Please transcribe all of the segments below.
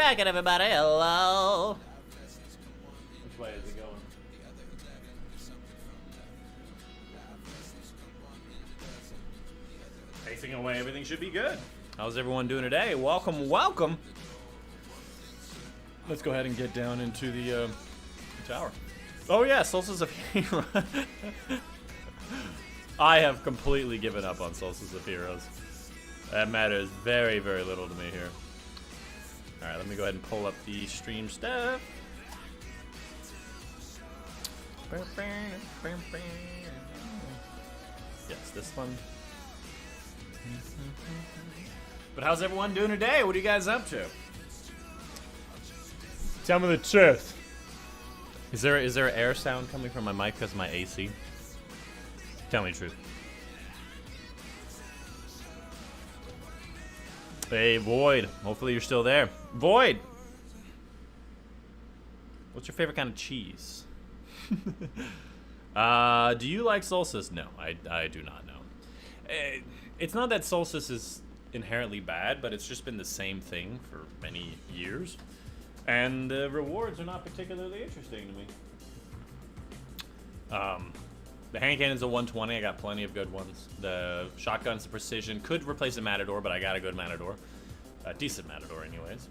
cracking, everybody? Hello. Which way is it going? Pacing away, everything should be good. How's everyone doing today? Welcome, welcome. Let's go ahead and get down into the tower. Oh yeah, Solstice of Heroes. I have completely given up on Solstice of Heroes. That matters very, very little to me here. Alright, let me go ahead and pull up the stream stuff. Yes, this one. But how's everyone doing today? What are you guys up to? Tell me the truth. Is there an air sound coming from my mic because of my AC? Tell me the truth. Hey, Void. Hopefully you're still there. Void! What's your favorite kind of cheese? Do you like Solstice? No, I do not know. It's not that Solstice is inherently bad, but it's just been the same thing for many years. And the rewards are not particularly interesting to me. The hand cannon's a 120. I got plenty of good ones. The shotgun's a precision. Could replace a Matador, but I got a good Matador. A decent Matador, anyways.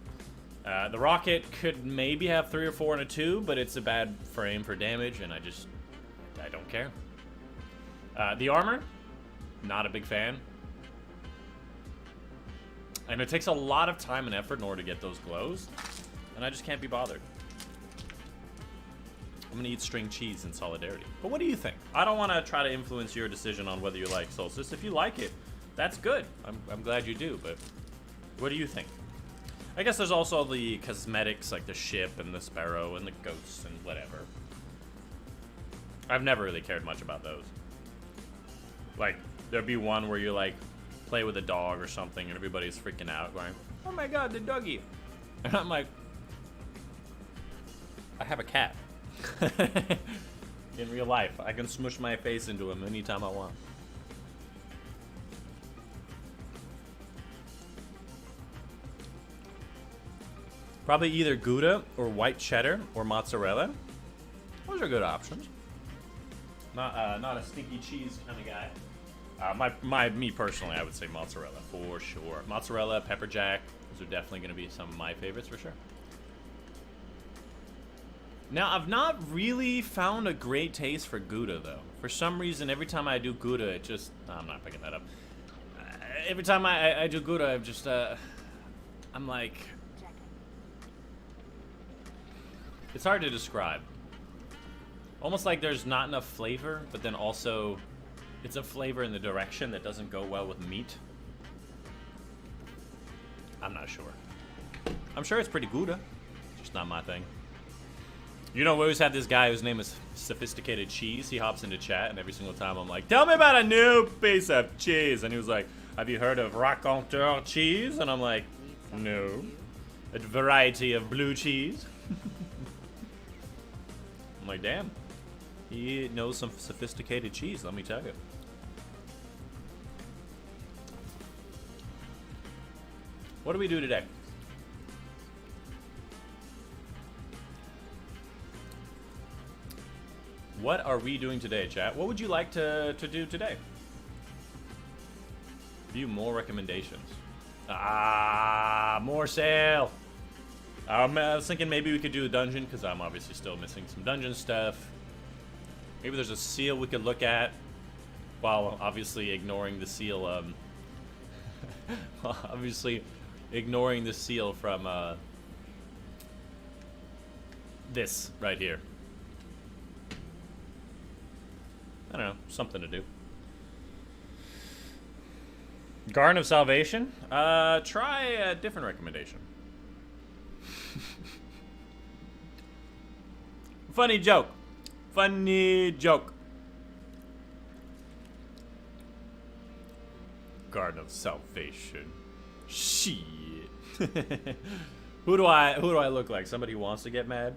The rocket could maybe have 3 or 4 and a 2, but it's a bad frame for damage, and I don't care. The armor, not a big fan. And it takes a lot of time and effort in order to get those glows, and I just can't be bothered. I'm gonna eat string cheese in solidarity. But what do you think? I don't want to try to influence your decision on whether you like Solstice. If you like it, that's good. I'm glad you do, but what do you think? I guess there's also the cosmetics, like the ship and the sparrow and the ghosts and whatever. I've never really cared much about those. Like, there'd be one where you, like, play with a dog or something and everybody's freaking out going, oh my god, the doggy. And I'm like, I have a cat. In real life, I can smush my face into him anytime I want. Probably either Gouda or white cheddar or mozzarella. Those are good options. Not a stinky cheese kind of guy. Me personally, I would say mozzarella for sure. Mozzarella, pepper jack, those are definitely going to be some of my favorites for sure. Now, I've not really found a great taste for Gouda, though. For some reason, every time I do Gouda, it just... No, I'm not picking that up. Every time I do Gouda, I'm just, I'm like... It's hard to describe. Almost like there's not enough flavor, but then also... It's a flavor in the direction that doesn't go well with meat. I'm not sure. I'm sure it's pretty Gouda. Just not my thing. You know, we always have this guy whose name is Sophisticated Cheese. He hops into chat, and every single time I'm like, tell me about a new piece of cheese. And he was like, have you heard of raconteur cheese? And I'm like, no. A variety of blue cheese. I'm like, damn. He knows some sophisticated cheese, let me tell you. What do we do today? What are we doing today, chat? What would you like to do today? View more recommendations. More sale. I was thinking maybe we could do a dungeon, because I'm obviously still missing some dungeon stuff. Maybe there's a seal we could look at, while obviously ignoring the seal, obviously ignoring the seal from, this right here. I don't know, something to do. Garden of Salvation? Try a different recommendation. Funny joke. Funny joke. Garden of Salvation. Shit. Who do I look like? Somebody who wants to get mad?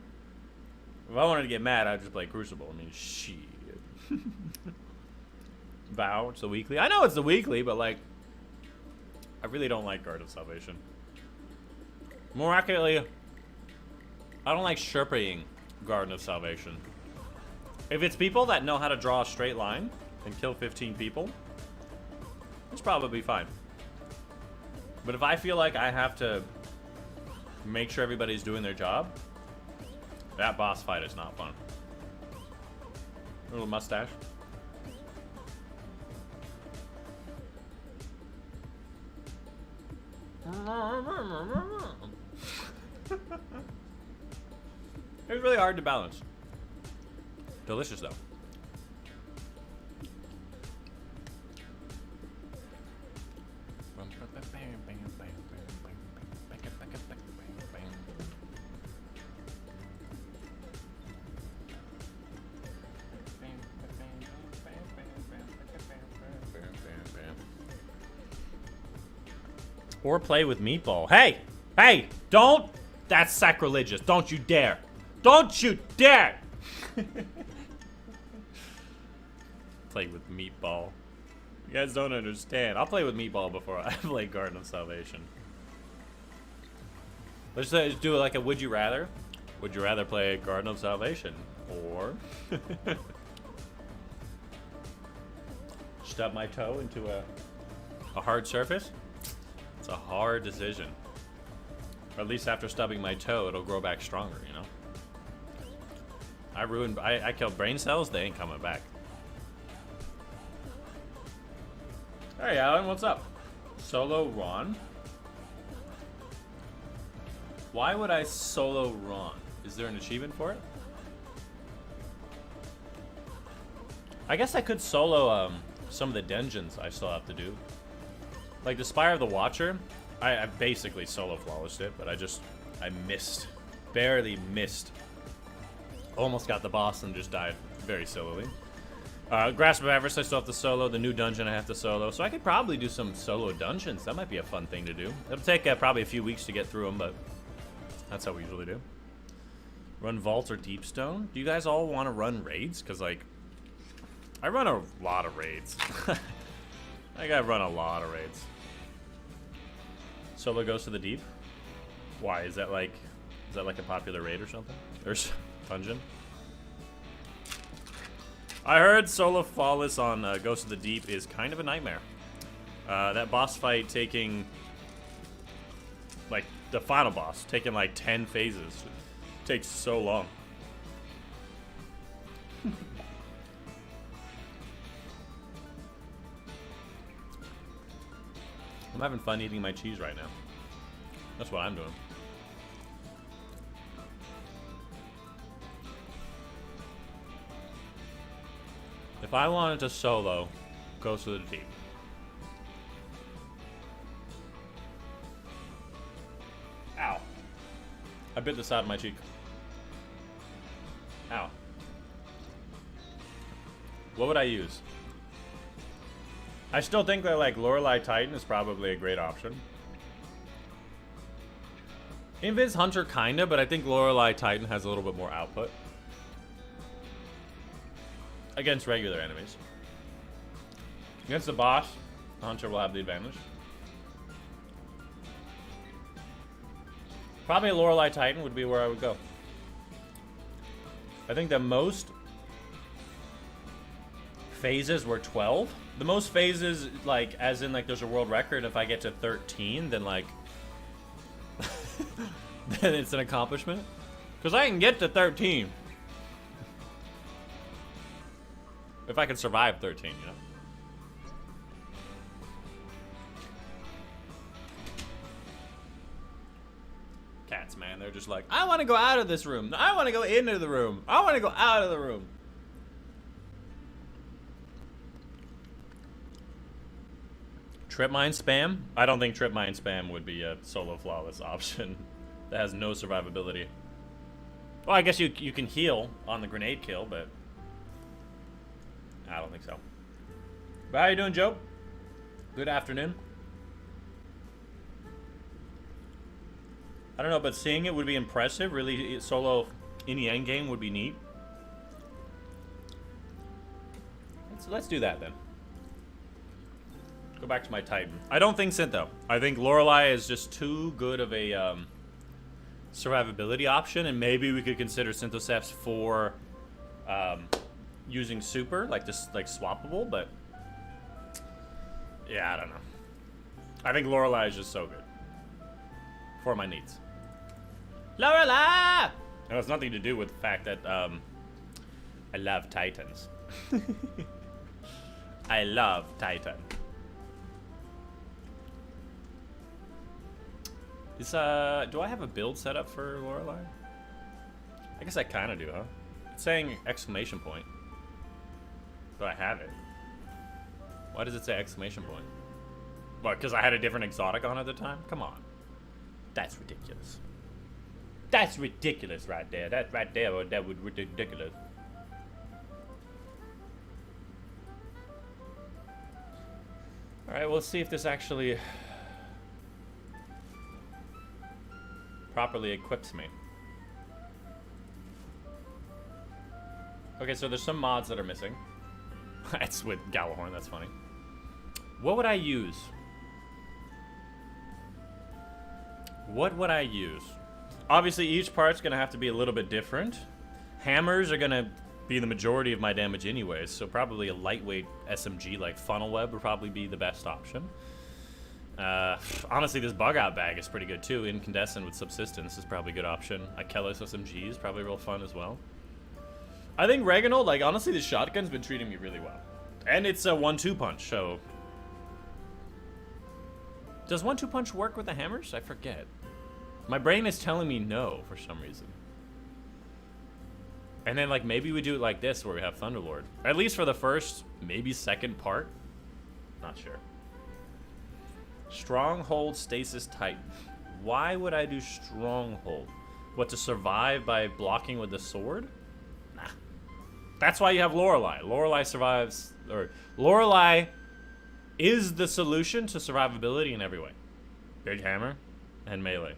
If I wanted to get mad, I'd just play Crucible. I mean, shit. Vow, it's the weekly. I know it's the weekly, but like, I really don't like Guard of Salvation. More accurately, I don't like Sherping Garden of Salvation. If it's people that know how to draw a straight line and kill 15 people, it's probably fine. But if I feel like I have to make sure everybody's doing their job, that boss fight is not fun. Little mustache. It's really hard to balance. Delicious though. Or play with Meatball. Hey! Hey! Don't! That's sacrilegious. Don't you dare. Don't you dare! Play with Meatball. You guys don't understand. I'll play with Meatball before I play Garden of Salvation. Let's do it like a would you rather. Would you rather play Garden of Salvation? Or... stub my toe into a hard surface? It's a hard decision. Or at least after stubbing my toe, it'll grow back stronger, you know? I killed brain cells, they ain't coming back. Hey Alan, what's up? Solo Ron? Why would I solo Ron? Is there an achievement for it? I guess I could solo some of the dungeons I still have to do. Like the Spire of the Watcher, I basically solo flawlessed it, but I missed. Barely missed. Almost got the boss and just died very solely. Grasp of Avarice I still have to solo. The new dungeon I have to solo. So I could probably do some solo dungeons. That might be a fun thing to do. It'll take probably a few weeks to get through them, but that's how we usually do. Run Vault or Deepstone? Do you guys all want to run raids? Because, like, I run a lot of raids. I gotta run a lot of raids. Solo Ghost of the Deep? Why? Is that like a popular raid or something? Or dungeon? I heard solo flawless on Ghost of the Deep is kind of a nightmare. That boss fight taking, like, the final boss, taking like 10 phases. It takes so long. I'm having fun eating my cheese right now. That's what I'm doing. If I wanted to solo Ghost of the Deep, ow. I bit the side of my cheek. Ow. What would I use? I still think that, like, Lorelei Titan is probably a great option. Invis Hunter kinda, but I think Lorelei Titan has a little bit more output. Against regular enemies. Against the boss, the Hunter will have the advantage. Probably Lorelei Titan would be where I would go. I think the most phases were 12. The most phases, like, as in, like, there's a world record. If I get to 13, then, like, then it's an accomplishment. Because I can get to 13. If I can survive 13, you know? Cats, man, they're just like, I want to go out of this room. I want to go into the room. I want to go out of the room. Trip mine spam? I don't think trip mine spam would be a solo flawless option that has no survivability. Well, I guess you can heal on the grenade kill, but I don't think so. But how you doing, Joe? Good afternoon. I don't know, but seeing it would be impressive. Really, solo in the end game would be neat. Let's do that then. Go back to my Titan. I don't think Synth though. I think Lorelei is just too good of a survivability option, and maybe we could consider Synthoceps for using super, like just like swappable, but yeah, I don't know. I think Lorelei is just so good for my needs. Lorelei! It has nothing to do with the fact that I love Titans. I love Titan. Is do I have a build set up for Lorelei? I guess I kind of do, huh? It's saying exclamation point. Do I have it? Why does it say exclamation point? What, because I had a different exotic on at the time? Come on. That's ridiculous. That's ridiculous right there. That right there, that would be ridiculous. Alright, well, let's see if this actually properly equips me. Okay, so there's some mods that are missing. It's with Galahorn, that's funny. What would I use? What would I use? Obviously, each part's gonna have to be a little bit different. Hammers are gonna be the majority of my damage anyways, so probably a lightweight SMG like Funnel Web would probably be the best option. Honestly, this bug out bag is pretty good too. Incandescent with Subsistence is probably a good option. Akelos SMG is probably real fun as well. I think Reganold, like honestly, the shotgun's been treating me really well. And it's a 1-2 punch, so... Does 1-2 punch work with the hammers? I forget. My brain is telling me no for some reason. And then like maybe we do it like this where we have Thunderlord. At least for the first, maybe second part. Not sure. Stronghold Stasis Titan. Why would I do Stronghold? What, to survive by blocking with the sword? Nah. That's why you have Lorelei. Lorelei survives, or Lorelei is the solution to survivability in every way. Big hammer and melee.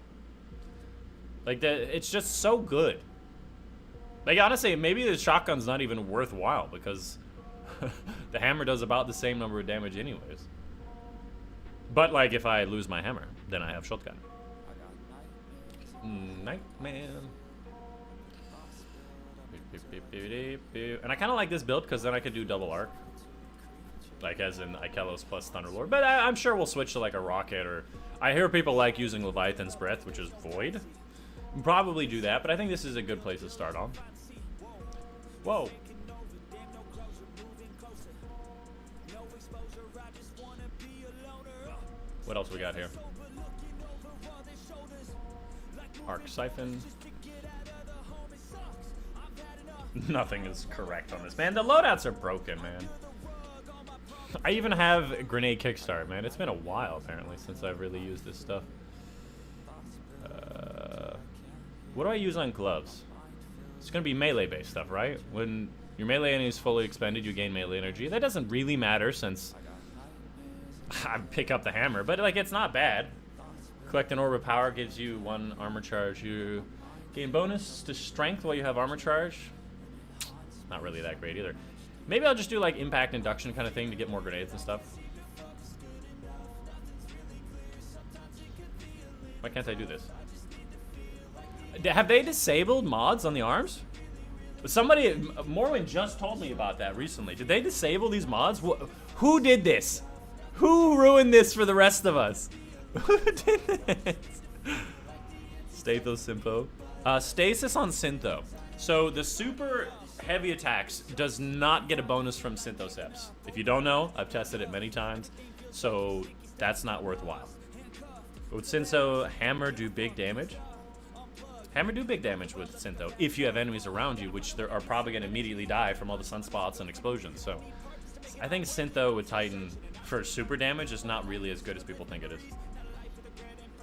Like, it's just so good. Like, honestly, maybe the shotgun's not even worthwhile because the hammer does about the same number of damage anyways. But, like, if I lose my hammer, then I have shotgun. Nightman. And I kind of like this build because then I could do double arc. Like, as in Akelos plus Thunderlord. But I'm sure we'll switch to, like, a rocket or... I hear people like using Leviathan's Breath, which is void. Probably do that, but I think this is a good place to start on. Whoa. What else we got here? Arc Siphon. Nothing is correct on this. Man, the loadouts are broken, man. I even have Grenade Kickstart, man. It's been a while, apparently, since I've really used this stuff. What do I use on gloves? It's going to be melee-based stuff, right? When your melee enemy is fully expended, you gain melee energy. That doesn't really matter since I pick up the hammer, but like it's not bad. Collect an orb of power gives you 1 armor charge. You gain bonus to strength while you have armor charge. Not really that great either. Maybe I'll just do like impact induction kind of thing to get more grenades and stuff. Why can't I do this? Have they disabled mods on the arms? Somebody, Morwin just told me about that recently. Did they disable these mods? Who did this? Who ruined this for the rest of us? Who did this? Stathos Simpo. Stasis on Syntho. So the super heavy attacks does not get a bonus from Synthoceps. If you don't know, I've tested it many times. So that's not worthwhile. But with Syntho, hammer do big damage. Hammer do big damage with Syntho if you have enemies around you, which are probably going to immediately die from all the sunspots and explosions. So I think Syntho with Titan for super damage is not really as good as people think it is.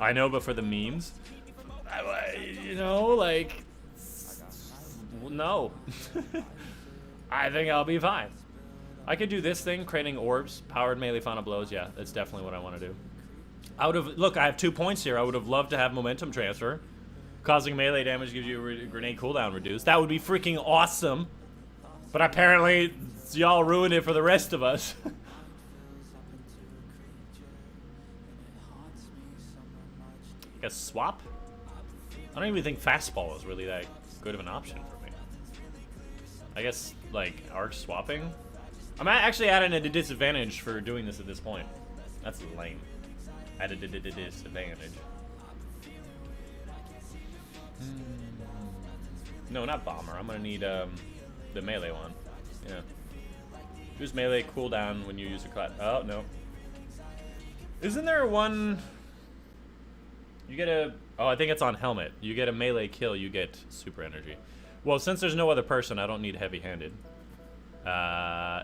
I know, but for the memes, you know, like, no. I think I'll be fine. I could do this thing, creating orbs, powered melee final blows. Yeah, that's definitely what I want to do. Look, I have 2 points here. I would have loved to have momentum transfer. Causing melee damage gives you a grenade cooldown reduced. That would be freaking awesome. But apparently, y'all ruined it for the rest of us. Guess swap? I don't even think fastball is really that good of an option for me. I guess, like, arc swapping? I'm actually at a disadvantage for doing this at this point. That's lame. At a disadvantage. No, not bomber. I'm gonna need the melee one. Yeah. Use melee cooldown when you use a class. Oh, no. Isn't there one... You get a... Oh, I think it's on helmet. You get a melee kill, you get super energy. Well, since there's no other person, I don't need heavy-handed.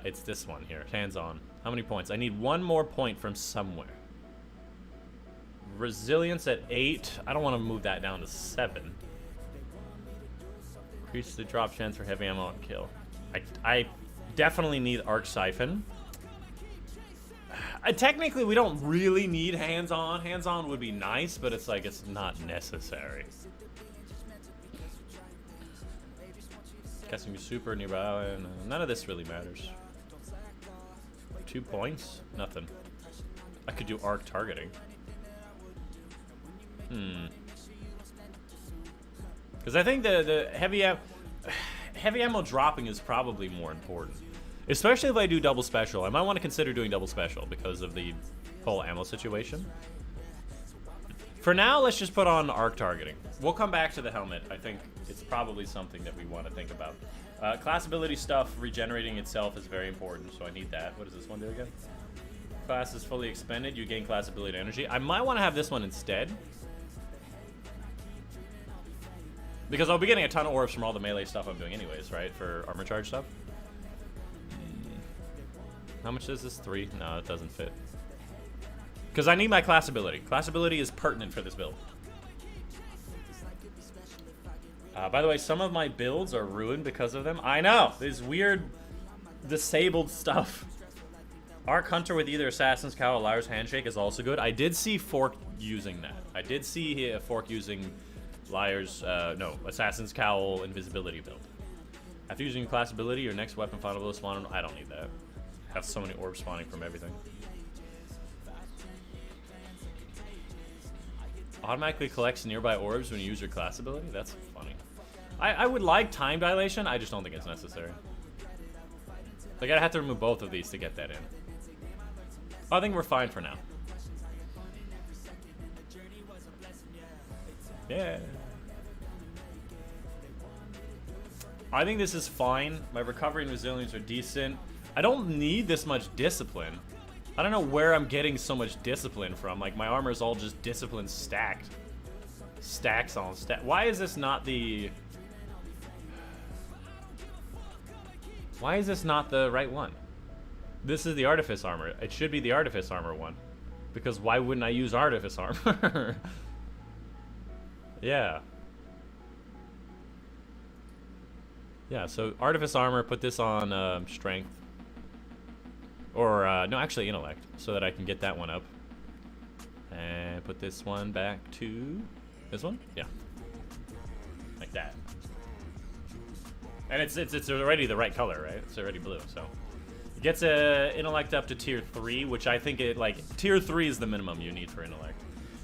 It's this one here. Hands-on. How many points? I need one more point from somewhere. Resilience at 8. I don't want to move that down to 7. Increase the drop chance for heavy ammo and kill. I definitely need Arc Siphon. Technically, we don't really need hands-on. Hands-on would be nice, but it's like it's not necessary. Casting super nearby, and none of this really matters. 2 points? Nothing. I could do arc targeting. Because I think the heavy ammo dropping is probably more important. Especially if I do double special. I might want to consider doing double special because of the whole ammo situation. For now, let's just put on arc targeting. We'll come back to the helmet. I think it's probably something that we want to think about. Class ability stuff, regenerating itself is very important, so I need that. What does this one do again? Class is fully expended. You gain class ability energy. I might want to have this one instead. Because I'll be getting a ton of orbs from all the melee stuff I'm doing anyways, right? For armor charge stuff. How much is this? 3? No, it doesn't fit. Because I need my class ability. Class ability is pertinent for this build. By the way, some of my builds are ruined because of them. I know! This weird disabled stuff. Arc Hunter with either Assassin's Cowl or Liar's Handshake is also good. I did see Fork using that. I did see Fork using Liar's, Assassin's Cowl invisibility build. After using class ability, your next weapon final will spawn. I don't need that. I have so many orbs spawning from everything. Automatically collects nearby orbs when you use your class ability? That's funny. I would like time dilation, I just don't think it's necessary. Like, I'd have to remove both of these to get that in. I think we're fine for now. Yeah. I think this is fine. My recovery and resilience are decent. I don't need this much discipline. I don't know where I'm getting so much discipline from. Like, my armor is all just discipline stacked. Stacks on stack. Why is this not the... Why is this not the right one? This is the Artifice armor. It should be the Artifice armor one. Because why wouldn't I use Artifice armor? Yeah. Yeah, so Artifice armor, put this on strength. Or, no, actually intellect, so that I can get that one up. And put this one back to this one? Yeah. Like that. And it's already the right color, right? It's already blue, so. It gets intellect up to tier 3, which I think tier 3 is the minimum you need for intellect.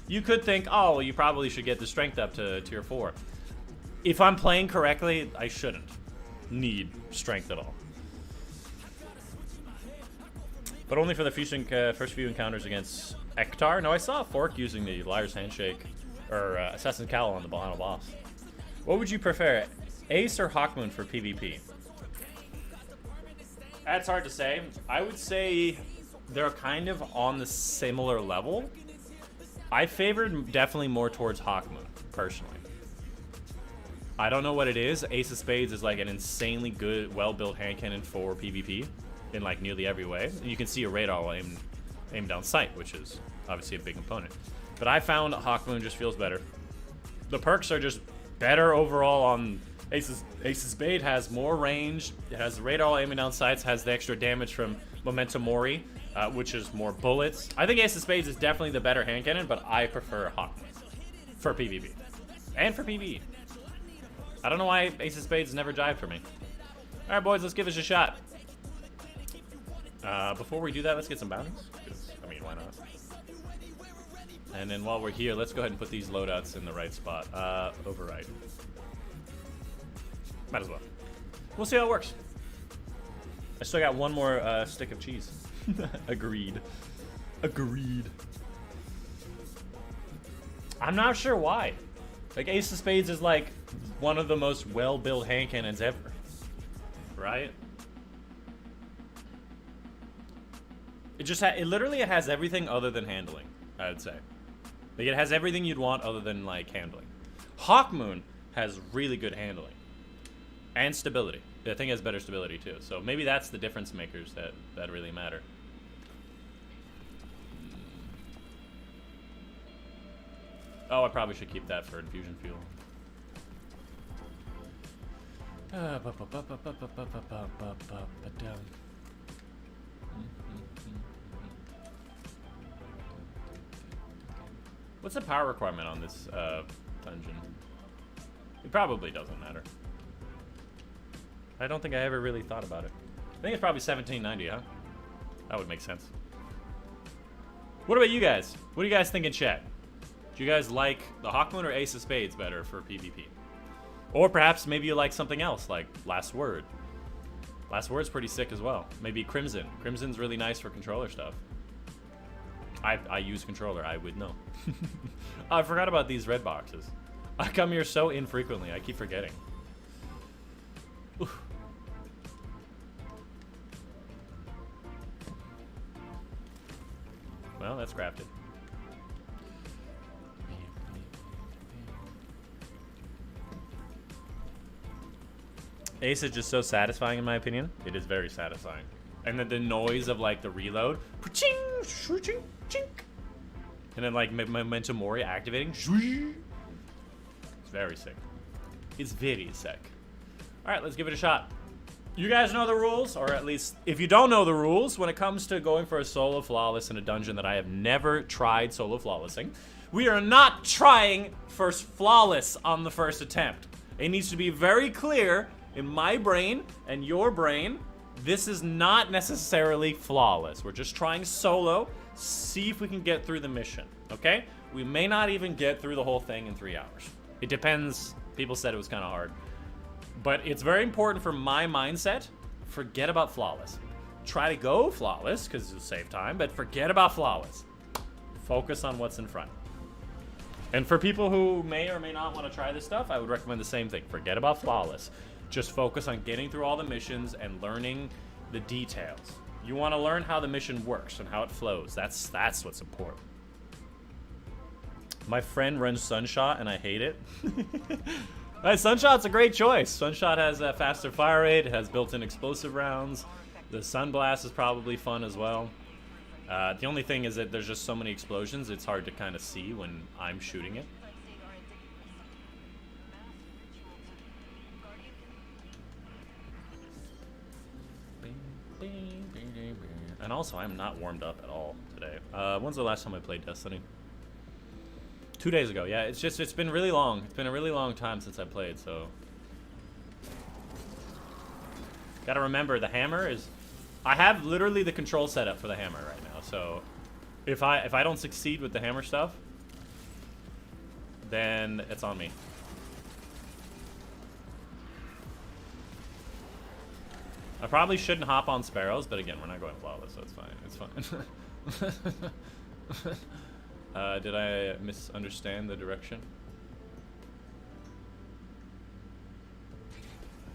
You could think, oh, well, you probably should get the strength up to tier 4. If I'm playing correctly, I shouldn't need strength at all. But only for the first few encounters against Ektar. No, I saw Fork using the Liar's Handshake, or Assassin's Cowl on the final boss. What would you prefer, Ace or Hawkmoon for PvP? That's hard to say. I would say they're kind of on the similar level. I favored definitely more towards Hawkmoon, personally. I don't know what it is. Ace of Spades is like an insanely good, well-built hand cannon for PvP in like nearly every way. And you can see a radar while aim down sight, which is obviously a big component. But I found Hawkmoon just feels better. The perks are just better overall on Ace's Spade. Has more range. It has the radar while aiming down sights. Has the extra damage from Memento Mori, which is more bullets. I think Ace of Spades is definitely the better hand cannon, but I prefer Hawkmoon for PvP and for PvE. I don't know why Ace of Spades never jived for me. All right, boys, let's give this a shot. Before we do that, let's get some bounties. I mean, why And then while we're here, let's go ahead and put these loadouts in the right spot. Override. Might as well. We'll see how it works. I still got one more stick of cheese. Agreed. Agreed. I'm not sure why. Like, Ace of Spades is like one of the most well-built hand cannons ever. Right? It literally has everything other than handling, I would say. Like, it has everything you'd want other than, like, handling. Hawkmoon has really good handling. And stability. I think it has better stability, too. So maybe that's the difference makers that really matter. Oh, I probably should keep that for infusion fuel. What's the power requirement on this dungeon? It probably doesn't matter. I don't think I ever really thought about it. I think it's probably 1790, huh? That would make sense. What about you guys? What do you guys think in chat? Do you guys like the Hawkmoon or Ace of Spades better for PvP? Or perhaps maybe you like something else, like Last Word. Last Word's pretty sick as well. Maybe Crimson. Crimson's really nice for controller stuff. I use controller, I would know. I forgot about these red boxes. I come here so infrequently, I keep forgetting. Oof. Well, that's crafted. Ace is just so satisfying in my opinion. It is very satisfying. And then the noise of like the reload. And then like Memento Mori activating. It's very sick. It's very sick. Alright, let's give it a shot. You guys know the rules, or at least if you don't know the rules, when it comes to going for a solo flawless in a dungeon that I have never tried solo flawlessing, we are not trying for flawless on the first attempt. It needs to be very clear in my brain and your brain, this is not necessarily flawless. We're just trying solo, see if we can get through the mission, okay? We may not even get through the whole thing in 3 hours. It depends. People said it was kind of hard. But it's very important for my mindset, forget about flawless. Try to go flawless, because it'll save time, but forget about flawless. Focus on what's in front. And for people who may or may not want to try this stuff, I would recommend the same thing. Forget about flawless. Just focus on getting through all the missions and learning the details. You want to learn how the mission works and how it flows. That's what's important. My friend runs Sunshot and I hate it. Sunshot's a great choice. Sunshot has a faster fire rate, it has built-in explosive rounds. The Sunblast is probably fun as well. The only thing is that there's just so many explosions, it's hard to kind of see when I'm shooting it. And also, I'm not warmed up at all today. When's the last time I played Destiny? 2 days ago. Yeah, it's been really long. It's been a really long time since I played, so. Gotta remember, the hammer is... I have literally the control setup for the hammer right now, so... If I don't succeed with the hammer stuff, then it's on me. I probably shouldn't hop on sparrows, but again, we're not going flawless, so it's fine. It's fine. Did I misunderstand the direction?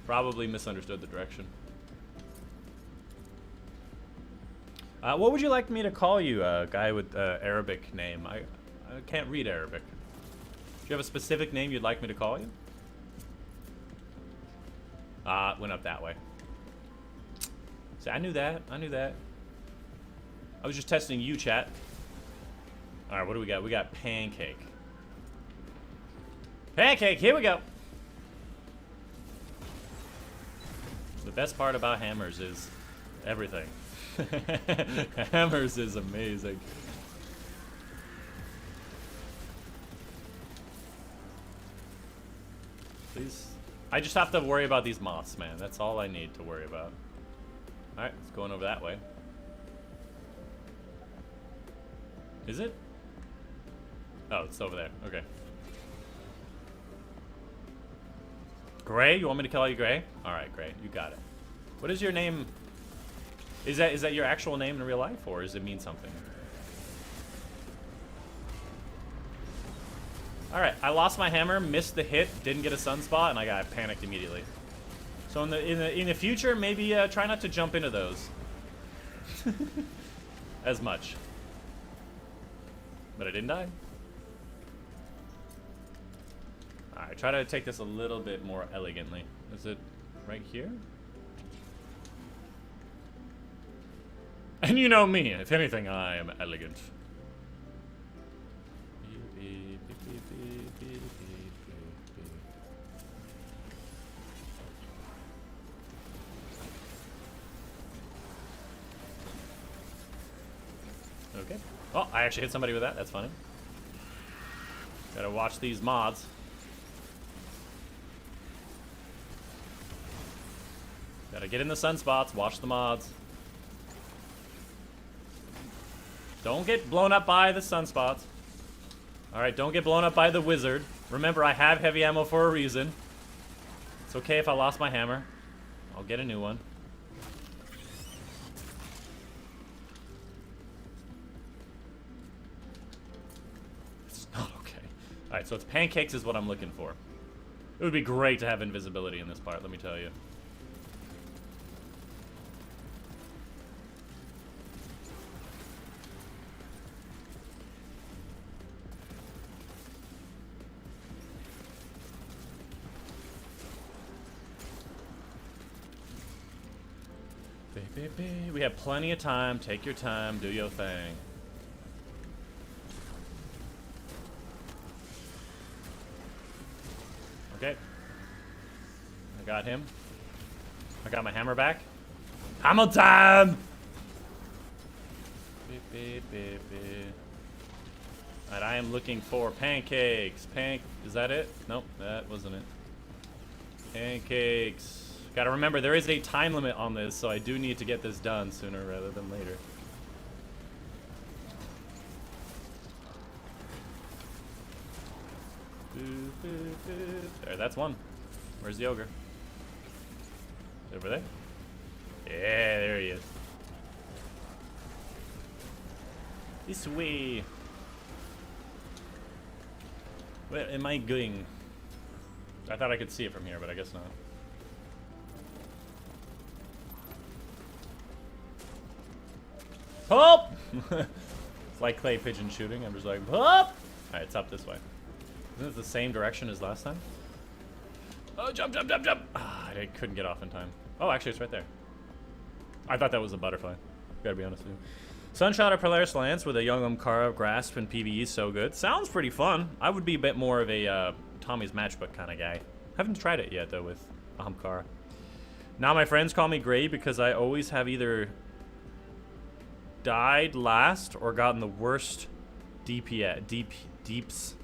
Probably misunderstood the direction. What would you like me to call you, guy with Arabic name? I can't read Arabic. Do you have a specific name you'd like me to call you? Went up that way. See, I knew that. I knew that. I was just testing you, chat. Alright, what do we got? We got Pancake. Pancake, here we go! The best part about hammers is everything. Hammers is amazing. Please. I just have to worry about these moths, man. That's all I need to worry about. Alright, it's going over that way. Is it? Oh, it's over there. Okay. Gray? You want me to call you Gray? Alright, Gray. You got it. What is your name? Is that your actual name in real life, or does it mean something? Alright, I lost my hammer, missed the hit, didn't get a sunspot, and I got panicked immediately. So in the future, maybe try not to jump into those. As much. But I didn't die. Alright, try to take this a little bit more elegantly. Is it right here? And you know me, if anything, I am elegant. Okay. Oh, I actually hit somebody with that. That's funny. Gotta watch these mods. Gotta get in the sunspots, watch the mods. Don't get blown up by the sunspots. Alright, don't get blown up by the wizard. Remember, I have heavy ammo for a reason. It's okay if I lost my hammer. I'll get a new one. It's not okay. Alright, so it's pancakes is what I'm looking for. It would be great to have invisibility in this part, let me tell you. We have plenty of time. Take your time. Do your thing. Okay. I got him. I got my hammer back. Hammer time! Alright, I am looking for pancakes. Is that it? Nope, that wasn't it. Pancakes. Gotta remember, there is a time limit on this, so I do need to get this done sooner rather than later. There, that's one. Where's the ogre? Over there? Yeah, there he is. This way. Where am I going? I thought I could see it from here, but I guess not. Pop! It's like clay pigeon shooting. I'm just like, pop! Alright, it's up this way. Isn't it the same direction as last time? Oh, jump, jump, jump, jump! Ah, I couldn't get off in time. Oh, actually, it's right there. I thought that was a butterfly. Gotta be honest with you. Sunshot or Polaris Lance with a young Umkara grasp and PvE is so good. Sounds pretty fun. I would be a bit more of a Tommy's Matchbook kind of guy. Haven't tried it yet, though, with Umkara. Now my friends call me Gray because I always have either died last or gotten the worst deeps.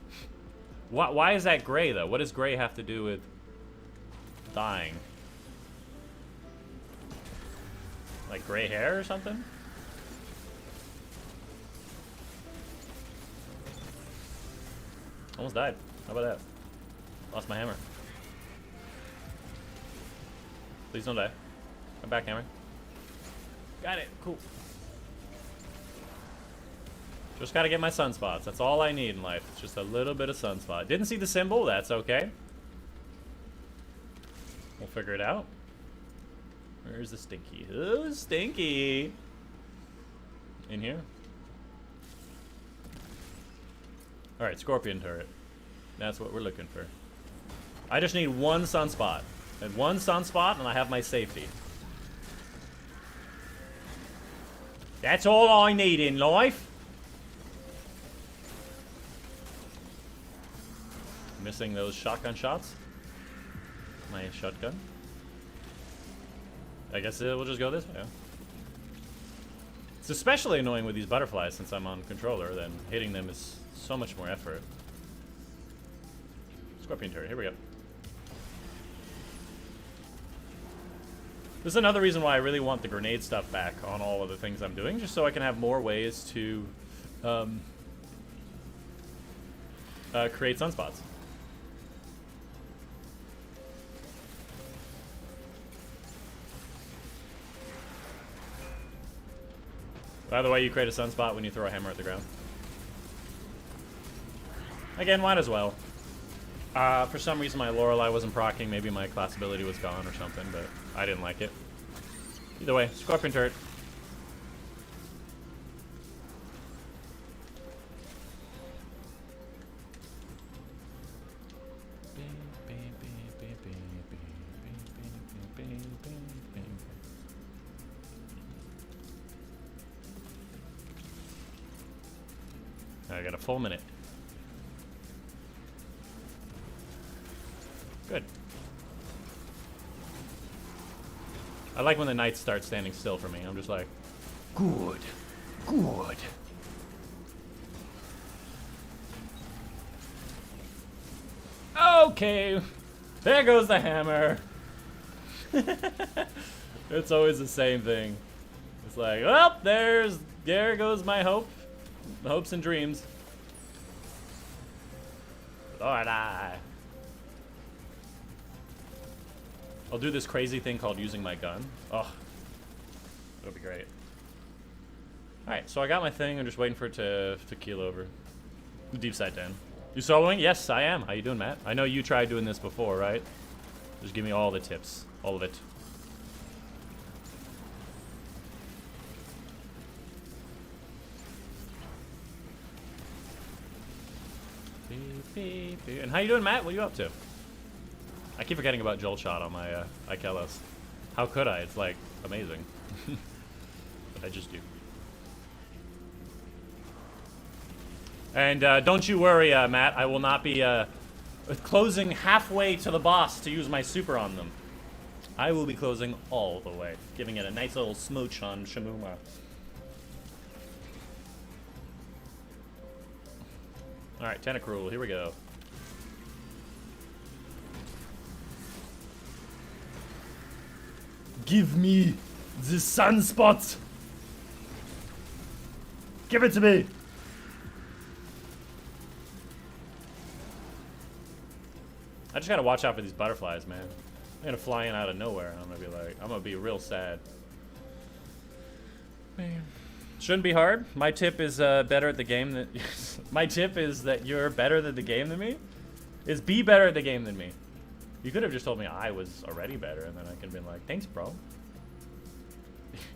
Why is that Gray, though? What does Gray have to do with dying? Like gray hair or something? Almost died. How about that? Lost my hammer. Please don't die. Come back, hammer. Got it. Cool. Just gotta get my sunspots. That's all I need in life. It's just a little bit of sunspot. Didn't see the symbol. That's okay. We'll figure it out. Where's the Stinky? Oh, Stinky! In here? Alright, Scorpion turret. That's what we're looking for. I just need one sunspot. And one sunspot, and I have my safety. That's all I need in life. Missing those shotgun shots. My shotgun. I guess we'll just go this way. It's especially annoying with these butterflies since I'm on controller, then hitting them is so much more effort. Scorpion turret, here we go. This is another reason why I really want the grenade stuff back on all of the things I'm doing, just so I can have more ways to create sunspots. By the way, you create a sunspot when you throw a hammer at the ground. Again, might as well. For some reason my Lorelei wasn't proccing, maybe my class ability was gone or something, but I didn't like it. Either way, Scorpion turret. I got a full minute. Good. I like when the knights start standing still for me. I'm just like, good, good. Okay, there goes the hammer. It's always the same thing. It's like, well, there goes my hopes and dreams. Lord, I'll do this crazy thing called using my gun. Oh, it'll be great. Alright, so I got my thing. I'm just waiting for it to keel over. Deep side 10. You soloing? Yes, I am. How you doing, Matt? I know you tried doing this before, right? Just give me all the tips. All of it. And how you doing, Matt? What are you up to? I keep forgetting about Jolt Shot on my Ikelos. How could I? It's like amazing. But I just do. And don't you worry, Matt. I will not be closing halfway to the boss to use my super on them. I will be closing all the way, giving it a nice little smooch on Shamuma. Alright, Tentacruel, here we go. Give me the sunspot! Give it to me! I just gotta watch out for these butterflies, man. They're gonna fly in out of nowhere, and I'm gonna be real sad. Man. Shouldn't be hard. My tip is better at the game than... My tip is that you're better at the game than me. Is be better at the game than me. You could have just told me I was already better, and then I could have been like, thanks, bro.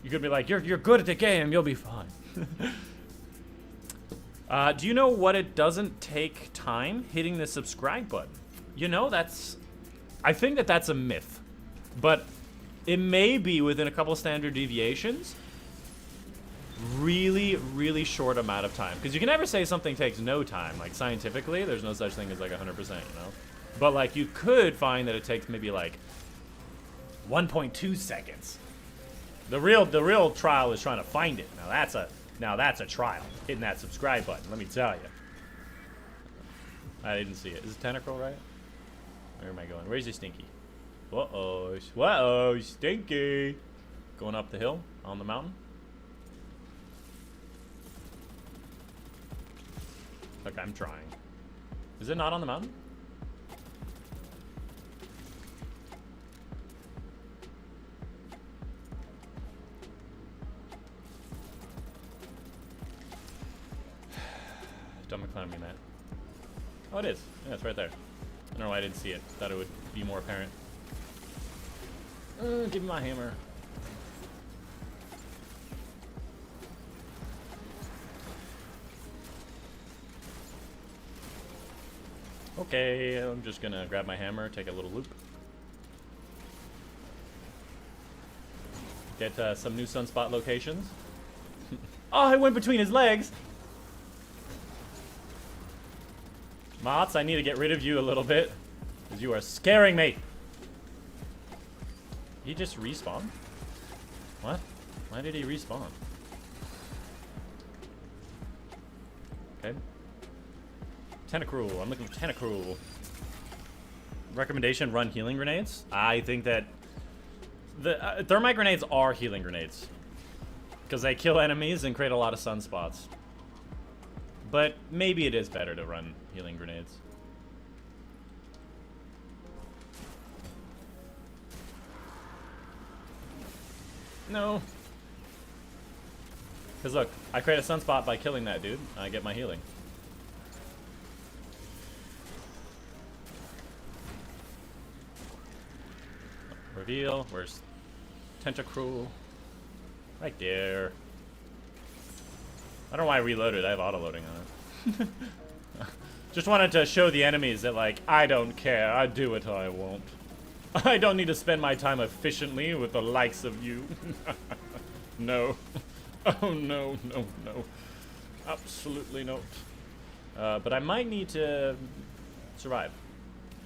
You could be like, you're good at the game, you'll be fine. Do you know what it doesn't take time? Hitting the subscribe button. You know, I think that's a myth. But it may be within a couple standard deviations. Really, really short amount of time. Because you can never say something takes no time. Like, scientifically, there's no such thing as, like, 100%, you know? But, like, you could find that it takes maybe, like, 1.2 seconds. The real trial is trying to find it. Now that's a trial. Hitting that subscribe button, let me tell you. I didn't see it. Is it Tentacruel, right? Where am I going? Where's your Stinky? Uh-oh. Uh-oh, Stinky. Going up the hill, on the mountain. Look, I'm trying. Is it not on the mountain? Don't McClown me, Matt. Oh, it is. Yeah, it's right there. I don't know why I didn't see it. Thought it would be more apparent. Give me my hammer. Okay, I'm just gonna grab my hammer, take a little loop. Get some new sunspot locations. Oh, I went between his legs! Mots, I need to get rid of you a little bit, because you are scaring me! He just respawned? What? Why did he respawn? Okay. Tentacruel. I'm looking for Tentacruel. Recommendation, run healing grenades. I think that the thermite grenades are healing grenades. Because they kill enemies and create a lot of sunspots. But maybe it is better to run healing grenades. No. Because look, I create a sunspot by killing that dude. I get my healing. Reveal. Where's Tentacruel? Right there. I don't know why I reloaded. I have auto-loading on it. Just wanted to show the enemies that, like, I don't care. I do what I want. I don't need to spend my time efficiently with the likes of you. No. Oh, no, no, no. Absolutely not. But I might need to survive.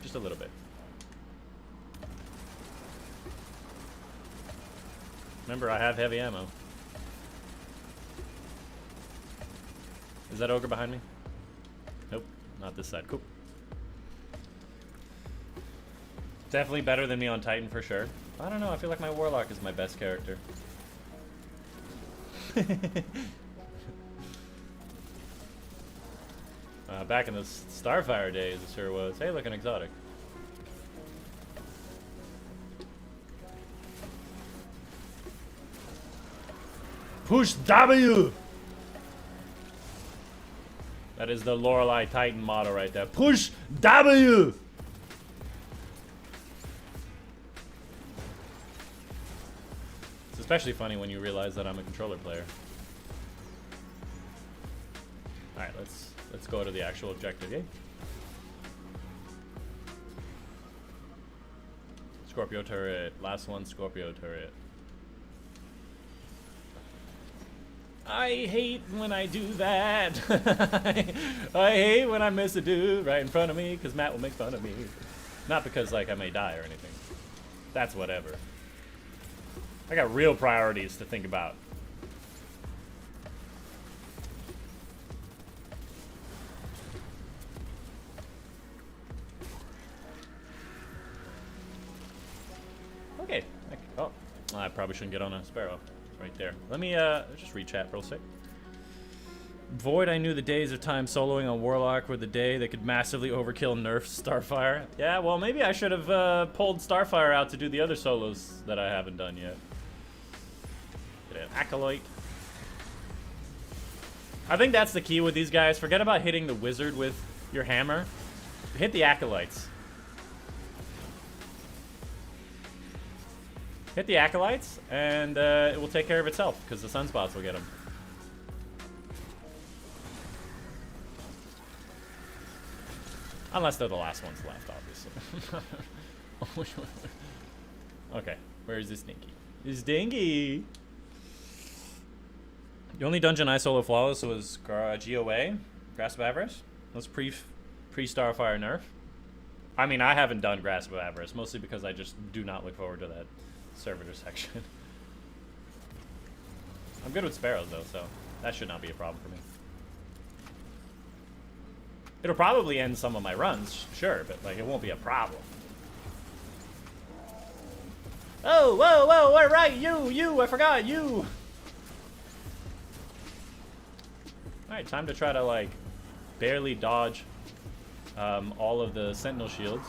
Just a little bit. Remember, I have heavy ammo. Is that ogre behind me? Nope, not this side. Cool. Definitely better than me on Titan for sure. I don't know, I feel like my Warlock is my best character. Back in the Starfire days, it sure was. Hey, look, an exotic. Push W! That is the Lorelei Titan motto right there. Push W! It's especially funny when you realize that I'm a controller player. Alright, let's go to the actual objective game. Scorpio turret. Last one, Scorpio turret. I hate when I do that. I hate when I miss a dude right in front of me, because Matt will make fun of me. Not because, like, I may die or anything. That's whatever. I got real priorities to think about. Okay. Oh, I probably shouldn't get on a Sparrow. Right there. Let me just read chat real quick. Void, I knew the days of time soloing on Warlock were the day that could massively overkill nerf Starfire. Yeah, well, maybe I should have pulled Starfire out to do the other solos that I haven't done yet. Get an Acolyte. I think that's the key with these guys. Forget about hitting the wizard with your hammer. Hit the Acolytes. Hit the Acolytes, and it will take care of itself, because the sunspots will get them. Unless they're the last ones left, obviously. Okay, where is this Dinky? This Dinky! The only dungeon I solo flawless was GOA, Grasp of Avarice. That was pre-Starfire nerf. I mean, I haven't done Grasp of Avarice, mostly because I just do not look forward to that servitor section. I'm good with Sparrows though, so that should not be a problem for me. It'll probably end some of my runs, sure, but like it won't be a problem. Oh, whoa, whoa, all right, you, I forgot, you. All right, time to try to like barely dodge all of the Sentinel shields.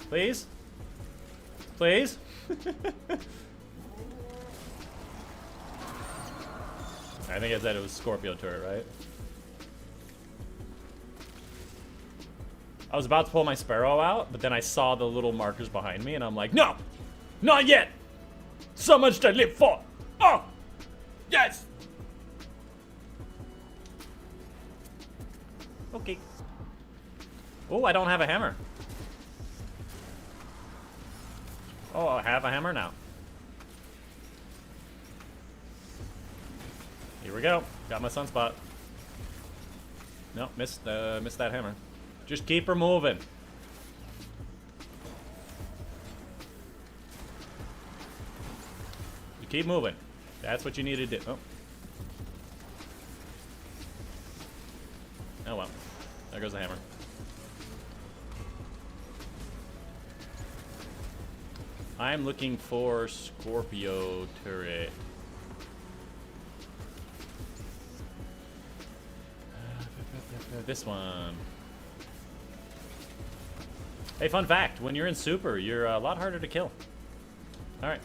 Please? Please? I think I said it was Scorpio turret, right? I was about to pull my Sparrow out, but then I saw the little markers behind me, and I'm like, no! Not yet! So much to live for! Oh! Yes! Okay. Oh, I don't have a hammer. Oh, I have a hammer now. Here we go. Got my sunspot. No, missed that hammer. Just keep her moving. You keep moving. That's what you need to do. Oh. Oh well. There goes the hammer. I'm looking for Scorpio turret. this one. Hey, fun fact. When you're in super, you're a lot harder to kill. Alright.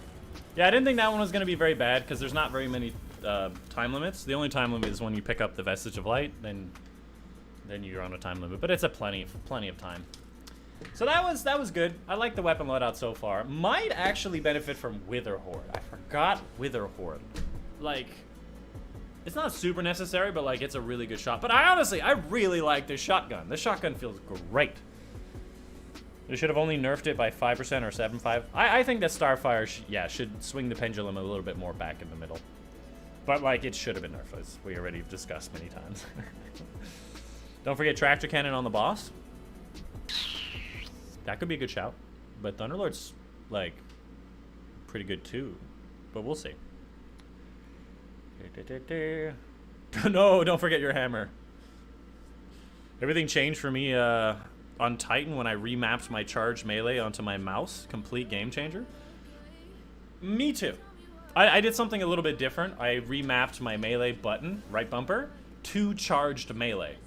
Yeah, I didn't think that one was going to be very bad, because there's not very many time limits. The only time limit is when you pick up the Vestige of Light, then you're on a time limit. But it's a plenty of time. So that was good. I like the weapon loadout so far. Might actually benefit from Wither Horde. I forgot Wither Horde. Like, it's not super necessary, but like it's a really good shot. But I really like this shotgun. This shotgun feels great. They should have only nerfed it by 5% or 7.5. I think that Starfire, should swing the pendulum a little bit more back in the middle. But like, it should have been nerfed, as we already discussed many times. Don't forget Tractor Cannon on the boss. That could be a good shout. But Thunderlord's, like, pretty good too. But we'll see. No, don't forget your hammer. Everything changed for me on Titan when I remapped my charged melee onto my mouse. Complete game changer. Me too. I did something a little bit different. I remapped my melee button, right bumper, to charged melee.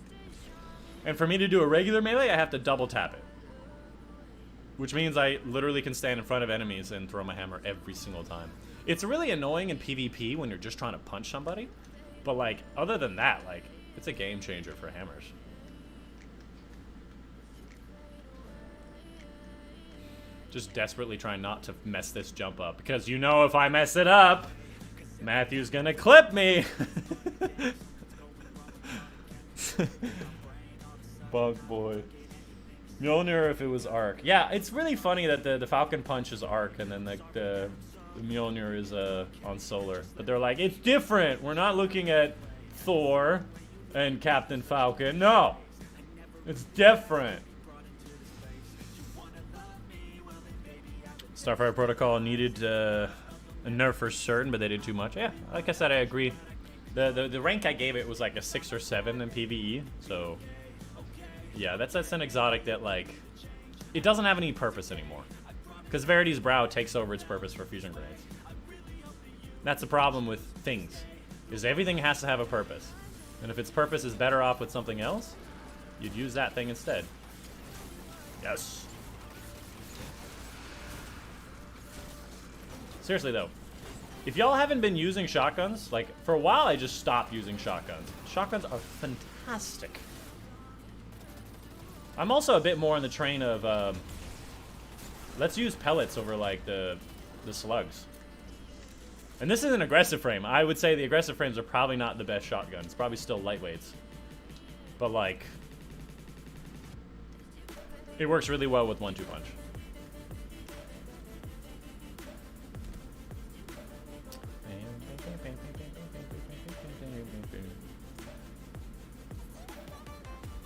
And for me to do a regular melee, I have to double tap it. Which means I literally can stand in front of enemies and throw my hammer every single time. It's really annoying in PvP when you're just trying to punch somebody. But like, other than that, like, it's a game changer for hammers. Just desperately trying not to mess this jump up. Because you know if I mess it up, Matthew's gonna clip me. Bug boy. Mjolnir if it was arc. Yeah, it's really funny that the Falcon Punch is arc and then the Mjolnir is on solar. But they're like, it's different. We're not looking at Thor and Captain Falcon. No. It's different. Starfire Protocol needed a nerf for certain, but they did too much. Yeah, like I said, I agree. The rank I gave it was like a 6 or 7 in PvE, so yeah, that's an exotic that like it doesn't have any purpose anymore. Because Verity's Brow takes over its purpose for fusion grenades. That's the problem with things, is everything has to have a purpose. And if its purpose is better off with something else, you'd use that thing instead. Yes. Seriously though, if y'all haven't been using shotguns, like for a while I just stopped using shotguns. Shotguns are fantastic. I'm also a bit more on the train of let's use pellets over like the slugs. And this is an aggressive frame. I would say the aggressive frames are probably not the best shotguns. Probably still lightweights. But like, it works really well with 1-2 punch.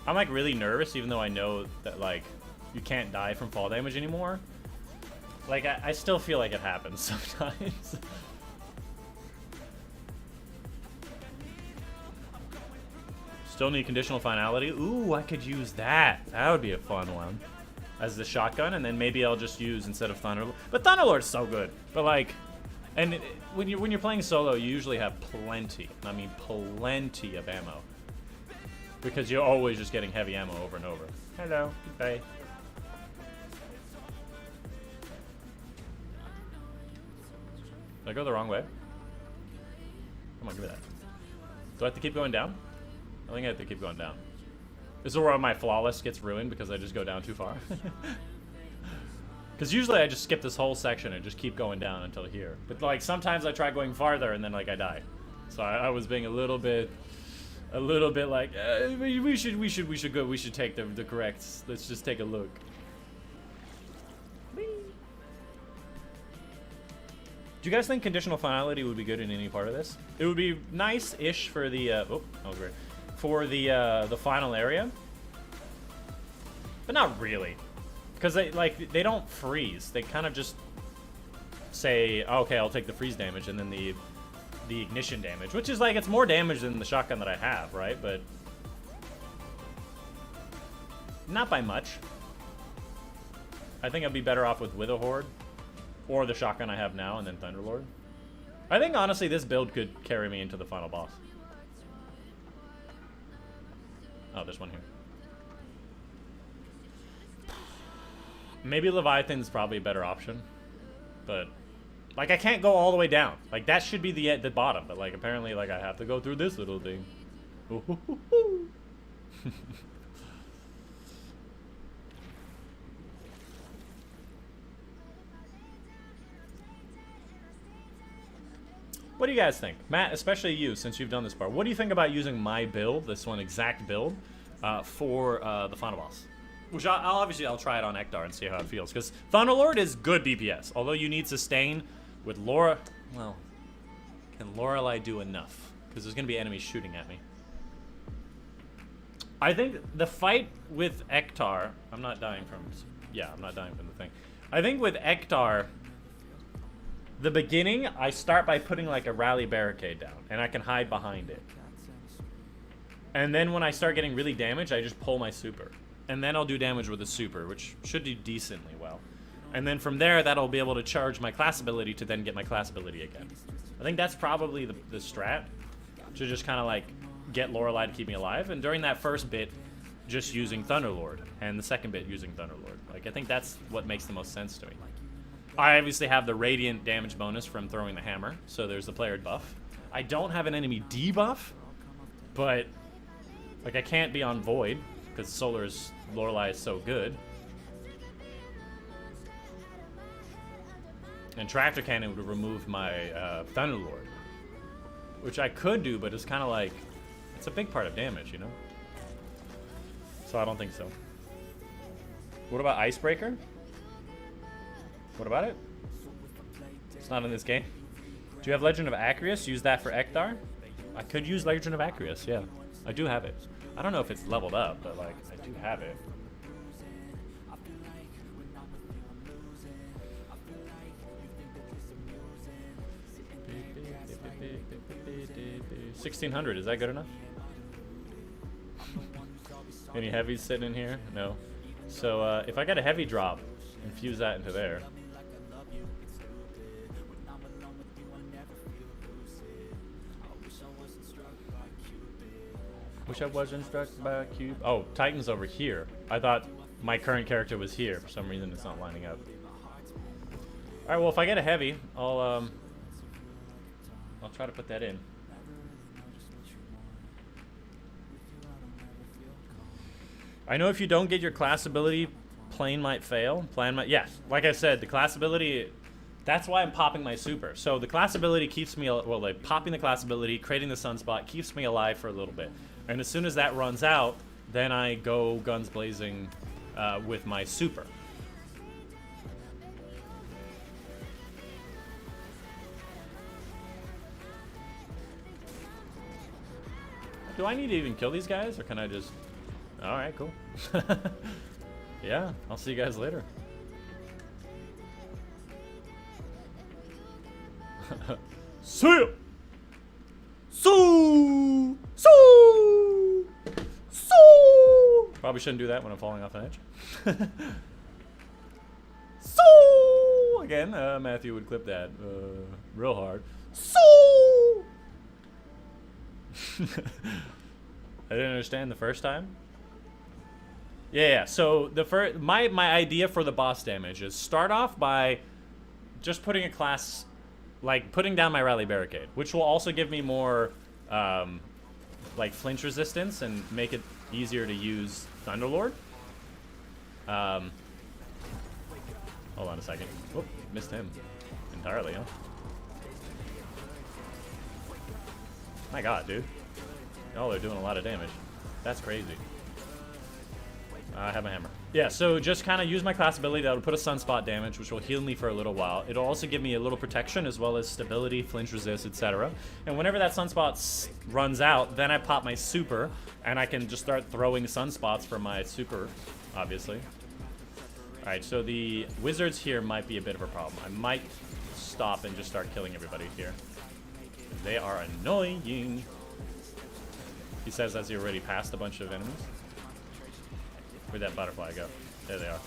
I'm like really nervous, even though I know that like you can't die from fall damage anymore. Like I still feel like it happens sometimes. Still need conditional finality. Ooh, I could use that. That would be a fun one as the shotgun, and then maybe I'll just use instead of Thunderlord. But Thunderlord's so good. But like, and when you're playing solo, you usually have plenty. I mean, plenty of ammo. Because you're always just getting heavy ammo over and over. Hello. Goodbye. Did I go the wrong way? Come on, give me that. Do I have to keep going down? I think I have to keep going down. This is where my flawless gets ruined because I just go down too far. Because usually I just skip this whole section and just keep going down until here. But like sometimes I try going farther and then like I die. So I was being a little bit like we should take the correct. Let's just take a look. Whee! Do you guys think conditional finality would be good in any part of this? It would be nice-ish for the oh, that was weird. For the final area, but not really, because they don't freeze. They kind of just say, oh, okay, I'll take the freeze damage and then the ignition damage, which is like, it's more damage than the shotgun that I have, right? But not by much. I think I'd be better off with Wither Horde or the shotgun I have now and then Thunderlord. I think honestly this build could carry me into the final boss. Oh, there's one here. Maybe Leviathan's probably a better option, but like I can't go all the way down. Like that should be the bottom, but like apparently like I have to go through this little thing. What do you guys think? Matt, especially you, since you've done this part. What do you think about using my build, this one exact build, for the final boss? Which I'll try it on Ektar and see how it feels. Because Thunderlord is good DPS. Although you need sustain with Laura. Well, can Lorelei do enough? Because there's going to be enemies shooting at me. I think the fight with Ektar... I'm not dying from... Yeah, I'm not dying from the thing. I think with Ektar... The beginning, I start by putting like a rally barricade down, and I can hide behind it. And then when I start getting really damaged, I just pull my super. And then I'll do damage with a super, which should do decently well. And then from there, that'll be able to charge my class ability to then get my class ability again. I think that's probably the strat, to just kind of like get Lorelei to keep me alive. And during that first bit, just using Thunderlord, and the second bit using Thunderlord. Like, I think that's what makes the most sense to me. I obviously have the radiant damage bonus from throwing the hammer, so there's the player buff. I don't have an enemy debuff, but like I can't be on Void because Solar's Lorelei is so good. And Tractor Cannon would remove my Thunderlord, which I could do, but it's kind of like it's a big part of damage, you know. So I don't think so. What about Icebreaker? What about it? It's not in this game. Do you have Legend of Acreus? Use that for Ektar? I could use Legend of Acreus, yeah. I do have it. I don't know if it's leveled up, but like, I do have it. $1,600, is that good enough? Any heavies sitting in here? No. So if I get a heavy drop, infuse that into there. Wish I wasn't struck by a cube. Oh, Titan's over here. I thought my current character was here. For some reason, it's not lining up. All right. Well, if I get a heavy, I'll try to put that in. I know if you don't get your class ability, plane might fail. Plan might. Yeah. Like I said, the class ability. That's why I'm popping my super. So the class ability keeps me, well, like popping the class ability, creating the sunspot keeps me alive for a little bit. And as soon as that runs out, then I go guns blazing with my super. Do I need to even kill these guys, or can I just... All right, cool. Yeah, I'll see you guys later. See ya! So! Probably shouldn't do that when I'm falling off an edge. So! Again, Matthew would clip that real hard. So! I didn't understand the first time. Yeah. So the first, my idea for the boss damage is start off by just putting a class, like putting down my rally barricade, which will also give me more like flinch resistance and make it easier to use Thunderlord. Hold on a second. Whoop, missed him entirely, huh? My god, dude. Y'all are doing a lot of damage. That's crazy. I have a hammer. Yeah, so just kind of use my class ability that will put a sunspot damage, which will heal me for a little while. It'll also give me a little protection as well as stability, flinch resist, etc. And whenever that sunspot runs out, then I pop my super, and I can just start throwing sunspots for my super, obviously. Alright, so the wizards here might be a bit of a problem. I might stop and just start killing everybody here. They are annoying. He says as he already passed a bunch of enemies. Where'd that butterfly go? There they are.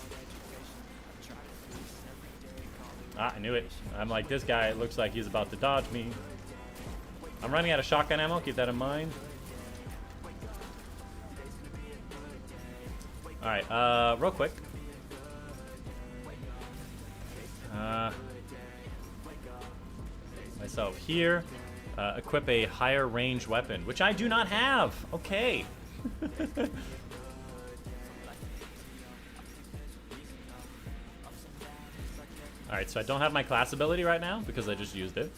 Ah, I knew it. I'm like, this guy looks like he's about to dodge me. I'm running out of shotgun ammo, keep that in mind. Alright, real quick. Myself here. Equip a higher range weapon, which I do not have. Okay. Alright, so I don't have my class ability right now because I just used it.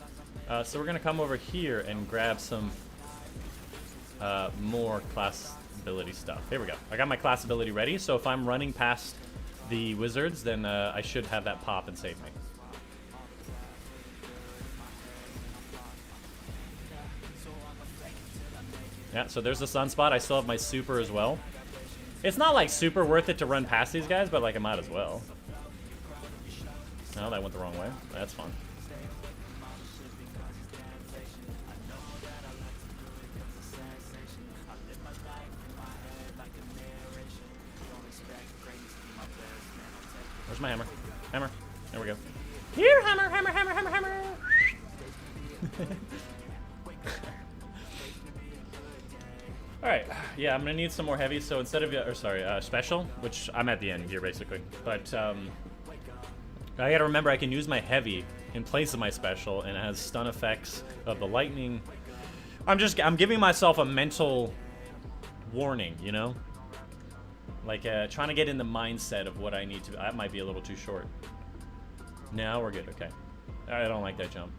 So we're going to come over here and grab some more class ability stuff. Here we go. I got my class ability ready, so if I'm running past the wizards, then I should have that pop and save me. Yeah, so there's the sunspot. I still have my super as well. It's not like super worth it to run past these guys, but like I might as well. No, that went the wrong way. That's fun. Where's my hammer? Hammer. There we go. Here, hammer, hammer, hammer, hammer, hammer. Alright, yeah, I'm gonna need some more heavy, so instead of, special, which I'm at the end here basically, but I gotta remember I can use my heavy in place of my special, and it has stun effects of the lightning. I'm giving myself a mental warning, you know? Like, trying to get in the mindset of what I need to, that might be a little too short. No, we're good, okay. I don't like that jump.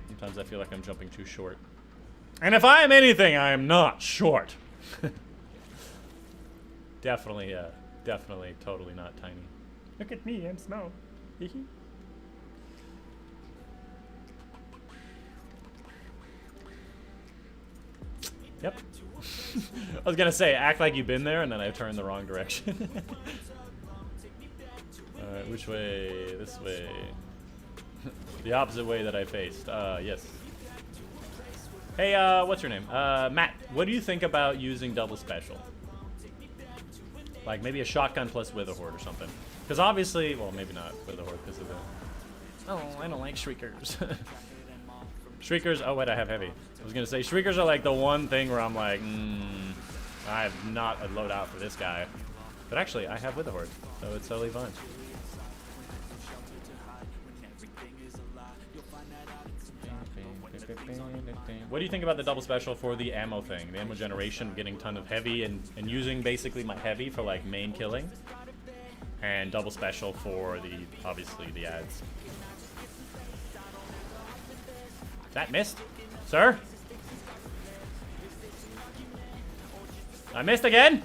Sometimes I feel like I'm jumping too short. And if I am anything, I am not short. Definitely, totally not tiny. Look at me, I'm small. Yep. I was gonna say, act like you've been there, and then I turned the wrong direction. Alright, which way? This way. The opposite way that I faced. Yes. Hey, what's your name? Matt, what do you think about using double special? Like, maybe a shotgun plus Witherhoard or something. Because obviously, well, maybe not Witherhoard because of the... Oh, I don't like Shriekers. Shriekers, oh wait, I have heavy. I was gonna say, Shriekers are like the one thing where I'm like, I have not a loadout for this guy. But actually, I have Witherhoard, so it's totally fine. What do you think about the double special for the ammo thing? The ammo generation, getting a ton of heavy and using basically my heavy for like main killing. And double special for the, obviously, the ads. That missed? Sir? I missed again?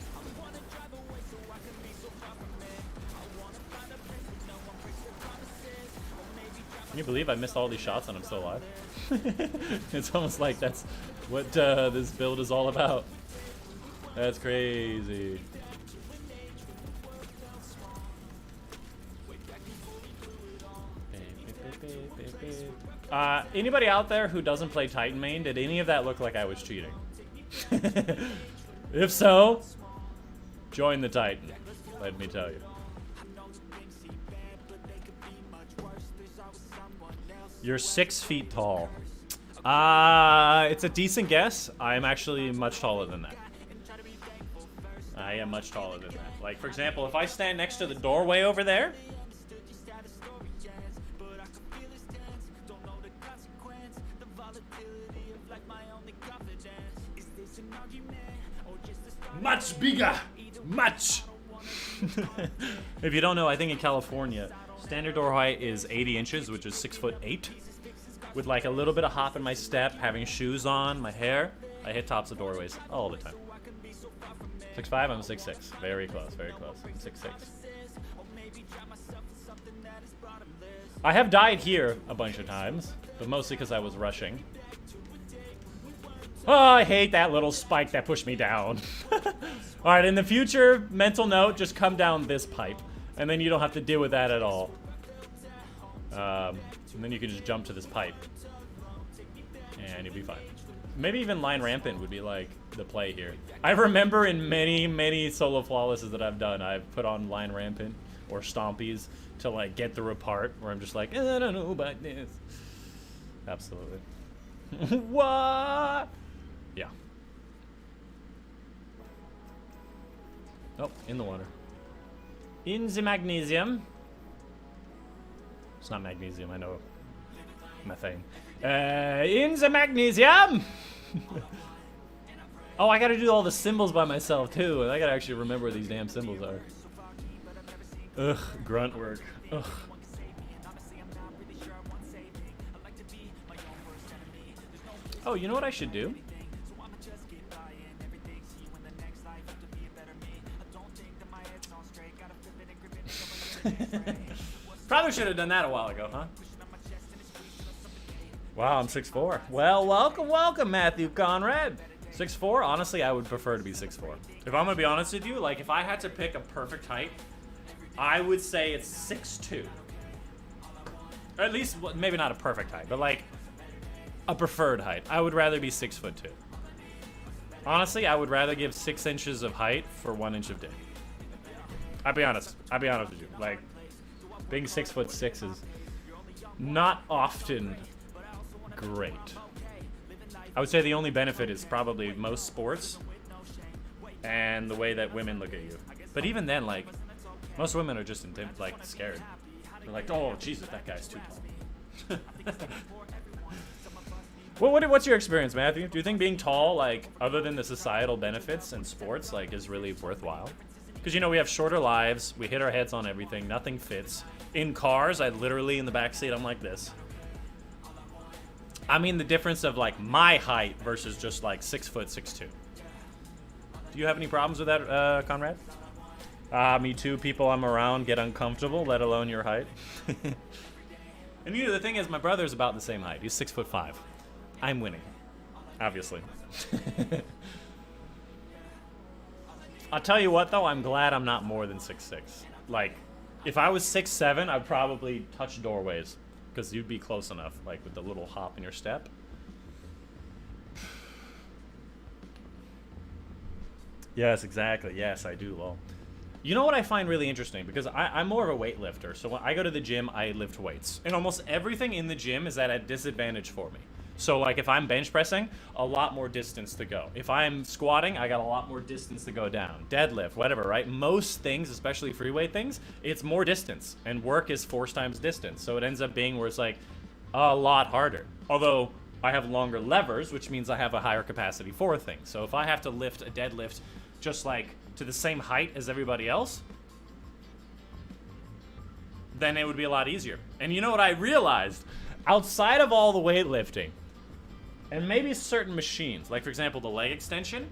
Can you believe I missed all these shots and I'm still alive? It's almost like that's what this build is all about. That's crazy. Anybody out there who doesn't play Titan main, did any of that look like I was cheating? If so, join the Titan, let me tell you. You're 6 feet tall. It's a decent guess. I'm actually much taller than that. I am much taller than that. Like, for example, if I stand next to the doorway over there, much bigger, much. If you don't know, I think in California, standard door height is 80 inches, which is 6'8". With like a little bit of hop in my step, having shoes on, my hair, I hit tops of doorways all the time. 6'5", I'm 6'6". Very close, very close. I'm 6'6". I have died here a bunch of times, but mostly because I was rushing. Oh, I hate that little spike that pushed me down. Alright, in the future, mental note, just come down this pipe. And then you don't have to deal with that at all. And then you can just jump to this pipe. And you'll be fine. Maybe even line rampant would be like the play here. I remember in many solo flawlesses that I've done, I've put on line rampant or stompies to like get through a part where I'm just like, I don't know about this. Absolutely. What? Yeah. Oh, in the water. In the magnesium. It's not magnesium, I know. Methane. In the magnesium! Oh, I gotta do all the symbols by myself too, and I gotta actually remember where these damn symbols are. Ugh, grunt work. Ugh. Oh, you know what I should do? Probably should have done that a while ago, huh? Wow, I'm 6'4". Well, welcome, Matthew Conrad. 6'4", honestly, I would prefer to be 6'4". If I'm gonna be honest with you, like, if I had to pick a perfect height, I would say it's 6'2". Or at least, maybe not a perfect height, but like, a preferred height. I would rather be 6'2". Honestly, I would rather give 6 inches of height for 1 inch of dick. I'll be honest with you. Like, being 6'6" is not often great. I would say the only benefit is probably most sports and the way that women look at you. But even then, like, most women are just like scared. They're like, oh Jesus, that guy's too tall. Well, what's your experience, Matthew? Do you think being tall, like, other than the societal benefits and sports, like, is really worthwhile? Because, you know, we have shorter lives, we hit our heads on everything, nothing fits. In cars, I literally, in the backseat, I'm like this. I mean the difference of, like, my height versus just, like, 6', 6'2". Do you have any problems with that, Conrad? Me too. People I'm around get uncomfortable, let alone your height. And you know, the thing is, my brother's about the same height. He's 6'5". I'm winning, obviously. I'll tell you what, though, I'm glad I'm not more than 6'6". Like, if I was 6'7", I'd probably touch doorways, because you'd be close enough, like, with the little hop in your step. Yes, exactly. Yes, I do, lol. You know what I find really interesting? Because I'm more of a weightlifter, so when I go to the gym, I lift weights. And almost everything in the gym is at a disadvantage for me. So, like, if I'm bench pressing, a lot more distance to go. If I'm squatting, I got a lot more distance to go down. Deadlift, whatever, right? Most things, especially free weight things, it's more distance. And work is 4 times distance. So it ends up being where it's, like, a lot harder. Although, I have longer levers, which means I have a higher capacity for things. So if I have to lift a deadlift just, like, to the same height as everybody else, then it would be a lot easier. And you know what I realized? Outside of all the weightlifting, and maybe certain machines, like for example the leg extension,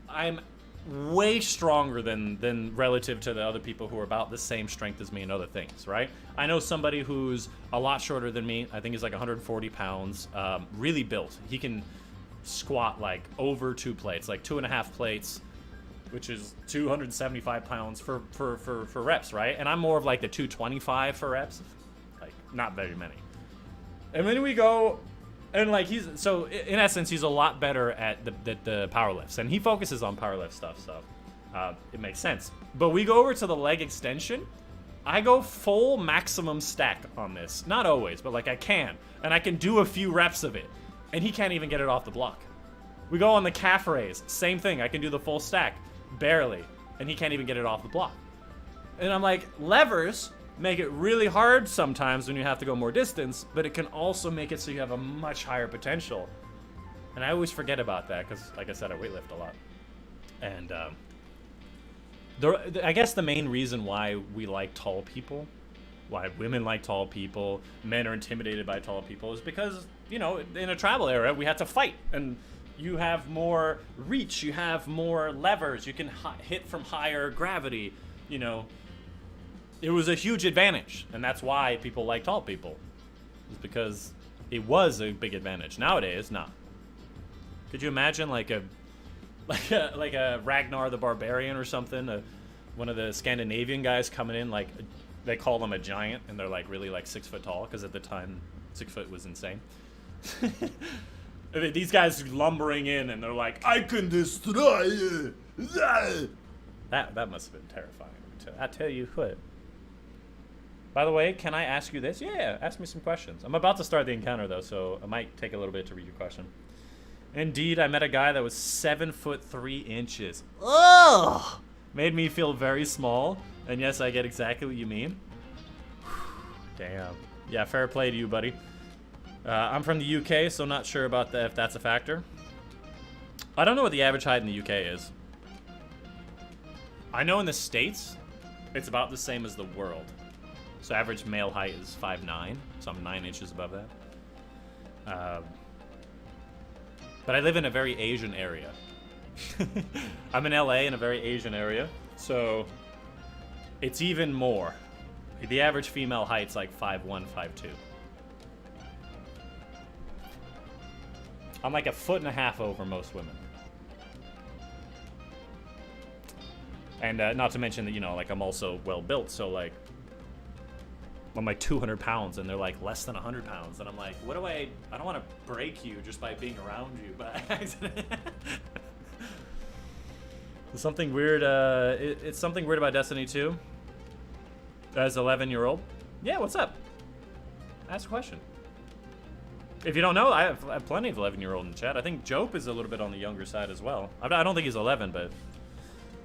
I'm way stronger than relative to the other people who are about the same strength as me in other things, right? I know somebody who's a lot shorter than me. I think he's like 140 pounds, really built. He can squat like over 2 plates, like 2.5 plates, which is 275 pounds for reps, right? And I'm more of like the 225 for reps, like not very many. And then we go, and like so in essence, he's a lot better at the power lifts, and he focuses on power lift stuff, so it makes sense. But we go over to the leg extension. I go full maximum stack on this. Not always, but like I can. And I can do a few reps of it, and he can't even get it off the block. We go on the calf raise. Same thing. I can do the full stack. Barely. And he can't even get it off the block. And I'm like, levers make it really hard sometimes when you have to go more distance, but it can also make it so you have a much higher potential. And I always forget about that because, like I said, I weightlift a lot. And I guess the main reason why we like tall people, why women like tall people, men are intimidated by tall people, is because, you know, in a tribal era, we had to fight. And you have more reach, you have more levers, you can hit from higher gravity, you know. It was a huge advantage, and that's why people like tall people. It's because it was a big advantage. Nowadays, not. Could you imagine like a Ragnar the Barbarian or something? One of the Scandinavian guys coming in, like they call them a giant, and they're like really like 6 foot tall because at the time 6 foot was insane. These guys lumbering in, and they're like, "I can destroy you." That must have been terrifying. I tell you what. By the way, can I ask you this? Yeah, ask me some questions. I'm about to start the encounter, though, so it might take a little bit to read your question. Indeed, I met a guy that was 7'3". Ugh! Made me feel very small. And yes, I get exactly what you mean. Damn. Yeah, fair play to you, buddy. I'm from the UK, so not sure about that, if that's a factor. I don't know what the average height in the UK is. I know in the States, it's about the same as the world. So average male height is 5'9", so I'm 9 inches above that. But I live in a very Asian area. I'm in LA in a very Asian area, so it's even more. The average female height's like 5'1", 5'2". I'm like 1.5 feet over most women. And not to mention that, you know, like I'm also well built, so like I'm like 200 pounds and they're like less than 100 pounds. And I'm like, what do I don't want to break you just by being around you, by accident. Something weird, it's something weird about Destiny 2. As 11-year-old. Yeah, what's up? Ask a question. If you don't know, I have plenty of 11-year-old in the chat. I think Jope is a little bit on the younger side as well. I don't think he's 11, but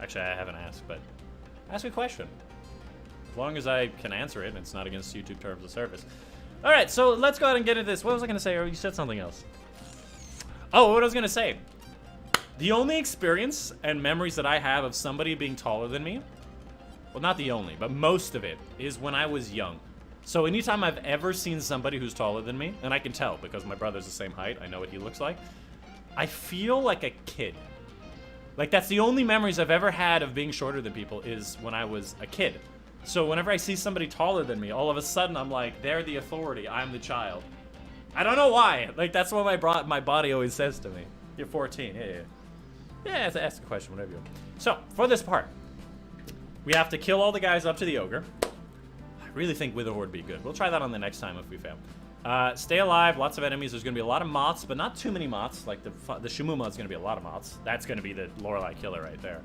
actually I haven't asked, but ask a question. As long as I can answer it and it's not against YouTube terms of service. All right, so let's go ahead and get into this. What was I going to say? Or you said something else. Oh, what I was going to say. The only experience and memories that I have of somebody being taller than me, well, not the only, but most of it, is when I was young. So anytime I've ever seen somebody who's taller than me, and I can tell because my brother's the same height, I know what he looks like, I feel like a kid. Like, that's the only memories I've ever had of being shorter than people is when I was a kid. So whenever I see somebody taller than me, all of a sudden I'm like, they're the authority, I'm the child. I don't know why. Like, that's what my body always says to me. You're 14, yeah. Yeah, ask a question, whatever you want. So, for this part, we have to kill all the guys up to the ogre. I really think Witherhorde would be good. We'll try that on the next time if we fail. Stay alive, lots of enemies. There's going to be a lot of moths, but not too many moths. Like the Shimuma is going to be a lot of moths. That's going to be the Lorelei killer right there.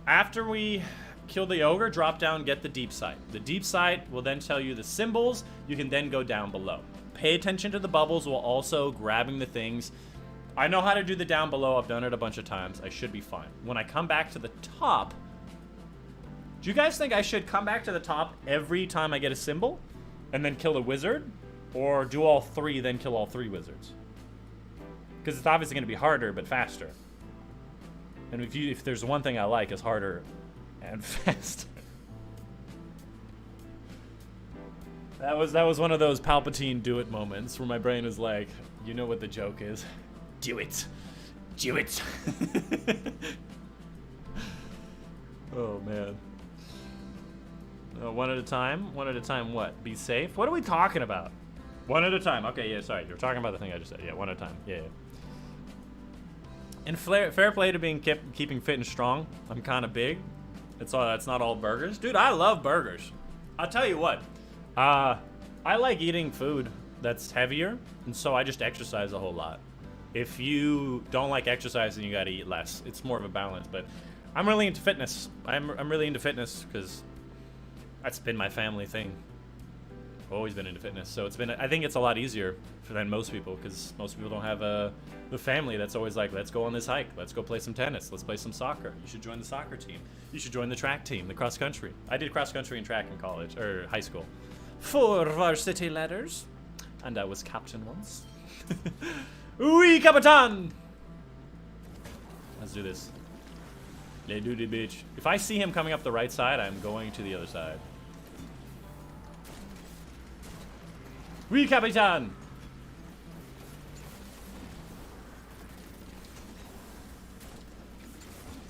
After we kill the ogre, drop down, get the deep sight. The deep sight will then tell you the symbols. You can then go down below. Pay attention to the bubbles while also grabbing the things. I know how to do the down below. I've done it a bunch of times. I should be fine. When I come back to the top, do you guys think I should come back to the top every time I get a symbol and then kill the wizard? Or do all three, then kill all three wizards? Because it's obviously going to be harder, but faster. And if there's one thing I like, is harder and faster. That was one of those Palpatine do it moments where my brain was like, you know what the joke is? Do it. Do it. Oh, man. One at a time? One at a time what? Be safe? What are we talking about? One at a time. Okay, yeah, sorry. You're talking about the thing I just said. Yeah, one at a time. Yeah. And fair play to being keeping fit and strong. I'm kind of big. It's not all burgers. Dude, I love burgers. I'll tell you what. I like eating food that's heavier, and so I just exercise a whole lot. If you don't like exercising, you gotta eat less. It's more of a balance, but I'm really into fitness. I'm really into fitness because that's been my family thing. I've always been into fitness, so I think it's a lot easier than most people because most people don't have the family that's always like, let's go on this hike, let's go play some tennis, let's play some soccer. You should join the soccer team. You should join the track team, the cross country. I did cross country and track in college or high school. 4 varsity ladders, and I was captain once. Oui, Capitan! Let's do this. Let's do the bitch. If I see him coming up the right side, I'm going to the other side. Oui, Capitan!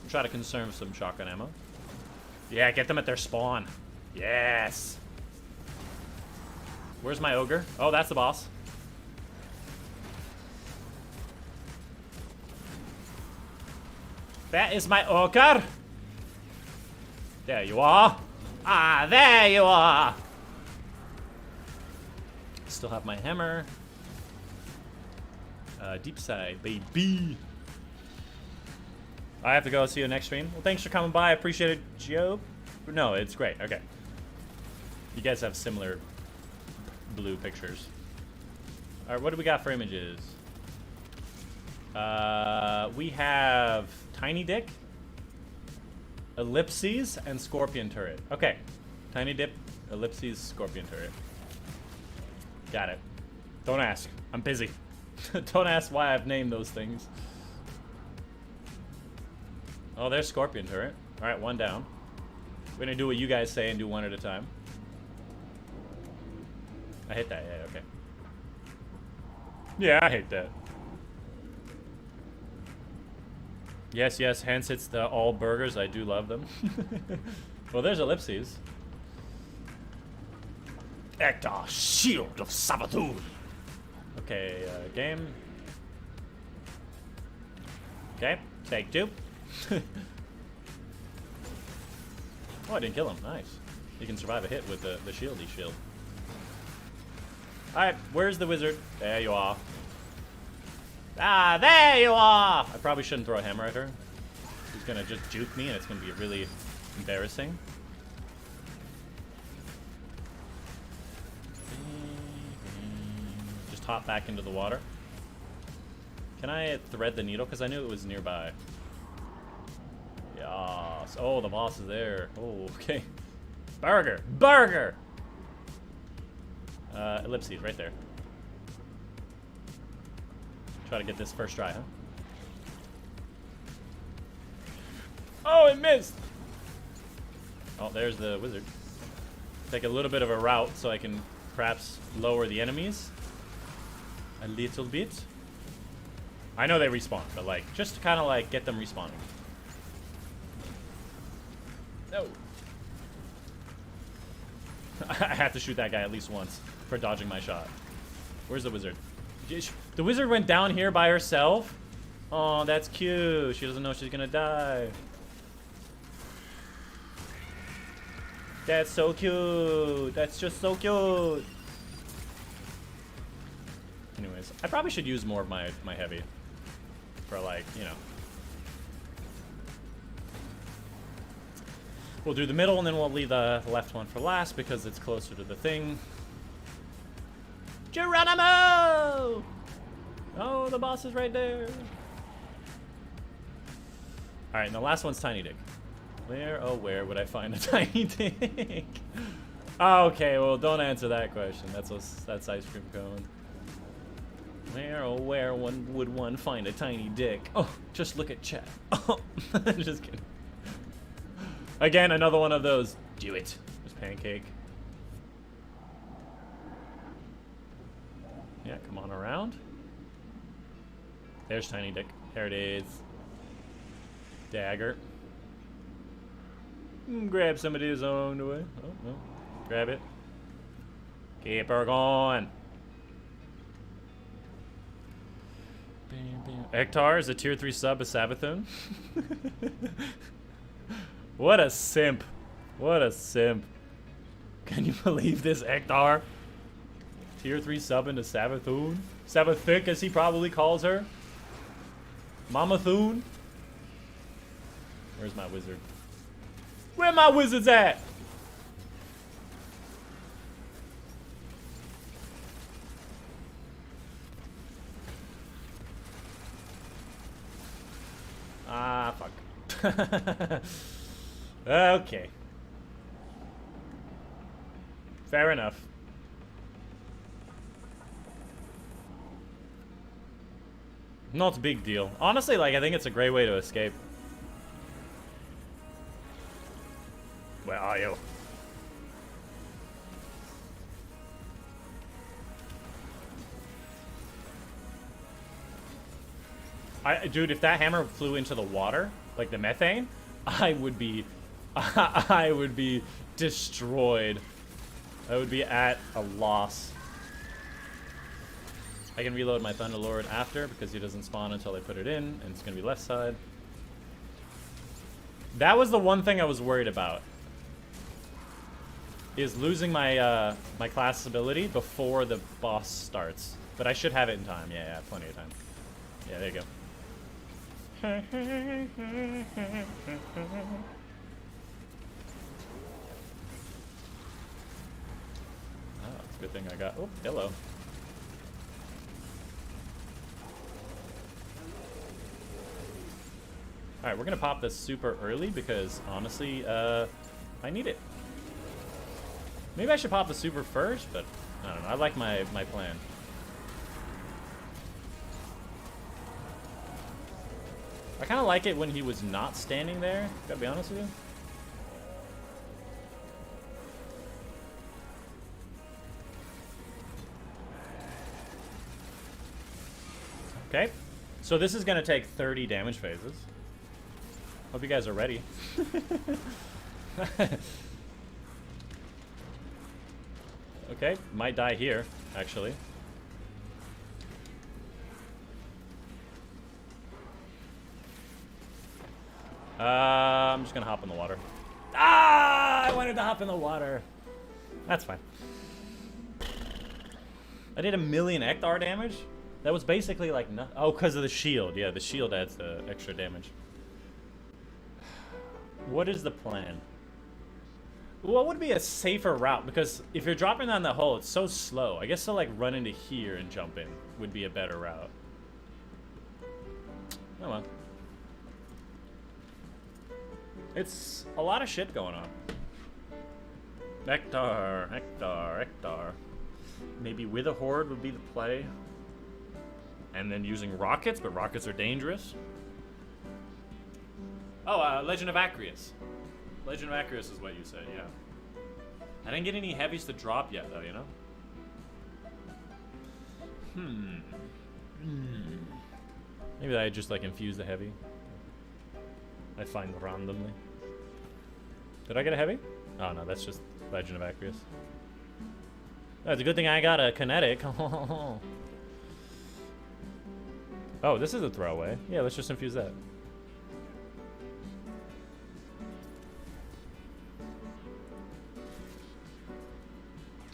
Try to conserve some shotgun ammo. Yeah, get them at their spawn. Yes! Where's my ogre? Oh, that's the boss. That is my ogre. There you are. Ah, there you are. Still have my hammer. Deep side, baby. I have to go. See you next stream. Well, thanks for coming by. I appreciate it, Joe. No, it's great. Okay. You guys have similar blue pictures. All right, what do we got for images? We have Tiny Dick. Ellipses and scorpion turret. Okay. Tiny dip, ellipses, scorpion turret. Got it. Don't ask. I'm busy. Don't ask why I've named those things. Oh, there's scorpion turret. Alright, one down. We're gonna do what you guys say and do one at a time. I hit that, yeah, okay. Yeah, I hate that. Yes, yes, hence it's the all burgers. I do love them. Well, there's ellipses. Hector, shield of Sabathun. Okay, game. Okay, take two. Oh, I didn't kill him. Nice. You can survive a hit with the shieldy shield. Alright, where's the wizard? There you are. Ah, there you are! I probably shouldn't throw a hammer at her. She's gonna just juke me and it's gonna be really embarrassing. Just hop back into the water. Can I thread the needle? Because I knew it was nearby. Yes. Oh, the boss is there. Oh, okay. Burger! Burger! Ellipses, right there. Try to get this first try, huh? Oh, it missed! Oh, there's the wizard. Take a little bit of a route so I can perhaps lower the enemies. A little bit. I know they respawn, but like, just to kind of like get them respawning. No. I have to shoot that guy at least once for dodging my shot. Where's the wizard? The wizard went down here by herself? Oh, that's cute. She doesn't know she's gonna die. That's so cute. That's just so cute. Anyways, I probably should use more of my heavy. For like, you know. We'll do the middle and then we'll leave the left one for last because it's closer to the thing. Geronimo! Oh, the boss is right there. Alright, and the last one's Tiny Dick. Where, oh, where would I find a Tiny Dick? Okay, well, don't answer that question. That's ice cream cone. Where, oh, where would one find a tiny dick? Oh, just look at chat. Oh, just kidding. Again, another one of those. Do it. Just pancake. Yeah, come on around. There's Tiny Dick. There it is. Dagger. Grab somebody's own away. Oh, no. Grab it. Keep her going. Hector is a tier 3 sub of Sabathun. What a simp. What a simp. Can you believe this, Hector? Tier 3 sub into Sabathun? Sabathic, as he probably calls her. Mamathun? Where's my wizard? Where my wizards at? Ah, fuck. Okay. Fair enough. Not a big deal. Honestly, like, I think it's a great way to escape. Where are you? Dude, if that hammer flew into the water, like the methane, I would be destroyed. I would be at a loss. I can reload my Thunderlord after because he doesn't spawn until I put it in, and it's gonna be left side. That was the one thing I was worried about. Is losing my my class ability before the boss starts. But I should have it in time. Yeah, plenty of time. Yeah, there you go. Oh, it's a good thing I got. Oh, hello. Alright, we're gonna pop this super early because, honestly, I need it. Maybe I should pop the super first, but I don't know. I like my plan. I kind of like it when he was not standing there, gotta be honest with you. Okay, so this is gonna take 30 damage phases. Hope you guys are ready. Okay, might die here, actually. I'm just gonna hop in the water. Ah! I wanted to hop in the water. That's fine. I did 1,000,000 hectare damage. That was basically like nothing. Oh, because of the shield. Yeah, the shield adds the extra damage. What is the plan? What would be a safer route? Because if you're dropping down the hole, it's so slow. I guess to like run into here and jump in would be a better route. Oh well. It's a lot of shit going on. Hectare. Maybe with a horde would be the play. And then using rockets, but rockets are dangerous. Oh, Legend of Acreus. Legend of Acreus is what you said, yeah. I didn't get any heavies to drop yet, though, you know? Maybe I just, like, infuse the heavy. I find randomly. Did I get a heavy? Oh, no, that's just Legend of Acreus. Oh, it's a good thing I got a kinetic. Oh, this is a throwaway. Yeah, let's just infuse that.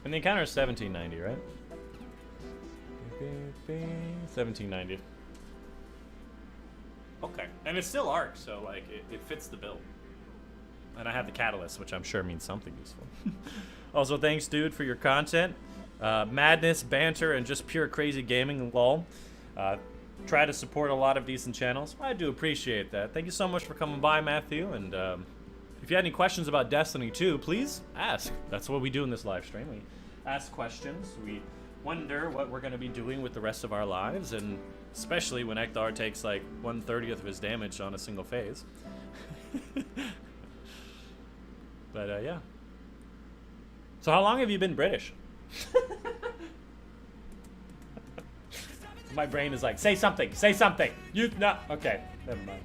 And the encounter is 1790, right? 1790. Okay. And it's still arc, so like it fits the build. And I have the catalyst, which I'm sure means something useful. Also, thanks, dude, for your content. Madness, banter, and just pure crazy gaming, lol. Try to support a lot of decent channels. I do appreciate that. Thank you so much for coming by, Matthew. And if you had any questions about Destiny 2, please ask. That's what we do in this live stream. We ask questions. We wonder what we're going to be doing with the rest of our lives, and especially when Ekdar takes like 1/30 of his damage on a single phase. But yeah. So how long have you been British? My brain is like, say something, say something. You no, okay, never mind.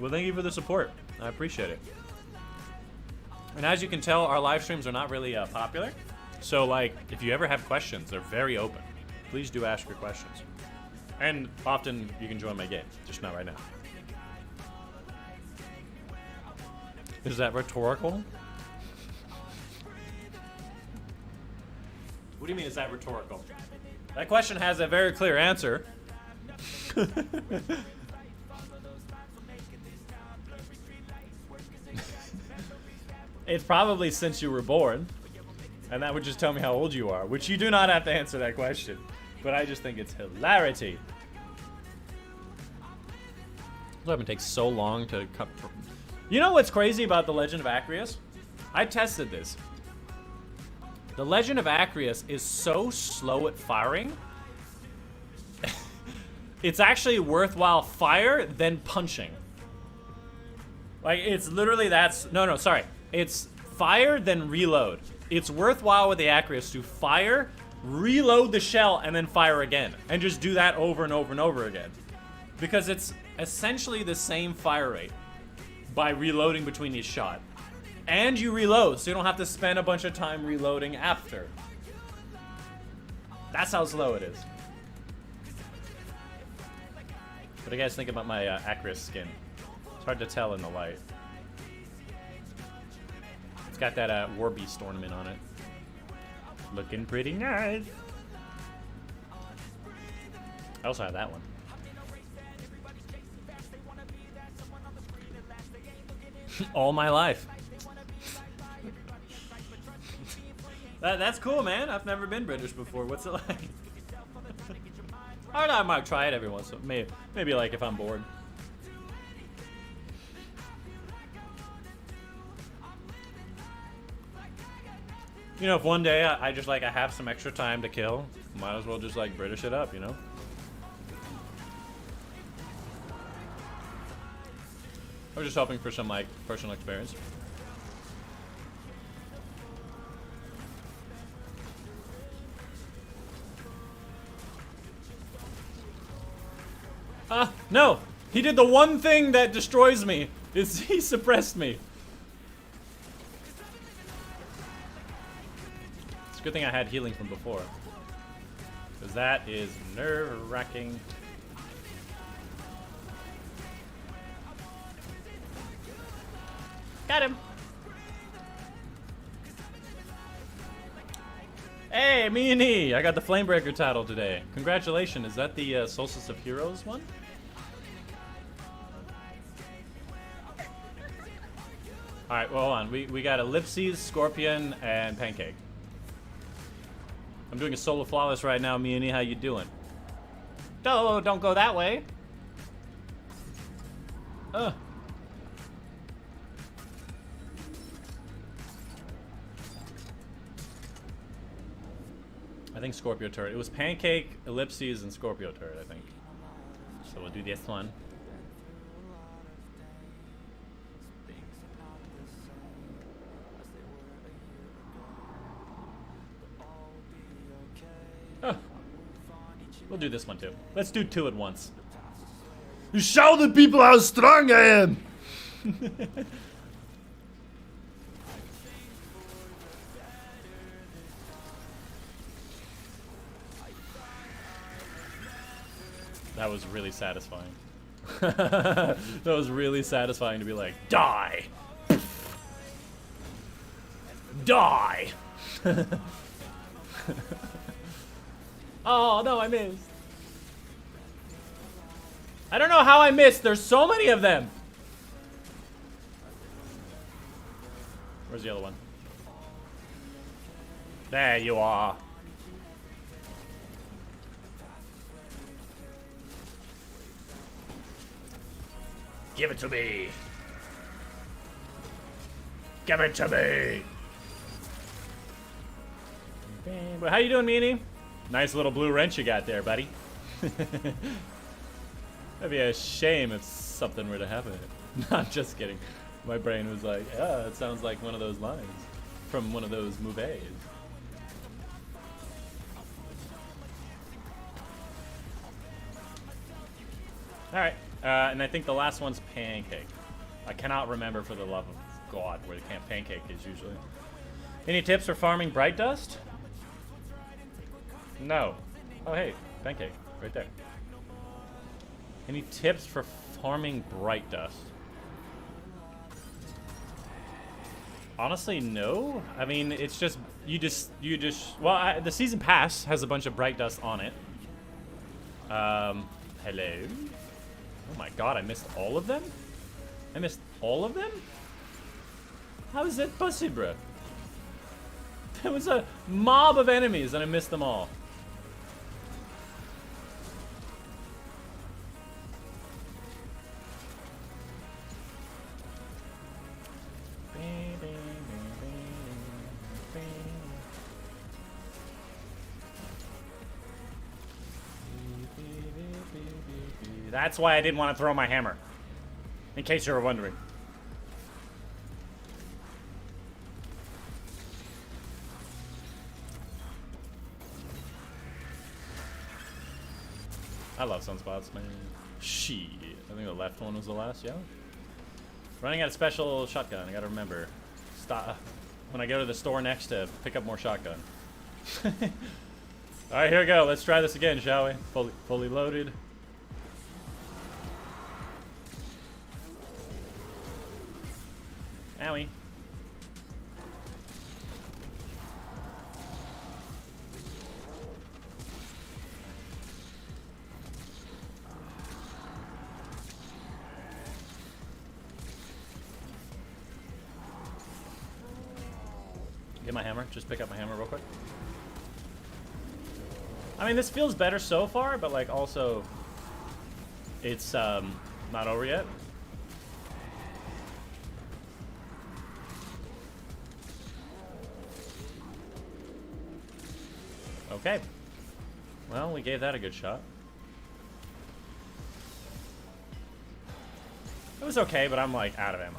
Well, thank you for the support. I appreciate it. And as you can tell, our live streams are not really popular. So, like, if you ever have questions, they're very open. Please do ask your questions. And often you can join my game, just not right now. Is that rhetorical? What do you mean, is that rhetorical? That question has a very clear answer. It's probably since you were born. And that would just tell me how old you are, which you do not have to answer that question. But I just think it's hilarity. This weapon takes so long to cut. You know what's crazy about the Legend of Acreus? I tested this. The Legend of Acreus is so slow at firing. It's actually worthwhile fire than punching. Like, it's literally no, sorry. It's fire then reload. It's worthwhile with the Acreus to fire, reload the shell, and then fire again. And just do that over and over and over again. Because it's essentially the same fire rate by reloading between each shot. And you reload, so you don't have to spend a bunch of time reloading after. That's how slow it is. What do you guys think about my Acreus skin? It's hard to tell in the light. It's got that War Beast ornament on it. Looking pretty nice. I also have that one. All my life. That's cool, man. I've never been British before. What's it like? I might try it every once in a while. Maybe like if I'm bored. You know, if one day I just like I have some extra time to kill, might as well just like British it up, you know? Or just hoping for some like personal experience. No! He did the one thing that destroys me. He suppressed me. It's a good thing I had healing from before. Because that is nerve-wracking. Got him! Hey, me and E! I got the Flamebreaker title today. Congratulations. Is that the Solstice of Heroes one? Alright, well, hold on. We got Ellipses, Scorpion, and Pancake. I'm doing a solo flawless right now, me and E. How you doing? Oh, don't go that way. I think Scorpio turret. It was Pancake, Ellipses, and Scorpio turret, I think. So we'll do this one. Oh. We'll do this one too. Let's do two at once. Show the people how strong I am! That was really satisfying. That was really satisfying to be like, die! Die! Oh, no, I missed. I don't know how I missed. There's so many of them. Where's the other one? There you are. Give it to me. Give it to me. But how you doing, Meanie? Nice little blue wrench you got there, buddy. That'd be a shame if something were to happen. No, I'm just kidding. My brain was like, yeah, it sounds like one of those lines from one of those movies. Alright, and I think the last one's Pancake. I cannot remember for the love of God where the Pancake is usually. Any tips for farming Bright Dust? No. Oh, hey, Pancake, right there. Any tips for farming Bright Dust? Honestly, no. I mean, it's just you just. Well, the season pass has a bunch of Bright Dust on it. Hello. Oh my God, I missed all of them. I missed all of them. How is that possible? There was a mob of enemies and I missed them all. That's why I didn't want to throw my hammer. In case you were wondering. I love sunspots, man. Shit. I think the left one was the last, yeah? Running out of special shotgun, I gotta remember. Stop. When I go to the store next to pick up more shotgun. Alright, here we go. Let's try this again, shall we? Fully loaded. Owie. Get my hammer. Just pick up my hammer real quick. I mean, this feels better so far, but like also, it's not over yet. Okay. Well, we gave that a good shot. It was okay, but I'm like out of ammo.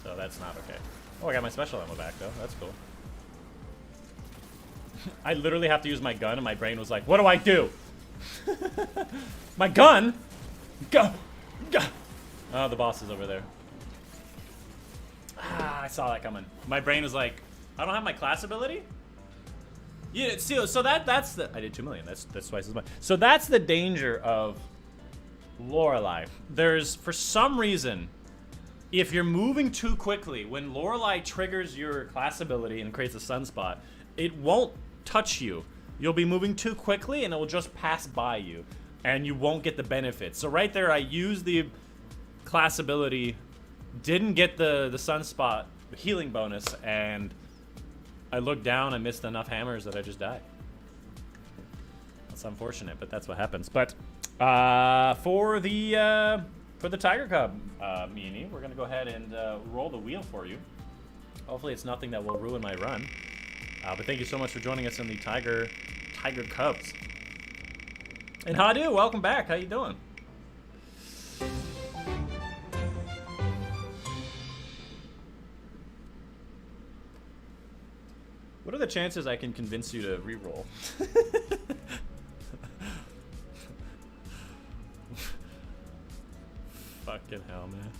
So that's not okay. Oh, I got my special ammo back though. That's cool. I literally have to use my gun and my brain was like, what do I do? My gun? Go! Go! Oh, the boss is over there. Ah, I saw that coming. My brain was like, I don't have my class ability? Yeah, so that's the... I did 2 million. That's twice as much. So that's the danger of Lorelei. There's, for some reason, if you're moving too quickly, when Lorelei triggers your class ability and creates a sunspot, it won't touch you. You'll be moving too quickly and it will just pass by you. And you won't get the benefits. So right there, I used the class ability, didn't get the sunspot healing bonus, and I looked down, I missed enough hammers that I just died. That's unfortunate, but that's what happens. But for the Tiger Cub meanie, we're gonna go ahead and roll the wheel for you. Hopefully it's nothing that will ruin my run. But thank you so much for joining us in the Tiger Cubs. And Hadu, welcome back. How you doing? What are the chances I can convince you to reroll? Fucking hell, man.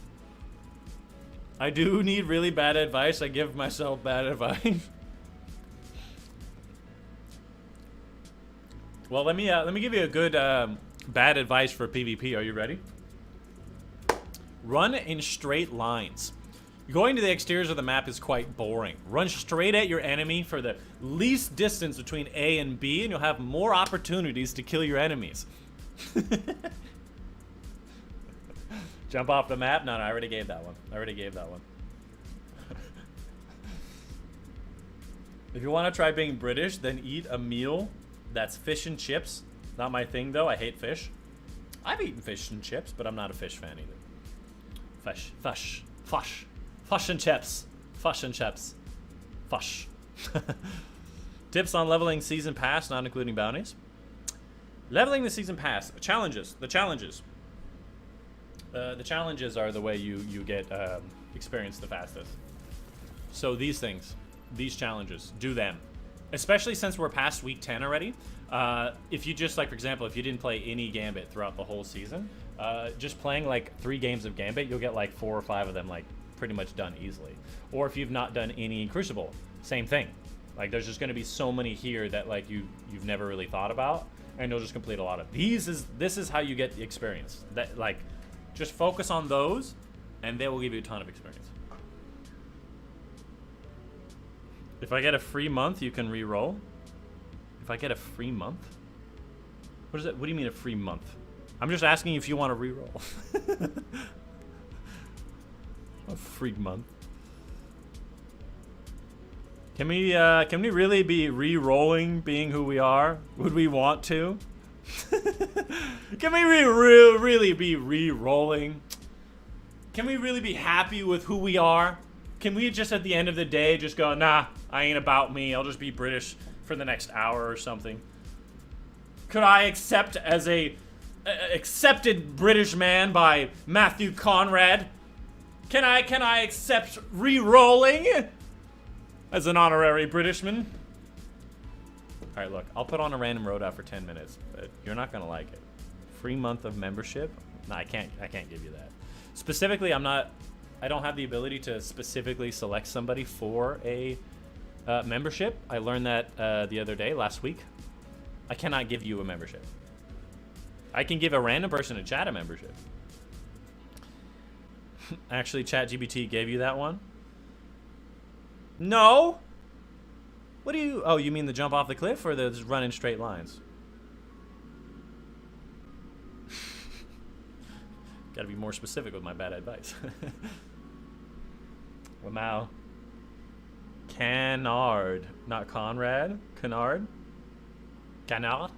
I do need really bad advice. I give myself bad advice. Well, let me give you a good bad advice for PvP. Are you ready? Run in straight lines. Going to the exteriors of the map is quite boring. Run straight at your enemy for the least distance between A and B, and you'll have more opportunities to kill your enemies. Jump off the map? No, I already gave that one. If you want to try being British, then eat a meal that's fish and chips. Not my thing, though. I hate fish. I've eaten fish and chips, but I'm not a fish fan either. Fish and chips. Tips on leveling season pass, not including bounties. Leveling the season pass. Challenges. The challenges are the way you get experience the fastest. So these things, these challenges, do them. Especially since we're past week 10 already. If you just, like, for example, if you didn't play any Gambit throughout the whole season, just playing like 3 games of Gambit, you'll get like 4 or 5 of them like pretty much done easily. Or if you've not done any Crucible, same thing. Like, there's just going to be so many here that like you've never really thought about, and you'll just complete a lot of these. This is how you get the experience. That, like, just focus on those, and they will give you a ton of experience. If I get a free month, you can re-roll. If I get a free month? What is that? What do you mean a free month? I'm just asking if you want to re-roll. A free month. Can we really be re-rolling being who we are? Would we want to? Can we really be re-rolling? Can we really be happy with who we are? Can we just at the end of the day just go, nah, I ain't about me, I'll just be British for the next hour or something? Could I accept as a accepted British man by Matthew Conrad? Can I accept re-rolling as an honorary Britishman? Alright, look, I'll put on a random loadout for 10 minutes, but you're not gonna like it. Free month of membership? No, I can't give you that. Specifically, I don't have the ability to specifically select somebody for a membership. I learned that the other day, last week. I cannot give you a membership. I can give a random person in chat a membership. Actually, ChatGPT gave you that one? No! What do you... Oh, you mean the jump off the cliff or the run in straight lines? Gotta be more specific with my bad advice. Wow. Canard. Not Conrad. Canard. Canard.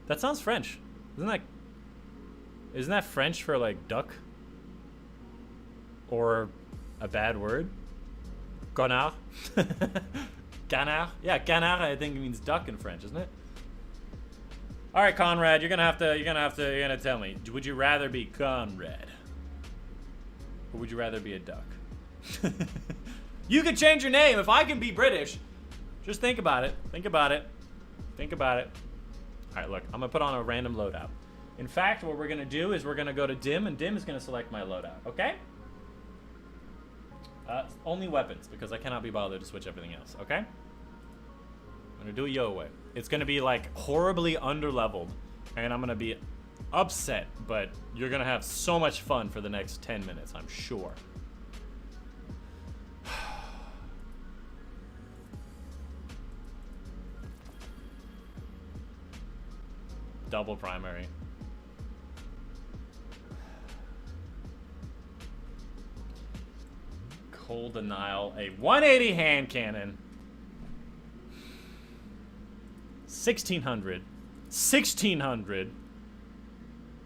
That sounds French. Isn't that French for like duck? Or a bad word? Canard? Canard? Yeah, canard I think it means duck in French, isn't it? All right, Conrad, you're gonna tell me. Would you rather be Conrad, or would you rather be a duck? You can change your name if I can be British. Just think about it. Think about it. Think about it. All right, look, I'm gonna put on a random loadout. In fact, what we're gonna do is we're gonna go to Dim, and Dim is gonna select my loadout. Okay? Only weapons, because I cannot be bothered to switch everything else. Okay? I'm gonna do it your way. It's gonna be like horribly underleveled, and I'm gonna be upset, but you're gonna have so much fun for the next 10 minutes, I'm sure. Double primary. Cold Denial, a 180 hand cannon. 1600, 1600,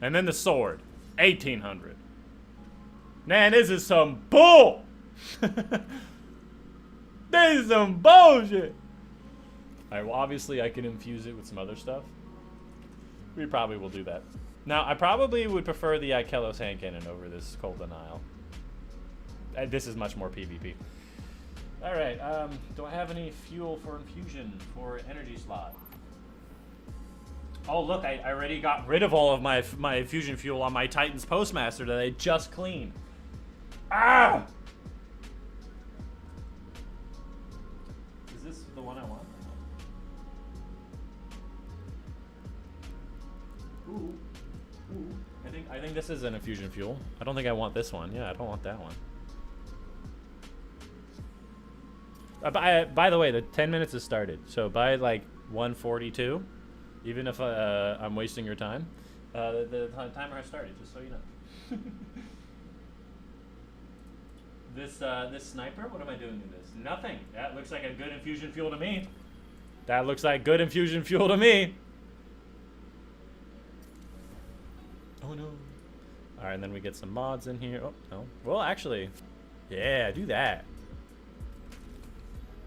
and then the sword, 1800. Man, this is some bull. This is some bullshit. All right, well, obviously I can infuse it with some other stuff. We probably will do that. Now, I probably would prefer the Ikelos hand cannon over this Cold Denial. This is much more PvP. All right, do I have any fuel for infusion for energy slot? Oh, look, I already got rid of all of my infusion fuel on my Titan's Postmaster that I just cleaned. Ah! Is this the one I want? Ooh. Ooh. I think this is an infusion fuel. I don't think I want this one. Yeah, I don't want that one. By the way, the 10 minutes has started. So by like 1:42, even if I'm wasting your time, the timer has started, just so you know. This sniper, what am I doing in this? Nothing. That looks like a good infusion fuel to me. That looks like good infusion fuel to me. Oh no. All right, and then we get some mods in here. Oh, no. Well, actually, yeah, do that.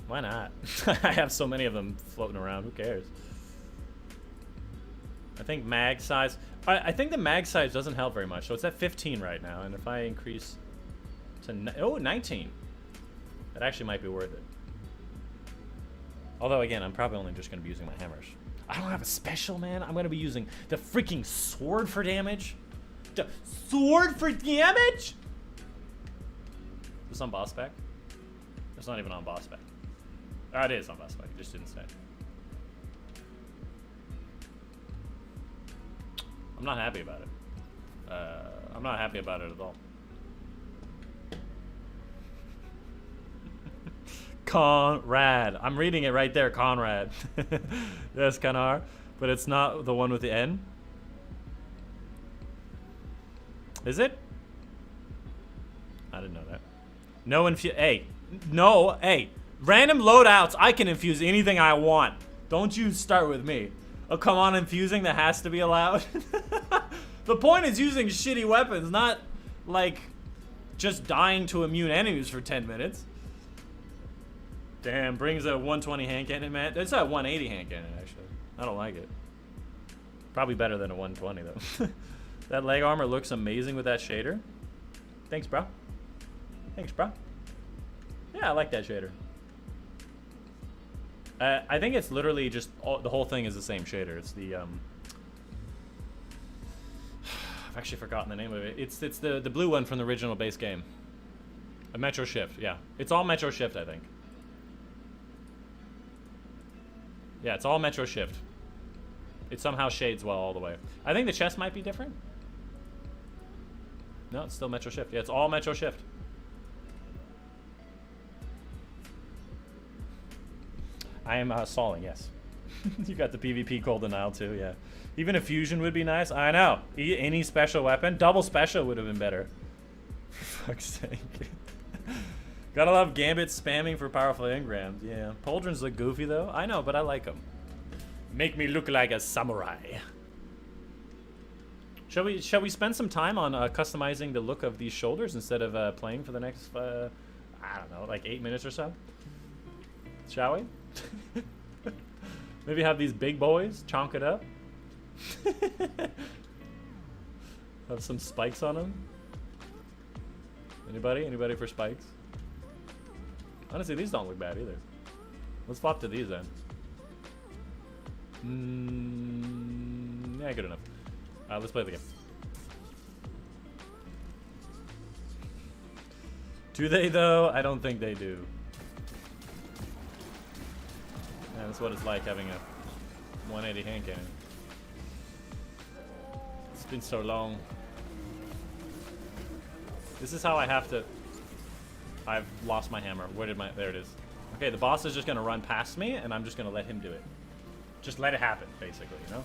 Why not? I have so many of them floating around. Who cares? I think mag size. I think the mag size doesn't help very much. So it's at 15 right now. And if I increase to 19, that actually might be worth it. Although, again, I'm probably only just going to be using my hammers. I don't have a special, man. I'm going to be using the freaking sword for damage. The sword for damage? Is this on boss spec? It's not even on boss spec. Oh, it is on boss spec. It just didn't say. I'm not happy about it. I'm not happy about it at all. Conrad. I'm reading it right there, Conrad. Yes, Canar. But it's not the one with the N. Is it? I didn't know that. No hey. No, hey. Random loadouts, I can infuse anything I want. Don't you start with me. Oh, come on, infusing, that has to be allowed. The point is using shitty weapons, not like just dying to immune enemies for 10 minutes. Damn, brings a 120 hand cannon, man. It's a 180 hand cannon, actually. I don't like it. Probably better than a 120, though. That leg armor looks amazing with that shader. Thanks, bro. Thanks, bro. Yeah, I like that shader. I think it's literally just the whole thing is the same shader. It's the I've actually forgotten the name of it. It's the blue one from the original base game. A Metro Shift, yeah. It's all Metro Shift, I think. Yeah, it's all Metro Shift. It somehow shades well all the way. I think the chest might be different. No, it's still Metro Shift. Yeah, it's all Metro Shift. I am stalling, yes. You got the PvP Cold Denial too, yeah. Even a fusion would be nice. I know. Any special weapon. Double special would have been better. For fuck's sake. Gotta love Gambit spamming for powerful engrams. Yeah. Pauldrons look goofy though. I know, but I like them. Make me look like a samurai. Shall we spend some time on customizing the look of these shoulders instead of playing for the next I don't know, like 8 minutes or so? Shall we? Maybe have these big boys chonk it up. Have some spikes on them. Anybody? Anybody for spikes? Honestly, these don't look bad either. Let's flop to these then. Yeah, good enough. Let's play the game. Do they though? I don't think they do. Yeah, that's what it's like having a 180 hand cannon. It's been so long. This is how I have to... I've lost my hammer. Where did my... There it is. Okay, the boss is just going to run past me, and I'm just going to let him do it. Just let it happen, basically, you know?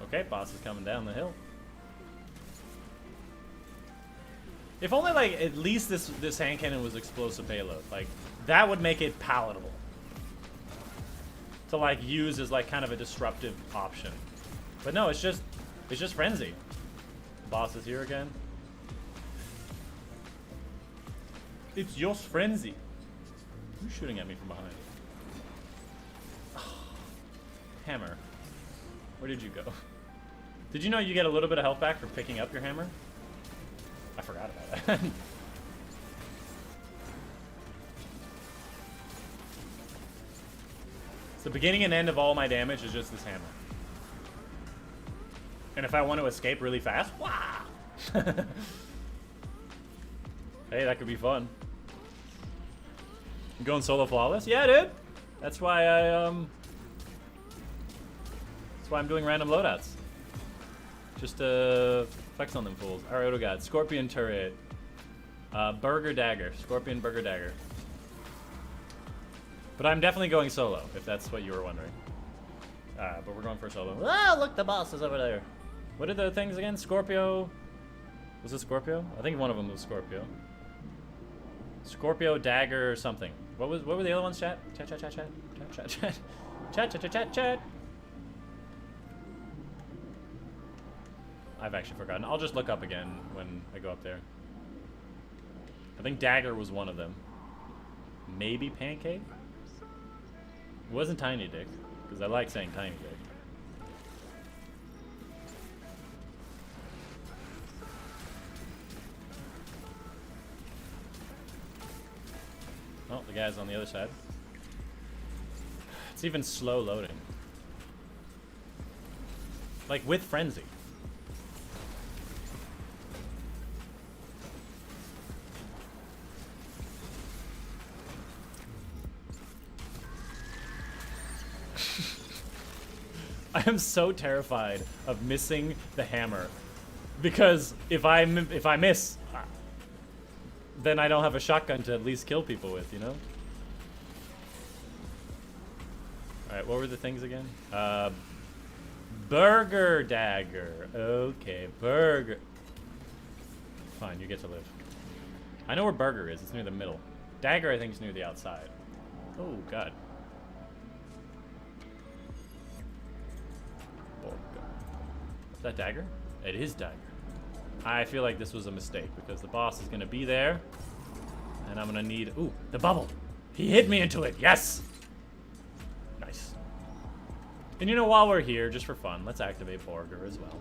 Okay, boss is coming down the hill. If only, like, at least this hand cannon was explosive payload. Like, that would make it palatable. To, like, use as, like, kind of a disruptive option. But no, it's just frenzy. Boss is here again. It's just frenzy. Who's shooting at me from behind? Hammer. Where did you go? Did you know you get a little bit of health back for picking up your hammer? I forgot about that. It's the beginning and end of all my damage is just this hammer. And if I want to escape really fast, wow! Hey, that could be fun. You going solo flawless? Yeah, dude. That's why that's why I'm doing random loadouts. Just to flex on them fools. Alright, what do we got? Scorpion turret. Burger dagger. Scorpion burger dagger. But I'm definitely going solo, if that's what you were wondering. But we're going for solo. Ah, look, the boss is over there. What are the things again? Scorpio. Was it Scorpio? I think one of them was Scorpio. Scorpio, dagger, or something. What were the other ones, chat? Chat. I've actually forgotten. I'll just look up again when I go up there. I think dagger was one of them. Maybe pancake? It wasn't tiny dick, because I like saying tiny dick. Oh, the guy's on the other side. It's even slow loading. Like with frenzy. I am so terrified of missing the hammer, because if I miss, then I don't have a shotgun to at least kill people with, you know? Alright, what were the things again? Burger dagger. Okay, burger. Fine, you get to live. I know where burger is. It's near the middle. Dagger, I think, is near the outside. Oh, God. Oh, God. Is that dagger? It is dagger. I feel like this was a mistake because the boss is going to be there. And I'm going to need... Ooh, the bubble. He hit me into it. Yes. Nice. And you know, while we're here, just for fun, let's activate Borger as well.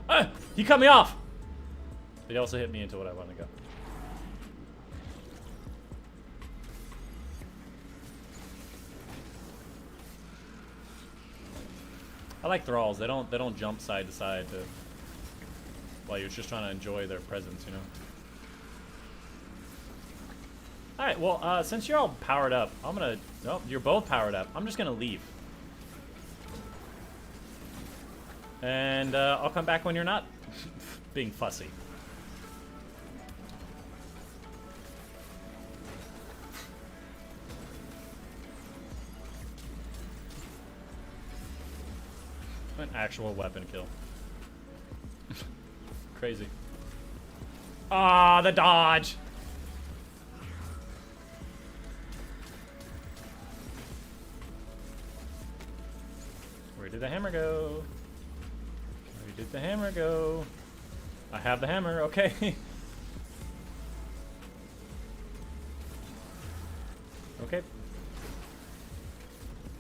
Ah, he cut me off. But he also hit me into what I want to go. I like thralls. They don't jump side to side while you're just trying to enjoy their presence, you know. All right. Well, since you're all powered up, I'm gonna. Oh, you're both powered up. I'm just gonna leave, and I'll come back when you're not being fussy. An actual weapon kill. Crazy. Ah, the dodge. did the hammer go? Where did the hammer go? I have the hammer, okay. Okay.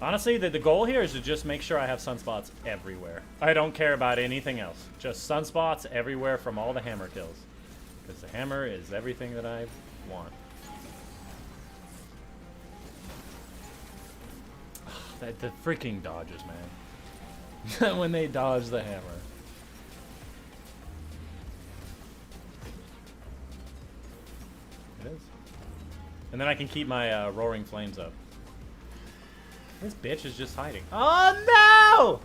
Honestly, the goal here is to just make sure I have sunspots everywhere. I don't care about anything else. Just sunspots everywhere from all the hammer kills. Because the hammer is everything that I want. The freaking dodges, man. When they dodge the hammer. It is. And then I can keep my roaring flames up. This bitch is just hiding. Oh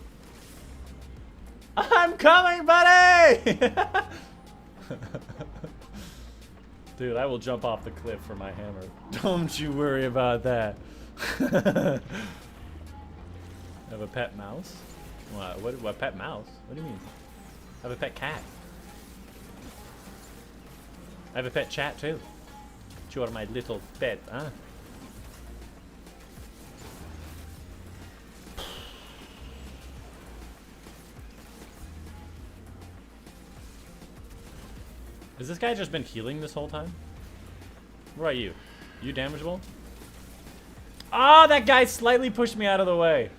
no! I'm coming, buddy! Dude, I will jump off the cliff for my hammer. Don't you worry about that. I have a pet mouse? What pet mouse? What do you mean? I have a pet cat. I have a pet chat too. You're my little pet, huh? Has this guy just been healing this whole time? Where are you? You damageable? Ah, that guy slightly pushed me out of the way.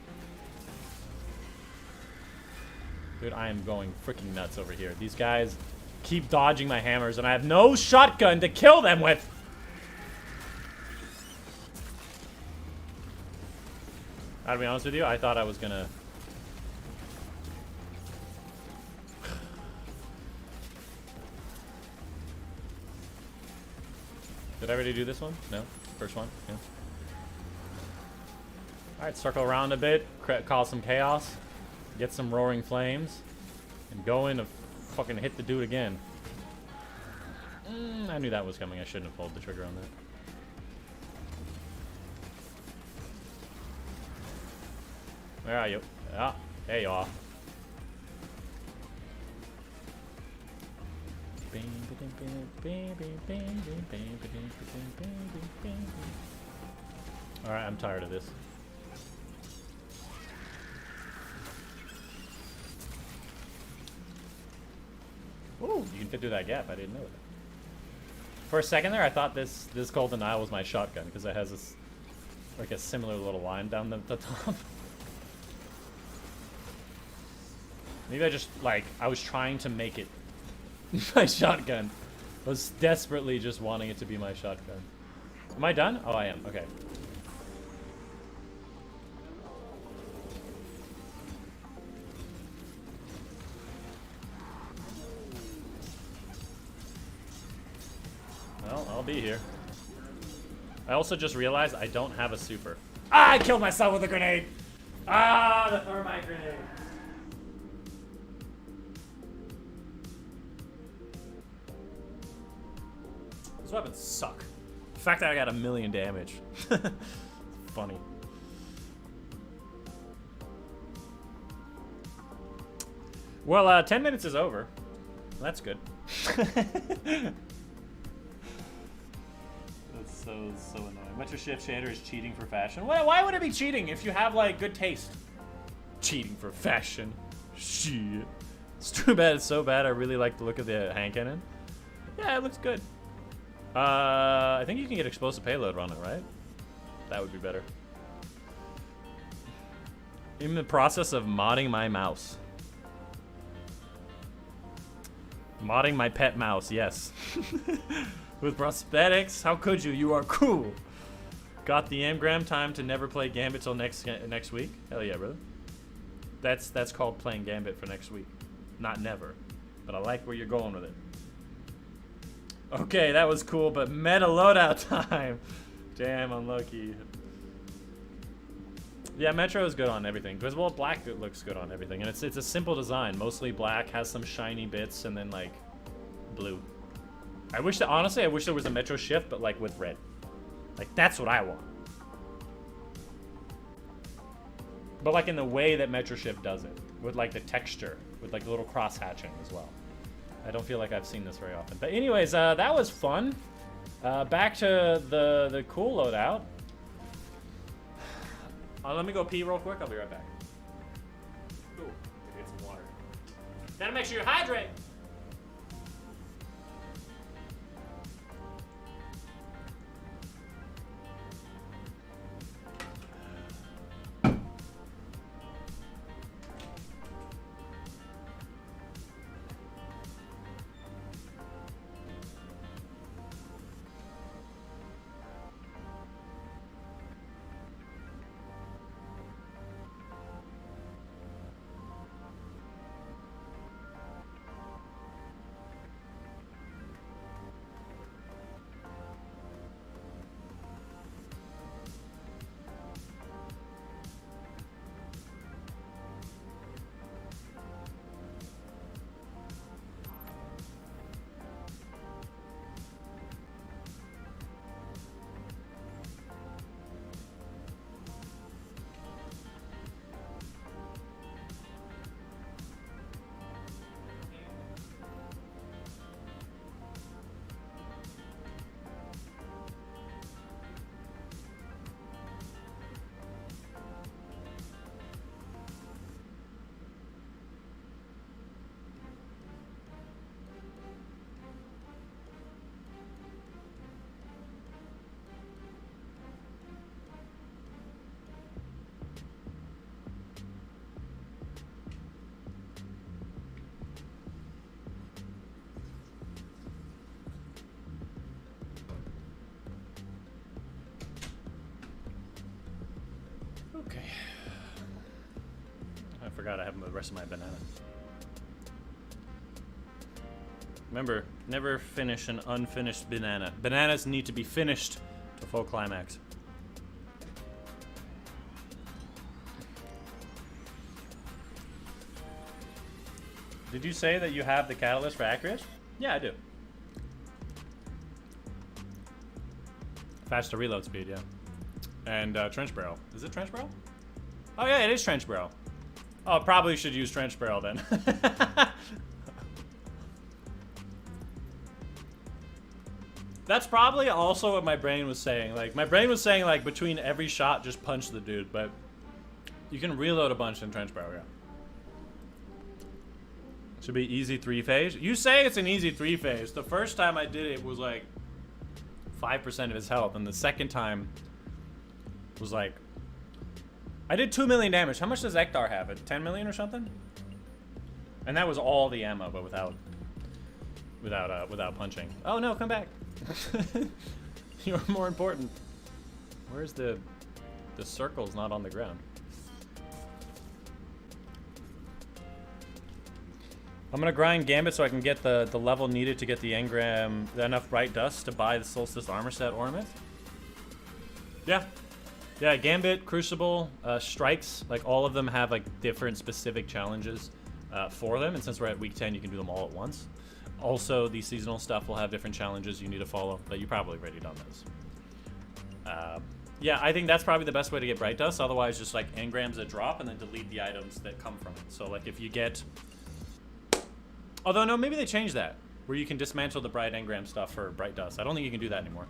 Dude, I am going freaking nuts over here. These guys keep dodging my hammers, and I have no shotgun to kill them with. To be honest with you, I thought I was gonna... Did I already do this one? No? First one? Yeah. Alright, circle around a bit, cause some chaos, get some roaring flames, and go in to fucking hit the dude again. I knew that was coming. I shouldn't have pulled the trigger on that. Where are you? Ah, there you are. Alright, I'm tired of this. Ooh, you can fit through that gap. I didn't know that. For a second there, I thought this Golden Isle was my shotgun because it has this, like, a similar little line down the top. Maybe I just, like, I was trying to make it my shotgun. I was desperately just wanting it to be my shotgun. Am I done? Oh, I am. Okay. Well, I'll be here. I also just realized I don't have a super. Ah, I killed myself with a grenade! Ah, the thermite grenade! These weapons suck. The fact that I got 1,000,000 damage. Funny. Well, 10 minutes is over. That's good. That's so annoying. Metro Shift Shader is cheating for fashion. Why would it be cheating if you have, like, good taste? Cheating for fashion. Shit. It's too bad it's so bad. I really like the look of the hand cannon. Yeah, it looks good. I think you can get explosive payload on it, right? That would be better. I'm in the process of modding my mouse. Modding my pet mouse, yes. With prosthetics, how could you? You are cool. Got the engram time to never play Gambit till next week. Hell yeah, brother. That's called playing Gambit for next week. Not never. But I like where you're going with it. Okay, that was cool, but meta loadout time. Damn, unlucky. Yeah, Metro is good on everything. Because, well, black looks good on everything. And it's a simple design. Mostly black, has some shiny bits, and then, like, blue. I wish that, honestly, I wish there was a Metro Shift, but, like, with red. Like, that's what I want. But, like, in the way that Metro Shift does it. With, like, the texture. With, like, a little cross-hatching as well. I don't feel like I've seen this very often. But anyways, that was fun. Back to the cool loadout. Let me go pee real quick. I'll be right back. Gotta make sure you hydrate. Okay. I forgot I have the rest of my banana. Remember, never finish an unfinished banana. Bananas need to be finished to full climax. Did you say that you have the catalyst for accurate? Yeah, I do. Faster reload speed, yeah. And trench barrel. Is it trench barrel? Oh yeah, it is trench barrel. Oh, probably should use trench barrel then. That's probably also what my brain was saying. Like, my brain was saying, like, between every shot, just punch the dude. But you can reload a bunch in trench barrel, yeah. Should be easy 3-phase. You say it's an easy 3-phase. The first time I did it was like 5% of his health, and the second time was like, I did 2 million damage. How much does Ektar have? It 10 million or something? And that was all the ammo, but without punching. Oh no, come back. You're more important. Where's the circle's not on the ground? I'm gonna grind Gambit so I can get the level needed to get the engram, enough bright dust to buy the Solstice armor set ornament. Yeah. Yeah, Gambit, Crucible, Strikes, like all of them have like different specific challenges for them, and since we're at week 10, you can do them all at once. Also, the seasonal stuff will have different challenges you need to follow, but you probably already done those. Yeah, I think that's probably the best way to get Bright Dust, otherwise just like engrams that drop and then delete the items that come from it. So like if you get... Although no, maybe they changed that, where you can dismantle the Bright Engram stuff for Bright Dust. I don't think you can do that anymore.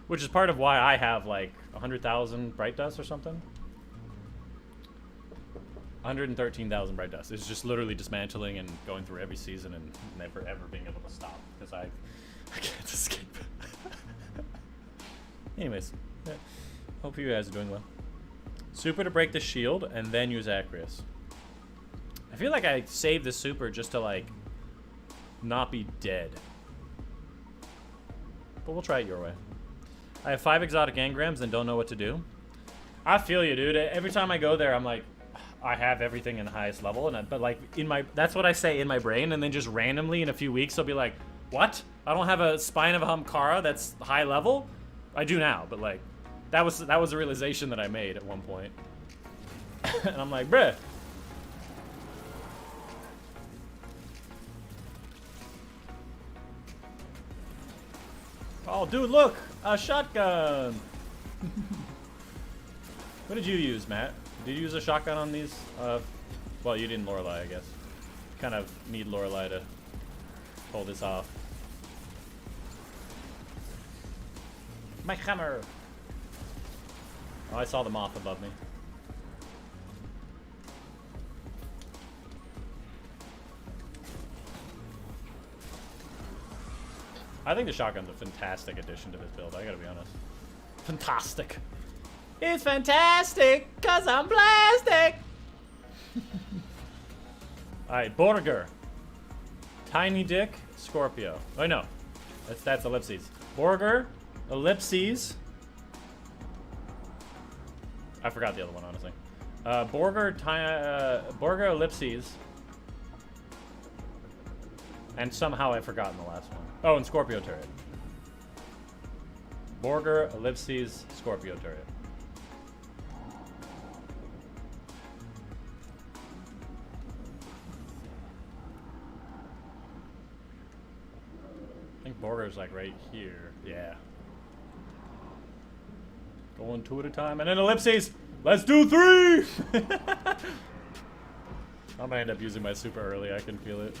Which is part of why I have like 100,000 Bright Dust or something. 113,000 Bright Dust. It's just literally dismantling and going through every season and never ever being able to stop because I can't escape. Anyways, yeah. Hope you guys are doing well. Super to break the shield and then use Acreus. I feel like I saved the super just to like not be dead. But we'll try it your way. I have 5 exotic engrams and don't know what to do. I feel you, dude. Every time I go there, I'm like, I have everything in the highest level, and but like in my, that's what I say in my brain, and then just randomly in a few weeks, I'll be like, what? I don't have a Spine of a Hamkara that's high level? I do now, but like, that was a realization that I made at one point. And I'm like, bruh. Oh, dude, look! A shotgun! What did you use, Matt? Did you use a shotgun on these? Well, you didn't Lorelei, I guess. Kind of need Lorelei to pull this off. My hammer! Oh, I saw the moth above me. I think the shotgun's a fantastic addition to this build, I gotta be honest. Fantastic. It's fantastic, cause I'm plastic. Alright, Borger. Tiny Dick, Scorpio. Oh no, that's ellipses. Borger, ellipses. I forgot the other one, honestly. Borger, ellipses. And somehow I've forgotten the last one. Oh, and Scorpio turret. Borger, ellipses, Scorpio turret. I think Borger's like right here. Yeah. Going 2 at a time, and then ellipses. Let's do 3. I'm gonna end up using my super early. I can feel it.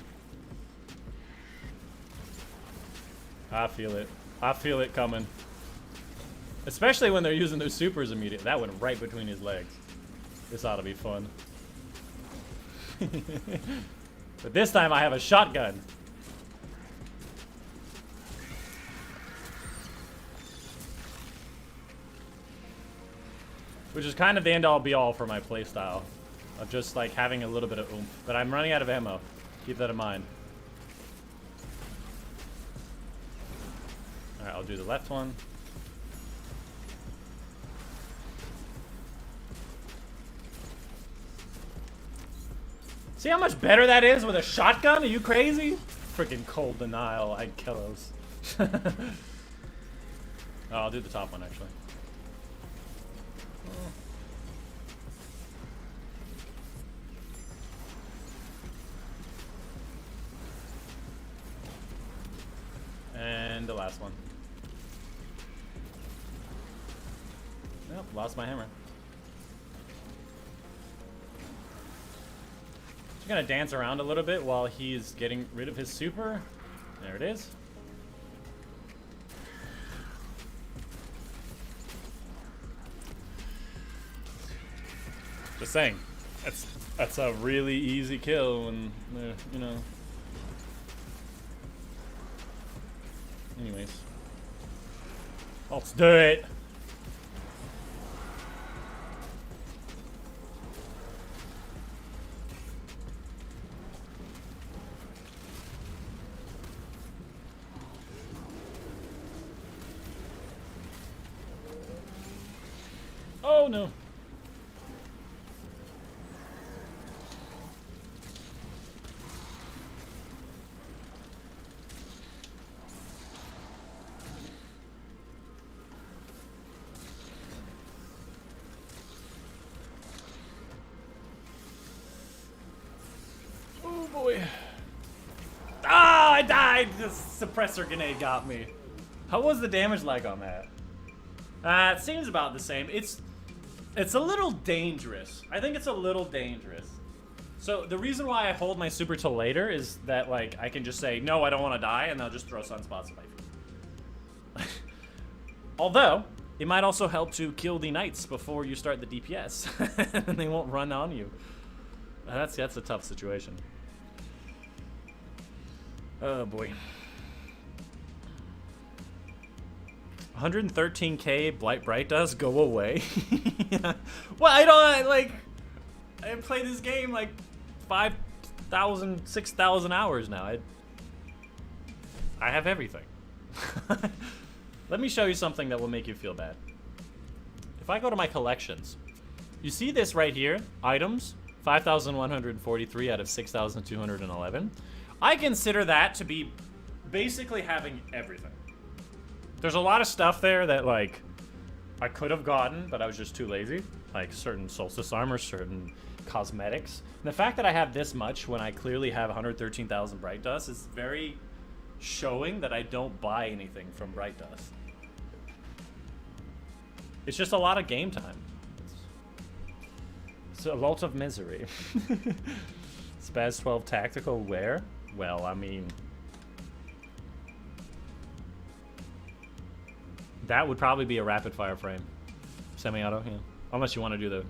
I feel it. I feel it coming. Especially when they're using their supers immediately. That went right between his legs. This ought to be fun. But this time I have a shotgun. Which is kind of the end all be all for my playstyle. Of just like having a little bit of oomph. But I'm running out of ammo. Keep that in mind. Alright, I'll do the left one. See how much better that is with a shotgun? Are you crazy? Freaking cold denial. I'd kill those. Oh, I'll do the top one actually. And the last one. Nope, lost my hammer. Just gonna dance around a little bit while he's getting rid of his super. There it is. Just saying, that's a really easy kill when you know. Anyways, let's do it. Oh no. Oh boy. Ah, I died! The suppressor grenade got me. How was the damage like on that? It seems about the same. It's a little dangerous. I think it's a little dangerous. So the reason why I hold my super till later is that like I can just say, no, I don't want to die, and they'll just throw sunspots at my feet. Although, it might also help to kill the knights before you start the DPS. And they won't run on you. That's a tough situation. Oh boy. 113k Bright does go away. Yeah. Well, I play this game like 5,000, 6,000 hours now. I have everything. Let me show you something that will make you feel bad. If I go to my collections, you see this right here, items, 5,143 out of 6,211. I consider that to be basically having everything. There's a lot of stuff there that, like, I could have gotten, but I was just too lazy. Like, certain Solstice armor, certain cosmetics. And the fact that I have this much when I clearly have 113,000 Bright Dust is very showing that I don't buy anything from Bright Dust. It's just a lot of game time. It's a lot of misery. Spaz 12 tactical where? Well, I mean, that would probably be a rapid fire frame. Semi-auto, yeah. Unless you want to do the...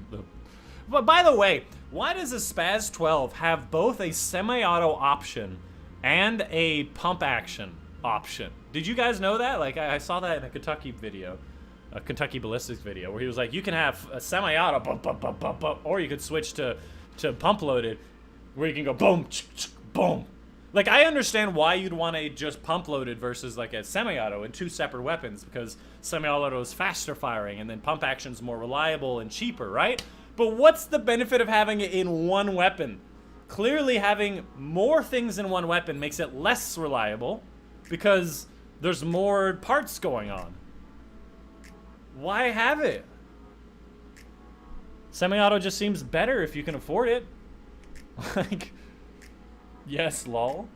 But by the way, why does a Spaz 12 have both a semi-auto option and a pump action option. Did you guys know that? Like, I saw that in a Kentucky video, a Kentucky Ballistics video, where he was like, you can have a semi-auto, bump, bump, bump, bump, bump, or you could switch to pump loaded, where you can go boom, boom. Like, I understand why you'd want a just pump loaded versus like a semi-auto in 2 separate weapons, because semi-auto is faster firing, and then pump action's more reliable and cheaper, right? But what's the benefit of having it in one weapon? Clearly, having more things in one weapon makes it less reliable, because there's more parts going on. Why have it? Semi-auto just seems better if you can afford it. Like, yes, lol.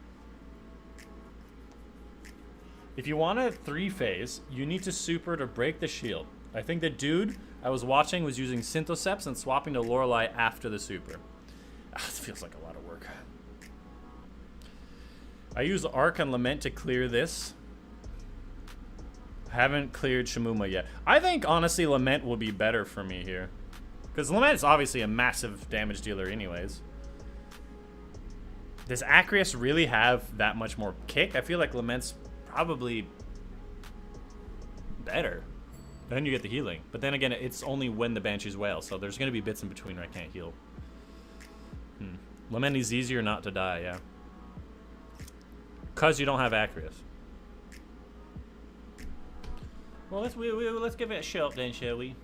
If you want a 3-phase, you need to super to break the shield. I think the dude I was watching was using Synthoceps and swapping to Lorelei after the super. This feels like a lot of work. I use Arc and Lament to clear this. Haven't cleared Shamuma yet. I think, honestly, Lament will be better for me here. Because Lament is obviously a massive damage dealer anyways. Does Acreus really have that much more kick? I feel like Lament's probably better. Then you get the healing. But then again, it's only when the Banshees wail, so there's going to be bits in between where I can't heal. Lament is easier not to die, yeah. Because you don't have Acreus. Well, let's give it a shot then, shall we?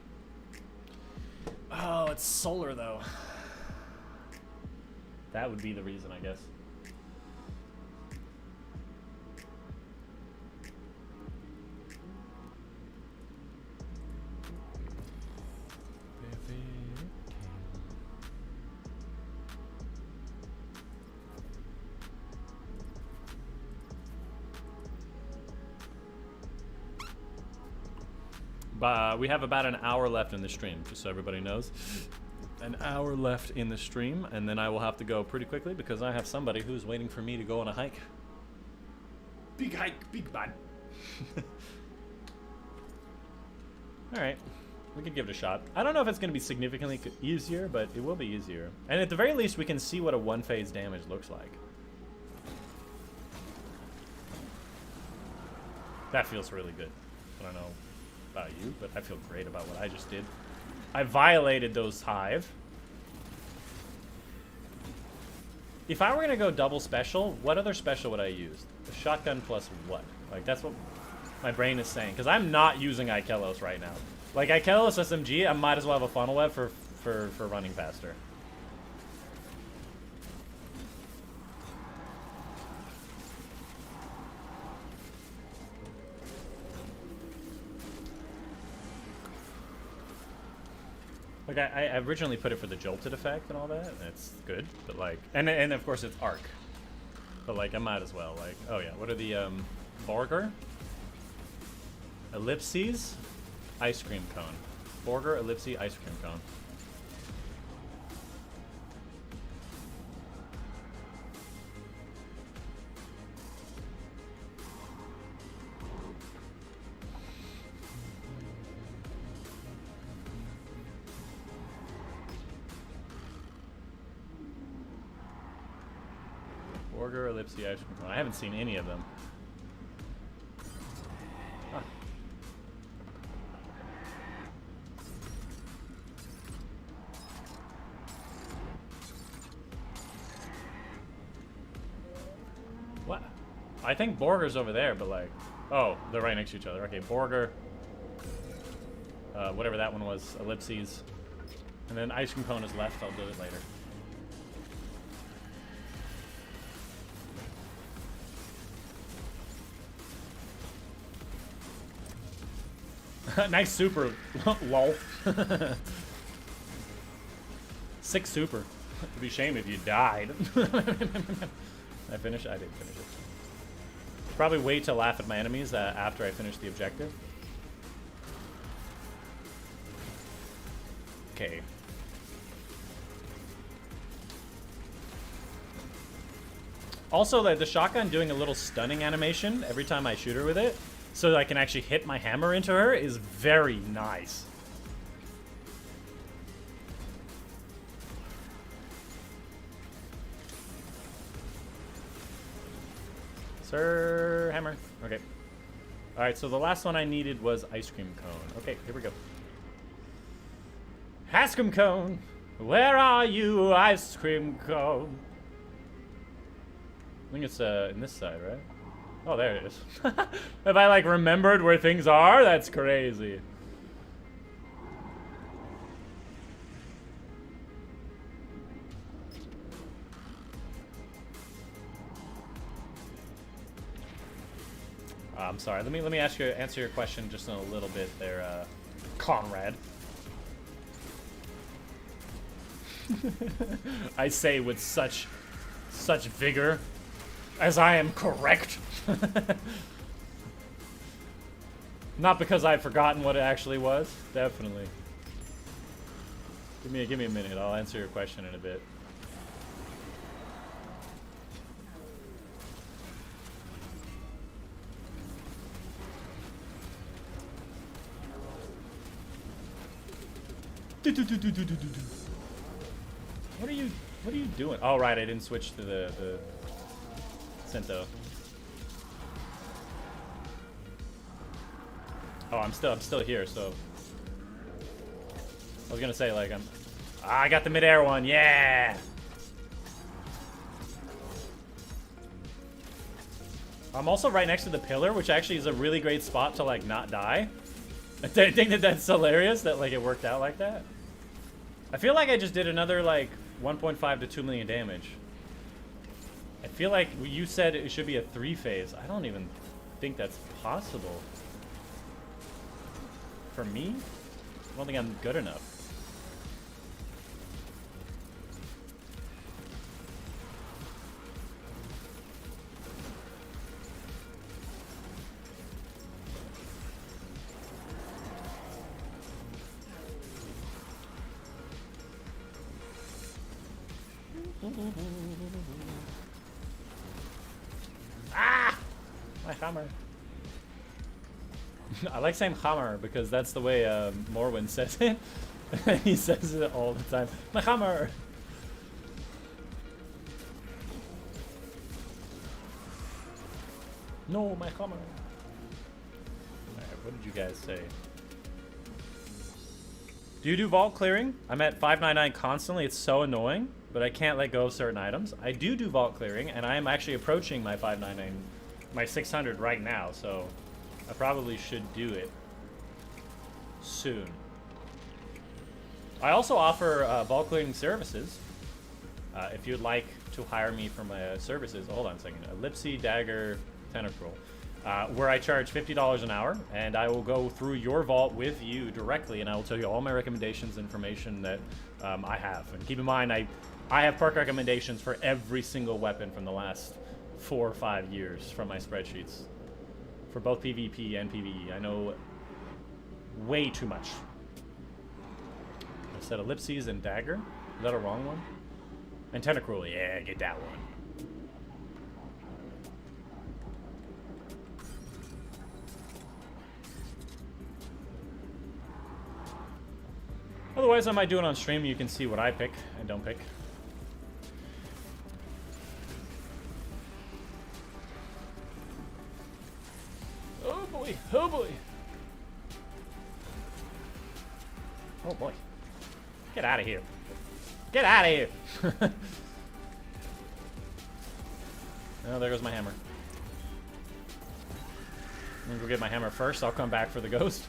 Oh, it's solar, though. That would be the reason, I guess. We have about an hour left in the stream, just so everybody knows. An hour left in the stream, and then I will have to go pretty quickly because I have somebody who's waiting for me to go on a hike. Big hike, big man. Alright, we can give it a shot. I don't know if it's going to be significantly easier, but it will be easier. And at the very least, we can see what a 1-phase damage looks like. That feels really good. I don't know about you, but I feel great about what I just did. I violated those hive. If I were gonna go double special, what other special would I use? The shotgun plus what? Like, that's what my brain is saying. Because I'm not using Ikelos right now. Like, Ikelos SMG, I might as well have a funnel web for running faster. Like, I originally put it for the jolted effect and all that, and it's good, but like, and of course it's arc. But like, I might as well, like, oh yeah, what are the, Borger? Ellipses? Ice cream cone. Borger, ellipse, ice cream cone. Borger, ellipse, ice cream cone. I haven't seen any of them. Huh. What? I think Borger's over there, but like, oh, they're right next to each other. Okay, Borger, whatever that one was, ellipses, and then ice cream cone is left. I'll do it later. Nice super. Lol. 6 super. It'd be a shame if you died. I finished? I didn't finish it. Probably wait to laugh at my enemies after I finish the objective. Okay. Also, the shotgun doing a little stunning animation every time I shoot her with it, so that I can actually hit my hammer into her, is very nice. Sir Hammer. Okay. Alright, so the last one I needed was ice cream cone. Okay, here we go. Ice cream cone, where are you, ice cream cone? I think it's in this side, right? Oh, there it is. If I like remembered where things are, that's crazy. I'm sorry. Let me answer your question just in a little bit there, Conrad. I say with such vigor, as I am correct. Not because I've forgotten what it actually was. Definitely. Give me a minute. I'll answer your question in a bit. What are you doing? Oh right, I didn't switch to the Cento. Oh, I'm still here, so I was gonna say like I got the midair one, yeah. I'm also right next to the pillar, which actually is a really great spot to like not die. I think that's hilarious that like it worked out like that. I feel like I just did another like 1.5 to 2 million damage. I feel like you said it should be a 3-phase. I don't even think that's possible. For me? I don't think I'm good enough. Ah! My hammer. I like saying hammer because that's the way Morwin says it. He says it all the time. My hammer! No, my hammer. Alright, what did you guys say? Do you do vault clearing? I'm at 599 constantly. It's so annoying, but I can't let go of certain items. I do vault clearing, and I am actually approaching my 599, my 600 right now, so I probably should do it soon. I also offer vault clearing services. If you'd like to hire me for my services, hold on a second. Ellipsy, Dagger, Tentacruel. Where I charge $50 an hour, and I will go through your vault with you directly, and I will tell you all my recommendations, information that I have. And keep in mind, I have perk recommendations for every single weapon from the last 4 or 5 years from my spreadsheets. For both PvP and PvE. I know way too much. I said Ellipses and Dagger. Is that a wrong one? And Tentacruel, yeah, get that one. Otherwise, I might do it on stream. You can see what I pick and don't pick. Oh boy, oh boy. Oh boy. Get out of here. Get out of here. Oh, there goes my hammer. I'm gonna go get my hammer first. I'll come back for the ghost.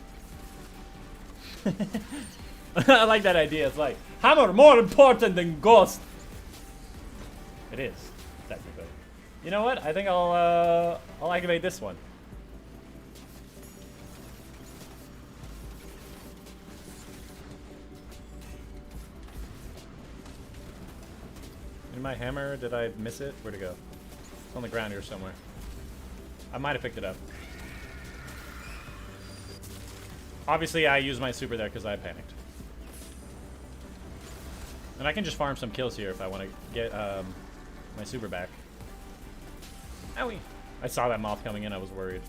I like that idea. It's like, hammer more important than ghost. It is, technically. You know what? I think I'll activate this one. In my hammer, did I miss it? Where'd it go? It's on the ground here somewhere. I might have picked it up. Obviously, I used my super there because I panicked. And I can just farm some kills here if I want to get my super back. Owie! I saw that moth coming in, I was worried.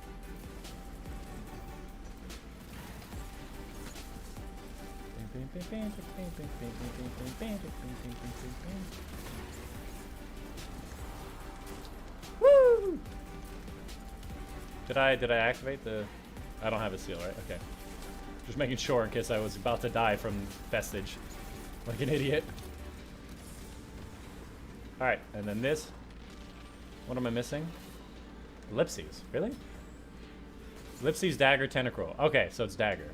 Woo! Did I activate the... I don't have a seal, right? Okay. Just making sure in case I was about to die from vestige. Like an idiot. Alright, and then this. What am I missing? Ellipses. Really? Ellipses, dagger, tentacruel. Okay, so it's dagger.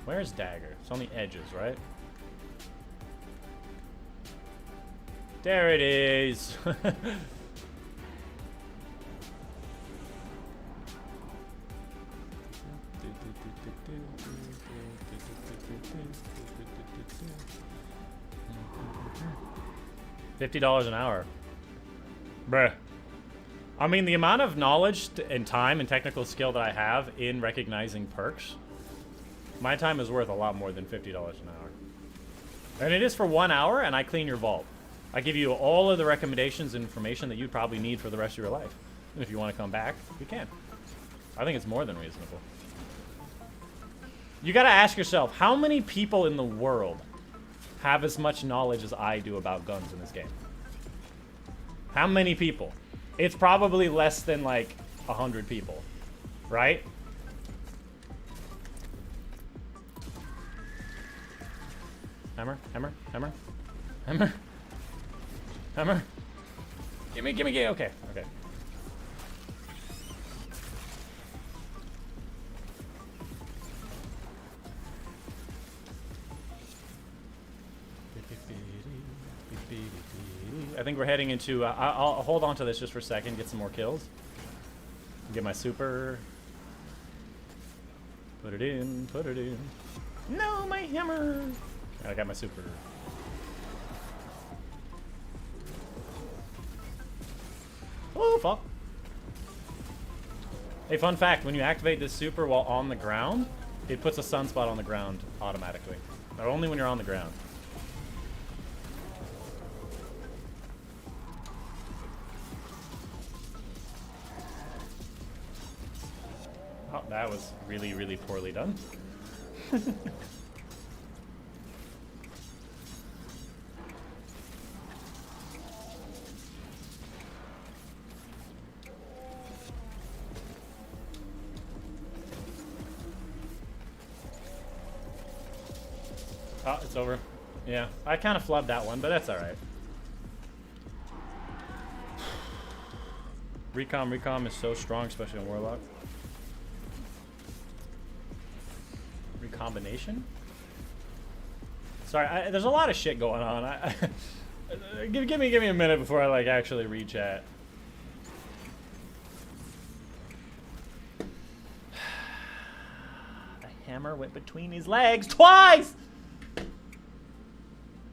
Where's dagger? It's on the edges, right? There it is. $50 an hour. Bruh. I mean, the amount of knowledge and time and technical skill that I have in recognizing perks, my time is worth a lot more than $50 an hour. And it is for 1 hour, and I clean your vault. I give you all of the recommendations and information that you'd probably need for the rest of your life. And if you want to come back, you can. I think it's more than reasonable. You gotta ask yourself, how many people in the world have as much knowledge as I do about guns in this game? How many people? It's probably less than like 100 people, right? Hammer, hammer, hammer, hammer, hammer. Gimme, gimme, gimme. Okay, okay. I think we're heading into... I'll hold on to this just for a second, get some more kills. Get my super. Put it in, put it in. No, my hammer! I got my super. Oh, fuck. Hey, fun fact, when you activate this super while on the ground, it puts a sunspot on the ground automatically. But only when you're on the ground. Oh, that was really, really poorly done. Oh, it's over. Yeah, I kind of flubbed that one, but that's alright. Recom is so strong, especially on Warlock. Recombination? Sorry, there's a lot of shit going on. Give me a minute before I like actually read chat. The hammer went between his legs twice!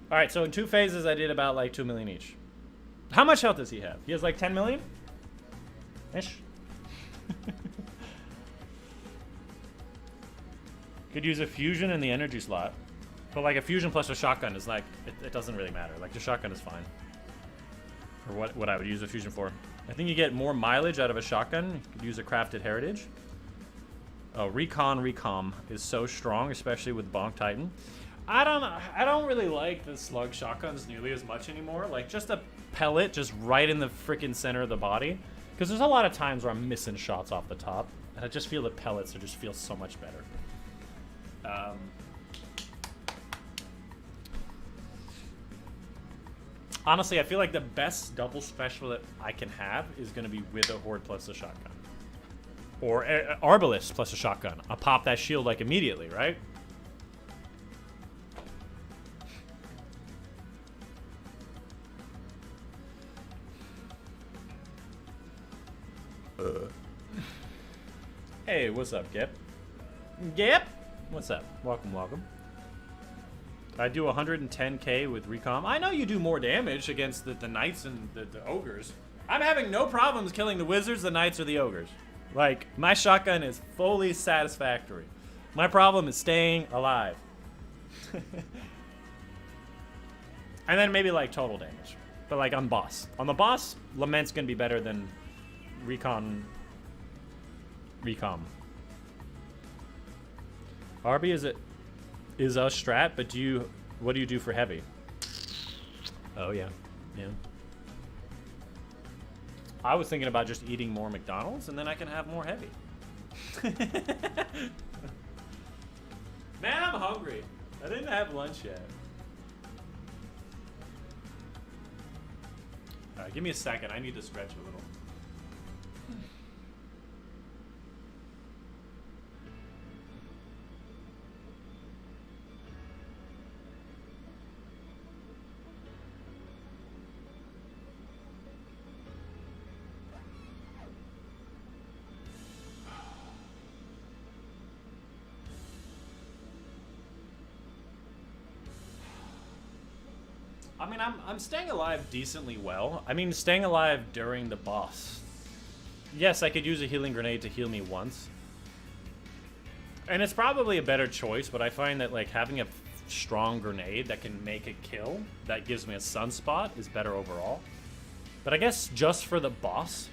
Alright, so in 2 phases I did about like 2 million each. How much health does he have? He has like 10 million? Ish. Could use a fusion in the energy slot. But like a fusion plus a shotgun is like, it doesn't really matter. Like the shotgun is fine. Or what I would use a fusion for. I think you get more mileage out of a shotgun. You could use a crafted heritage. Oh, recom is so strong, especially with Bonk Titan. I don't really like the slug shotguns nearly as much anymore. Like just a pellet just right in the freaking center of the body. Because there's a lot of times where I'm missing shots off the top. And I just feel the pellets just feel so much better. Honestly, I feel like the best double special that I can have is going to be with a horde plus a shotgun. Or Arbalist plus a shotgun. I'll pop that shield like immediately, right? Hey, what's up, Gip? Gip? What's up? Welcome, welcome. I do 110k with recom. I know you do more damage against the knights and the ogres. I'm having no problems killing the wizards, the knights, or the ogres. Like, my shotgun is fully satisfactory. My problem is staying alive. And then maybe like total damage. But like on boss. On the boss, Lament's gonna be better than recom. RB is a strat, but what do you do for heavy? Oh, yeah. Yeah. I was thinking about just eating more McDonald's, and then I can have more heavy. Man, I'm hungry. I didn't have lunch yet. Alright, give me a second. I need to stretch a little. I mean, I'm staying alive decently well. I mean, staying alive during the boss. Yes, I could use a healing grenade to heal me once. And it's probably a better choice, but I find that, like, having a strong grenade that can make a kill, that gives me a sunspot, is better overall. But I guess just for the boss,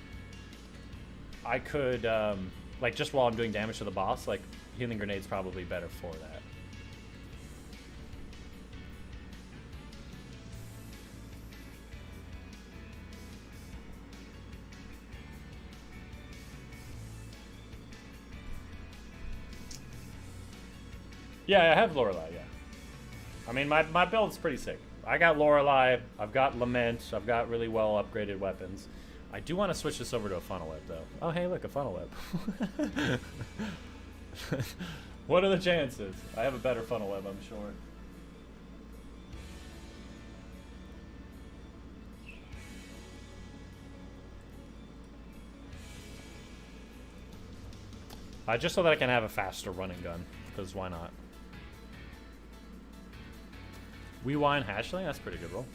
I could, like, just while I'm doing damage to the boss, like, healing grenade's probably better for that. Yeah, I have Lorelei, yeah. I mean, my build's pretty sick. I got Lorelei, I've got Lament, I've got really well upgraded weapons. I do want to switch this over to a funnel whip, though. Oh, hey, look, a funnel whip. What are the chances? I have a better funnel whip, I'm sure. Just so that I can have a faster running gun, because why not? We wine hashling? That's a pretty good roll.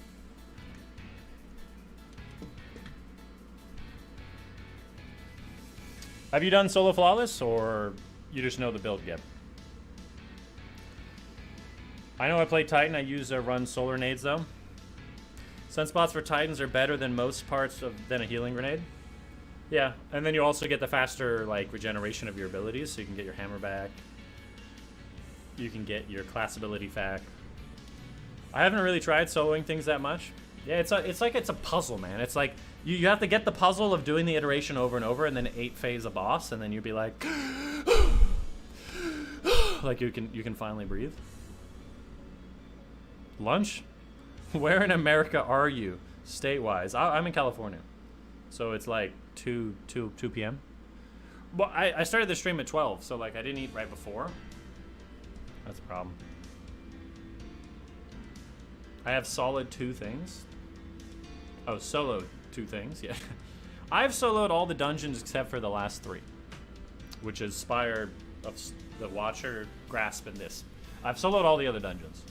Have you done solo flawless, or you just know the build yet? I know I play Titan. I use run solar nades though. Sunspots for Titans are better than most parts than a healing grenade. Yeah, and then you also get the faster like regeneration of your abilities, so you can get your hammer back. You can get your class ability back. I haven't really tried soloing things that much. Yeah, it's like it's a puzzle, man. It's like you have to get the puzzle of doing the iteration over and over, and then 8 phase a boss, and then you'd be like, like you can finally breathe. Lunch? Where in America are you, state-wise? I'm in California, so it's like 2 p.m. Well, I started the stream at 12, so like I didn't eat right before. That's a problem. I have solid 2 things. Oh, soloed 2 things, yeah. I've soloed all the dungeons except for the last 3, which is Spire of the Watcher, Grasp, and this. I've soloed all the other dungeons.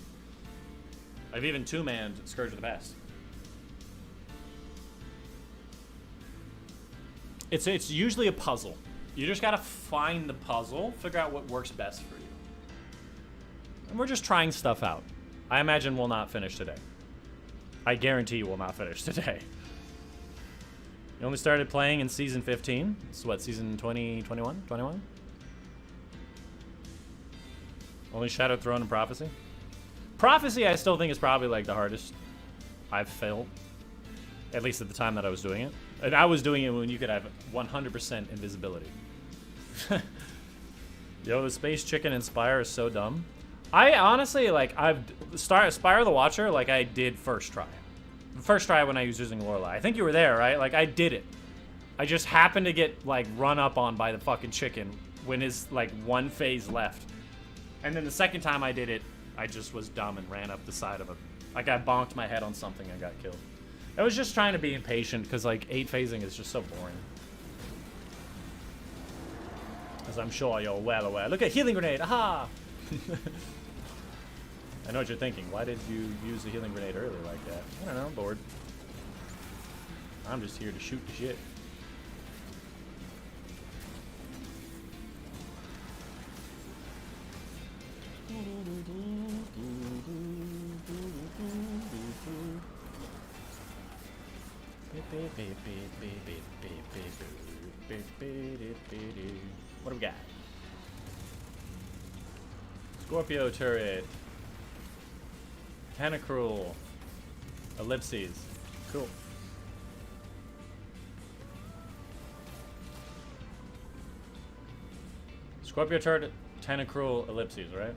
I've even 2-manned Scourge of the Past. It's usually a puzzle. You just gotta find the puzzle, figure out what works best for you. And we're just trying stuff out. I imagine we'll not finish today. I guarantee we'll not finish today. You only started playing in season 15. It's what, season 20, 21? 21? Only Shadow Throne and Prophecy? Prophecy I still think is probably like the hardest I've failed. At least at the time that I was doing it. And I was doing it when you could have 100% invisibility. Yo, the Space Chicken and Spire is so dumb. I honestly, like, Spire the Watcher, like, I did first try. First try when I was using Lorelei. I think you were there, right? Like, I did it. I just happened to get, like, run up on by the fucking chicken when his, like, 1 phase left. And then the second time I did it, I just was dumb and ran up the side of it. Like, I bonked my head on something and got killed. I was just trying to be impatient, because, like, 8 phasing is just so boring. As I'm sure you're well aware. Look at Healing Grenade, aha! I know what you're thinking. Why did you use the healing grenade earlier like that? I don't know, I'm bored. I'm just here to shoot the shit. What do we got? Scorpio turret. Tentacruel. Ellipses. Cool. Scorpio turret, tentacruel, ellipses, right?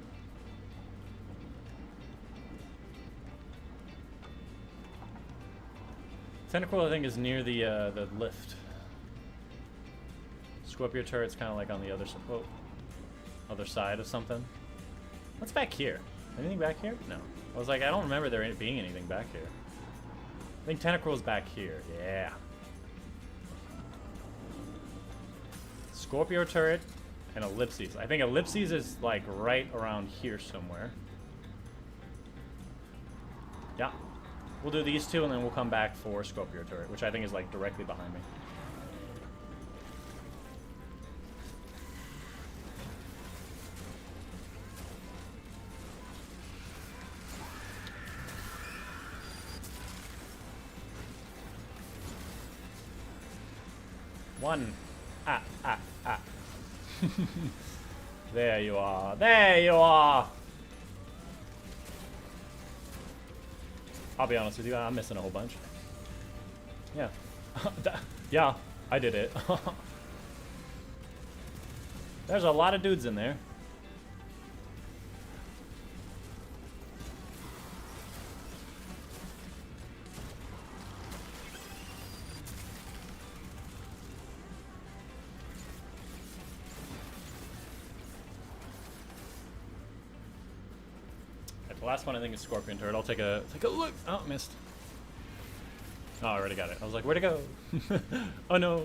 Tentacruel, I think, is near the lift. Scorpio turret's kind of like on the other side of something. What's back here? Anything back here? No. I was like, I don't remember there being anything back here. I think Tentacruel's back here. Yeah. Scorpio turret and ellipses. I think ellipses is like right around here somewhere. Yeah. We'll do these two and then we'll come back for Scorpio turret, which I think is like directly behind me. One. Ah. There you are. There you are. I'll be honest with you, I'm missing a whole bunch. Yeah. Yeah, I did it. There's a lot of dudes in there. The last one I think is Scorpion turret. I'll take a look. Oh, missed. Oh, I already got it. I was like, where'd it go? Oh no.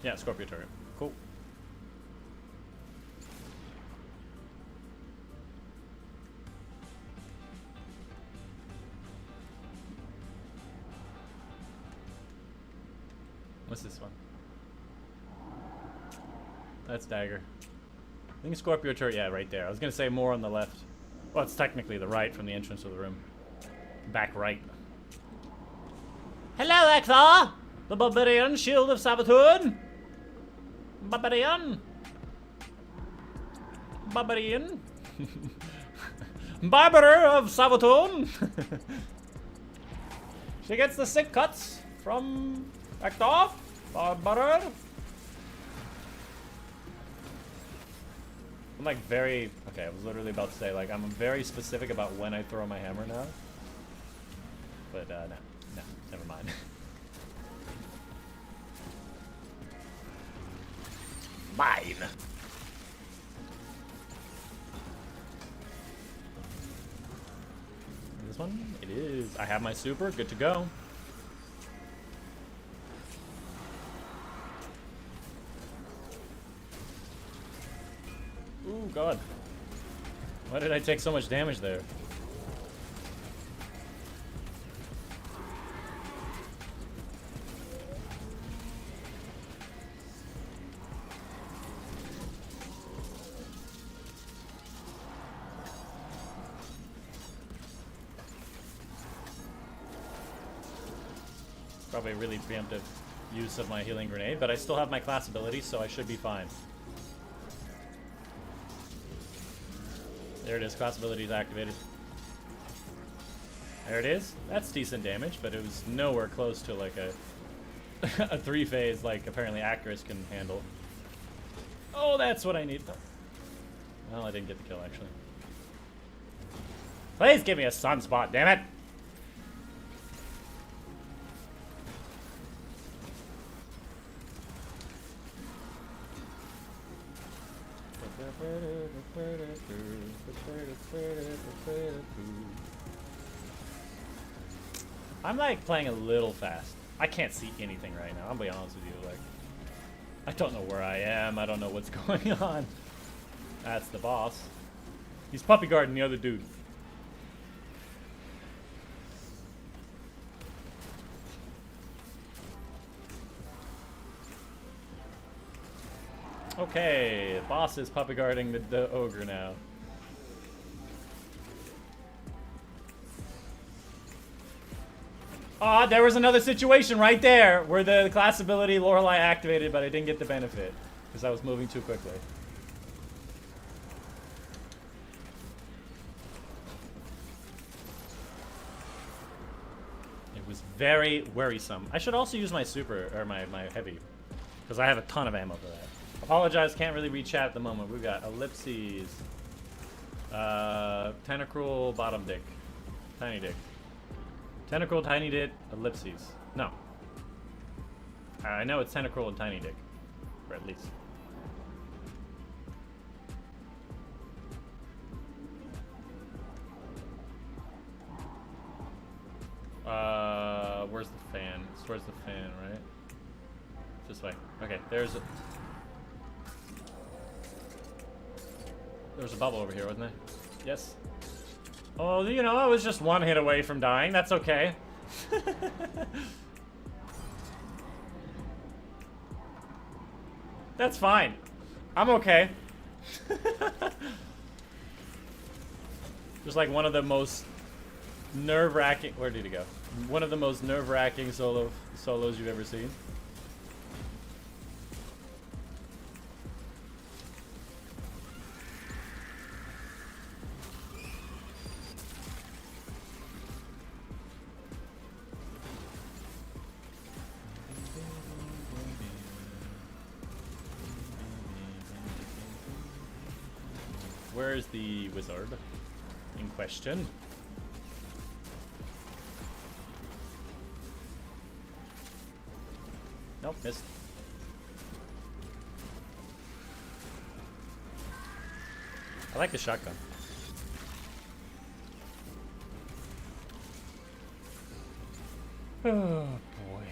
Yeah, Scorpion turret. Cool. What's this one? That's dagger. I think Scorpio turret, yeah, right there. I was gonna say more on the left. Well, it's technically the right from the entrance of the room. Back right. Hello, Hector! The Barbarian Shield of Sabaton! Barbarian! Barbarian! Barbarer of Sabaton! She gets the sick cuts from Hector. Barbarer. I'm like very, okay, I was literally about to say, like, I'm very specific about when I throw my hammer now. But, no, never mind. Mine! This one? It is. I have my super, good to go. Ooh, God. Why did I take so much damage there? Probably a really preemptive use of my healing grenade, but I still have my class ability, so I should be fine. There it is, class ability is activated. There it is. That's decent damage, but it was nowhere close to like a a 3-phase like apparently Acurus can handle. Oh, that's what I need. Well, I didn't get the kill actually. Please give me a sunspot, damn it! I'm like playing a little fast. I can't see anything right now. I'm gonna be honest with you. Like, I don't know where I am. I don't know what's going on. That's the boss. He's puppy guarding the other dude. Okay, boss is puppy guarding the ogre now. Ah, there was another situation right there where the class ability Lorelei activated, but I didn't get the benefit because I was moving too quickly. It was very worrisome. I should also use my super, or my heavy, because I have a ton of ammo for that. Apologize, can't really read chat at the moment. We've got ellipses, tentacruel, bottom dick, tiny dick, tentacruel, tiny dick, ellipses. No. I know it's tentacruel and tiny dick, or at least. Where's the fan? It's towards the fan, right? This way. Okay, there's a bubble over here, wasn't there? Yes. Oh, you know, I was just one hit away from dying. That's okay. That's fine. I'm okay. Just like one of the most nerve-wracking... Where did he go? One of the most nerve-wracking solos you've ever seen. Where's the wizard in question? Nope, missed. I like the shotgun. Oh boy.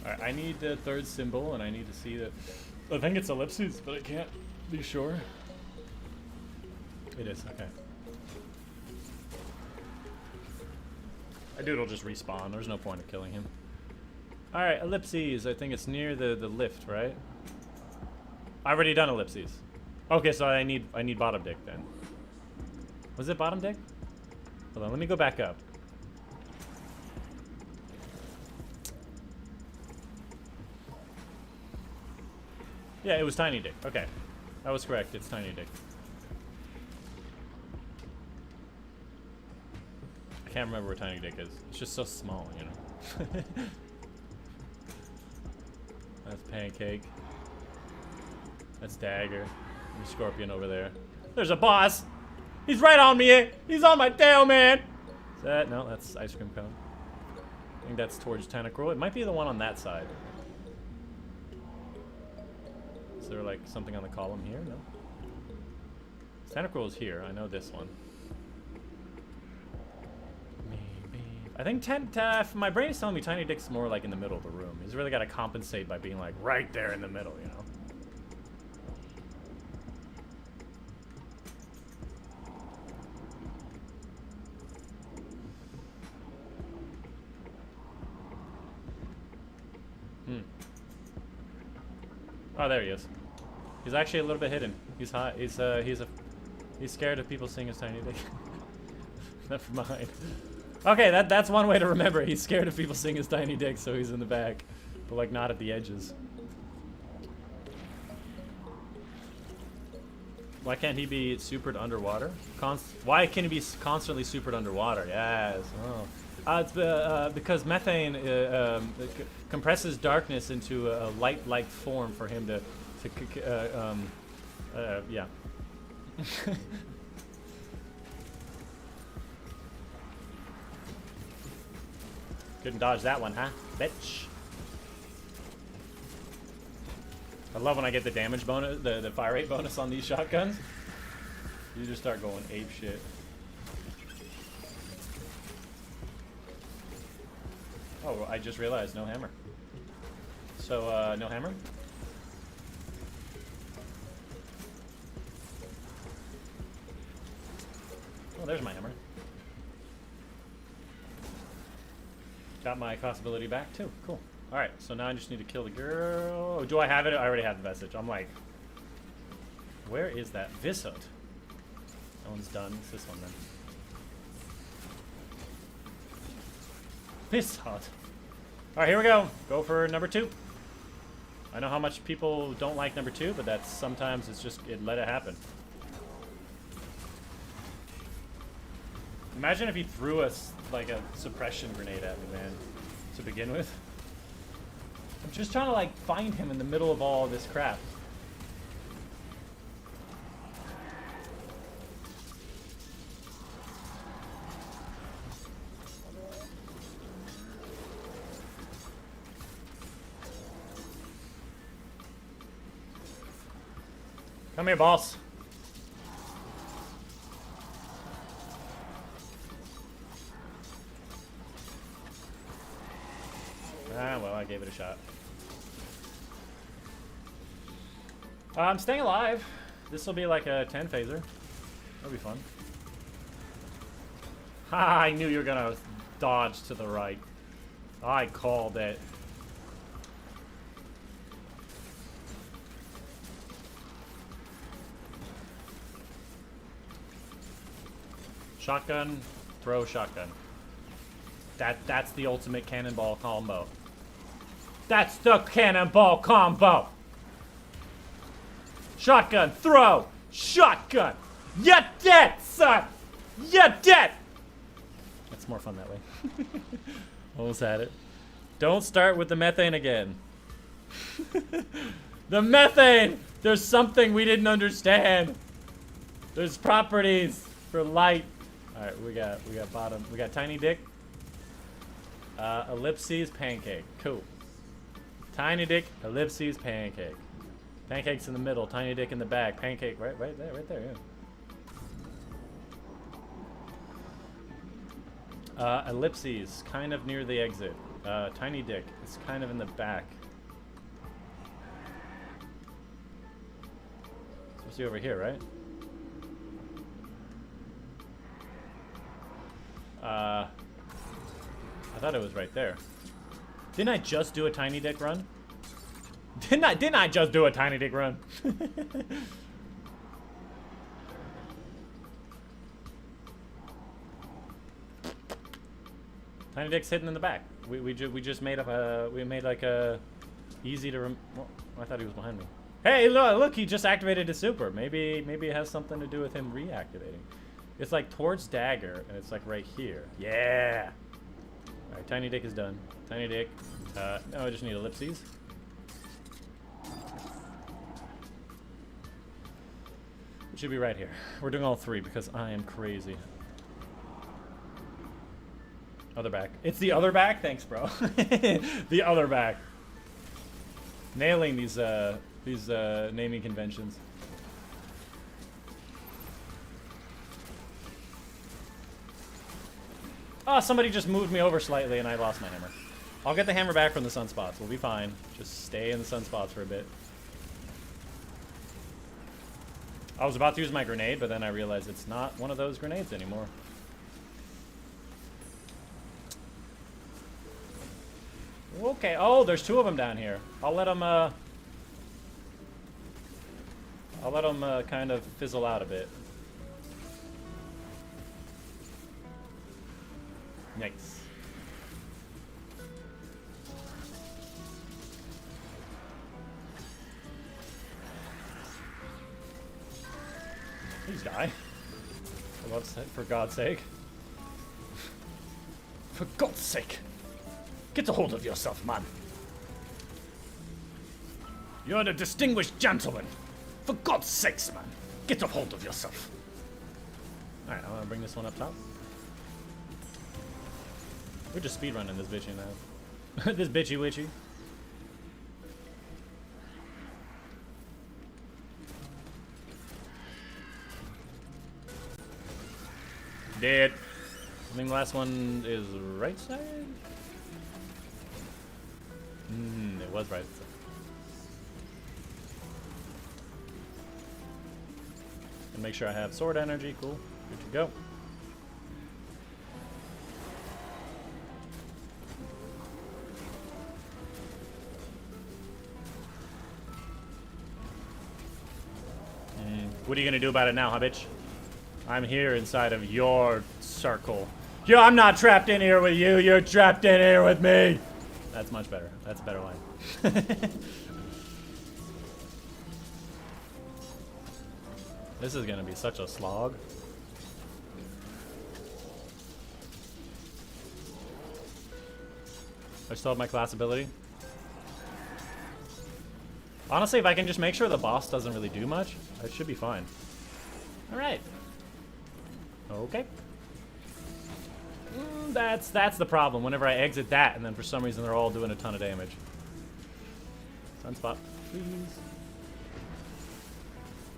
Alright, I need the third symbol and I need to see that. I think it's ellipses, but I can't be sure. It is, okay. I do, it'll just respawn. There's no point of killing him. Alright, ellipses. I think it's near the lift, right? I've already done ellipses. Okay, so I need bottom dick then. Was it bottom dick? Hold on, let me go back up. Yeah, it was tiny dick. Okay. That was correct. It's tiny dick. I can't remember where tiny dick is. It's just so small, you know. That's pancake. That's dagger. There's scorpion over there. There's a boss! He's right on me! He's on my tail, man! Is that? No, that's ice cream cone. I think that's towards tentacruel. It might be the one on that side. Is there like something on the column here? No. Tentacruel is here. I know this one. Maybe. I think my brain is telling me Tiny Dick's more like in the middle of the room. He's really got to compensate by being like right there in the middle, you know? Oh, there he is. He's actually a little bit hidden. He's high. He's scared of people seeing his tiny dick. Never mind. Okay, that's one way to remember. He's scared of people seeing his tiny dick, so he's in the back, but like not at the edges. Why can't he be supered underwater? Why can he be constantly supered underwater? Yes. Oh. It's because methane compresses darkness into a light-like form for him to yeah. Couldn't dodge that one, huh? Bitch. I love when I get the damage bonus, the fire rate bonus on these shotguns. You just start going ape shit. Oh, I just realized, no hammer. So, no hammer? Oh, there's my hammer. Got my possibility back, too. Cool. Alright, so now I just need to kill the girl. Oh, do I have it? I already have the message. I'm like, where is that Visod? That one's done. It's this one, then. Visod. Alright, here we go. Go for number 2. I know how much people don't like number 2, but that's sometimes it's just, let it happen. Imagine if he threw us like a suppression grenade at me, man, to begin with. I'm just trying to like find him in the middle of all this crap. Come here, boss. Ah, well, I gave it a shot. I'm staying alive. This will be like a 10 phaser. That'll be fun. Ha! I knew you were gonna dodge to the right. I called it. Shotgun, throw shotgun. That's the ultimate cannonball combo. That's the cannonball combo. Shotgun, throw, shotgun. You're dead, son. You're dead. That's more fun that way. Almost had it. Don't start with the methane again. The methane. There's something we didn't understand. There's properties for light. All right, we got bottom. We got tiny dick. Ellipses, pancake. Cool. Tiny dick, ellipses, pancake. Pancake's in the middle, tiny dick in the back. Pancake right there, yeah. Ellipses, kind of near the exit. Tiny dick, it's kind of in the back. Supposed to be over here, right? I thought it was right there. Didn't I just do a tiny dick run? Didn't I just do a tiny dick run? Tiny dick's hidden in the back. We just made up a like a easy to well, I thought he was behind me. Hey, look, he just activated his super. Maybe it has something to do with him reactivating. It's like towards dagger, and it's like right here. Yeah. All right, tiny dick is done. Tiny dick. No, I just need ellipses. It should be right here. We're doing all 3 because I am crazy. Other back. It's the other back? Thanks, bro. The other back. Nailing these naming conventions. Oh, somebody just moved me over slightly and I lost my hammer. I'll get the hammer back from the sunspots. We'll be fine. Just stay in the sunspots for a bit. I was about to use my grenade, but then I realized it's not one of those grenades anymore. Okay. Oh, there's 2 of them down here. I'll let them kind of fizzle out a bit. Nice. Please die. For God's sake. For God's sake. Get a hold of yourself, man. You're a distinguished gentleman. For God's sakes, man. Get a hold of yourself. Alright, I'm gonna bring this one up top. We're just speedrunning this bitchy now. This bitchy witchy. Dead. I think the last one is right side? It was right side. And make sure I have sword energy. Cool. Good to go. What are you gonna do about it now, huh, bitch? I'm here inside of your circle. Yo, I'm not trapped in here with you. You're trapped in here with me. That's much better. That's a better line. This is gonna be such a slog. I still have my class ability. Honestly, if I can just make sure the boss doesn't really do much, I should be fine. Alright. Okay. That's the problem. Whenever I exit that, and then for some reason they're all doing a ton of damage. Sunspot, please.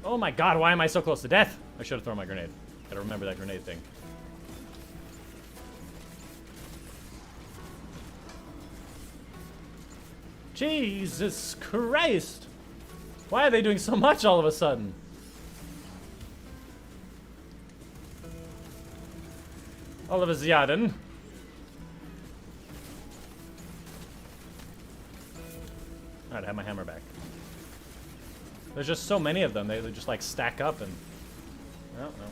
Oh my god, why am I so close to death? I should have thrown my grenade. Gotta remember that grenade thing. Jesus Christ! Why are they doing so much all of a sudden? All of a sudden. Alright, I have my hammer back. There's just so many of them. They just like stack up and... Oh, no.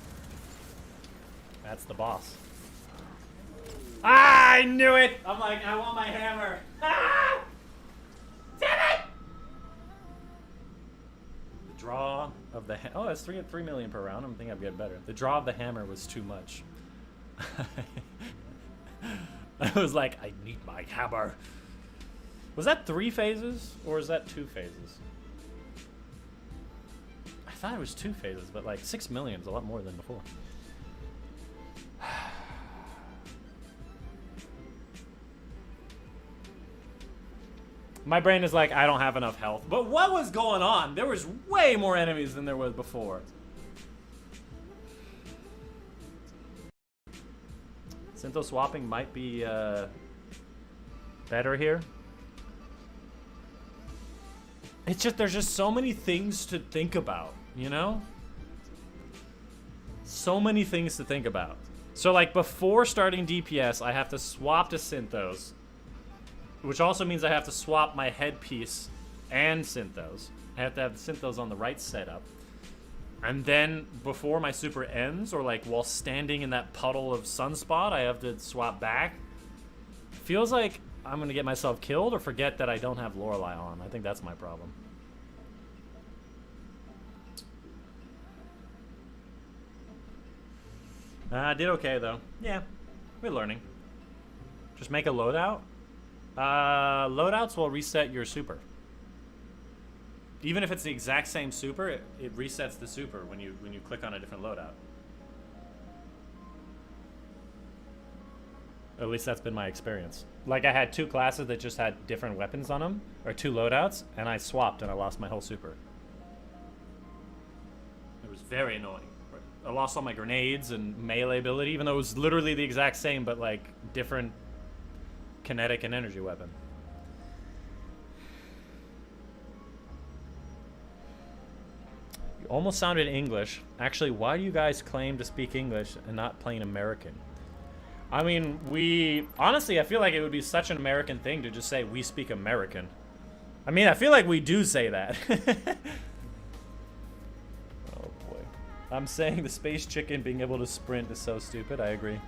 That's the boss. Ah, I knew it! I'm like, I want my hammer. Ah! Damn it! The draw of the... Oh, that's 3 million per round. I think I'm getting better. The draw of the hammer was too much. I was like, I need my hammer. Was that 3 phases or is that 2 phases? I thought it was 2 phases, but like 6 million is a lot more than before. My brain is like, I don't have enough health. But what was going on? There was way more enemies than there was before. Syntho swapping might be better here. It's just, there's just so many things to think about, you know? So many things to think about. So like before starting DPS, I have to swap to Synthos, which also means I have to swap my headpiece and Synthos. I have to have the Synthos on the right setup. And then before my super ends, or like while standing in that puddle of sunspot, I have to swap back. Feels like I'm gonna get myself killed or forget that I don't have Lorelei on. I think that's my problem. I did okay though. Yeah, we're learning. Just make a loadout. Loadouts will reset your super. Even if it's the exact same super, it resets the super when you click on a different loadout. At least that's been my experience. Like I had 2 classes that just had different weapons on them, or 2 loadouts, and I swapped and I lost my whole super. It was very annoying. I lost all my grenades and melee ability, even though it was literally the exact same, but like different kinetic and energy weapon. You almost sounded English. Actually, why do you guys claim to speak English and not plain American? I mean, honestly, I feel like it would be such an American thing to just say, we speak American. I mean, I feel like we do say that. Oh boy. I'm saying the space chicken being able to sprint is so stupid. I agree.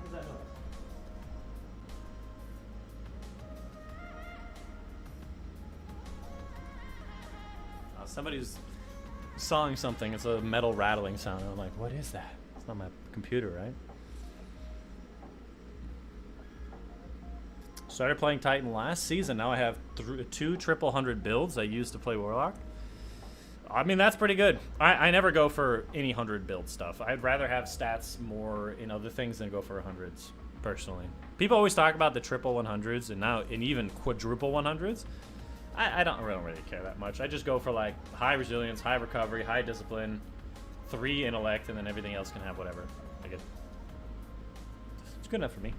What was that noise? Somebody's sawing something. It's a metal rattling sound. And I'm like, what is that? It's not my computer, right? Started playing Titan last season. Now I have 2 triple 100 builds I use to play Warlock. I mean, that's pretty good. I never go for any 100 build stuff. I'd rather have stats more in other things than go for 100s, personally. People always talk about the triple 100s and even quadruple 100s. I don't really care that much. I just go for like high resilience, high recovery, high discipline, 3 intellect, and then everything else can have whatever. Like it's good enough for me.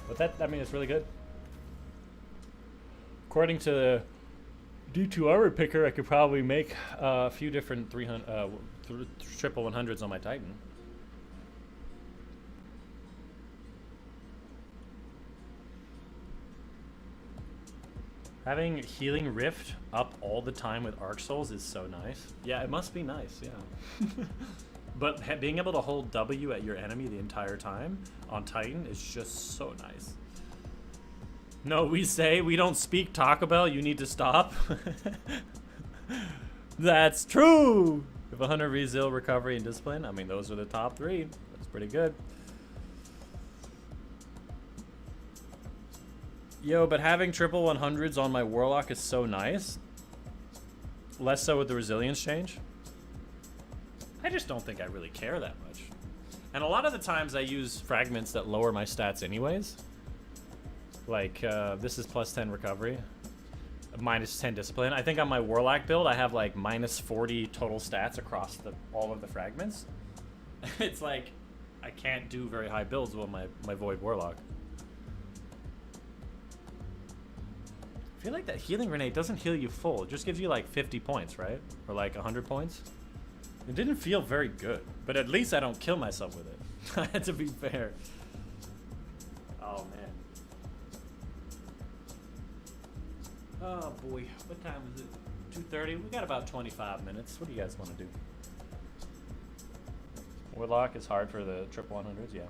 But that, I mean, it's really good. According to the D2 armor picker, I could probably make a few different triple 100s on my Titan. Having Healing Rift up all the time with Arc Souls is so nice. Yeah, it must be nice, yeah. But being able to hold W at your enemy the entire time on Titan is just so nice. No, we don't speak Taco Bell, you need to stop. That's true! If 100 Resil, Recovery, and Discipline, I mean, those are the top 3. That's pretty good. Yo, but having triple 100s on my Warlock is so nice. Less so with the Resilience change. I just don't think I really care that much. And a lot of the times I use fragments that lower my stats anyways. Like, this is plus 10 Recovery. Minus 10 Discipline. I think on my Warlock build, I have like minus 40 total stats across all of the fragments. It's like, I can't do very high builds with my Void Warlock. I feel like that Healing Grenade doesn't heal you full. It just gives you like 50 points, right? Or like 100 points. It didn't feel very good, but at least I don't kill myself with it. To be fair. Oh, man. Oh, boy. What time is it? 2:30? We got about 25 minutes. What do you guys want to do? Warlock is hard for the triple 100s, yeah.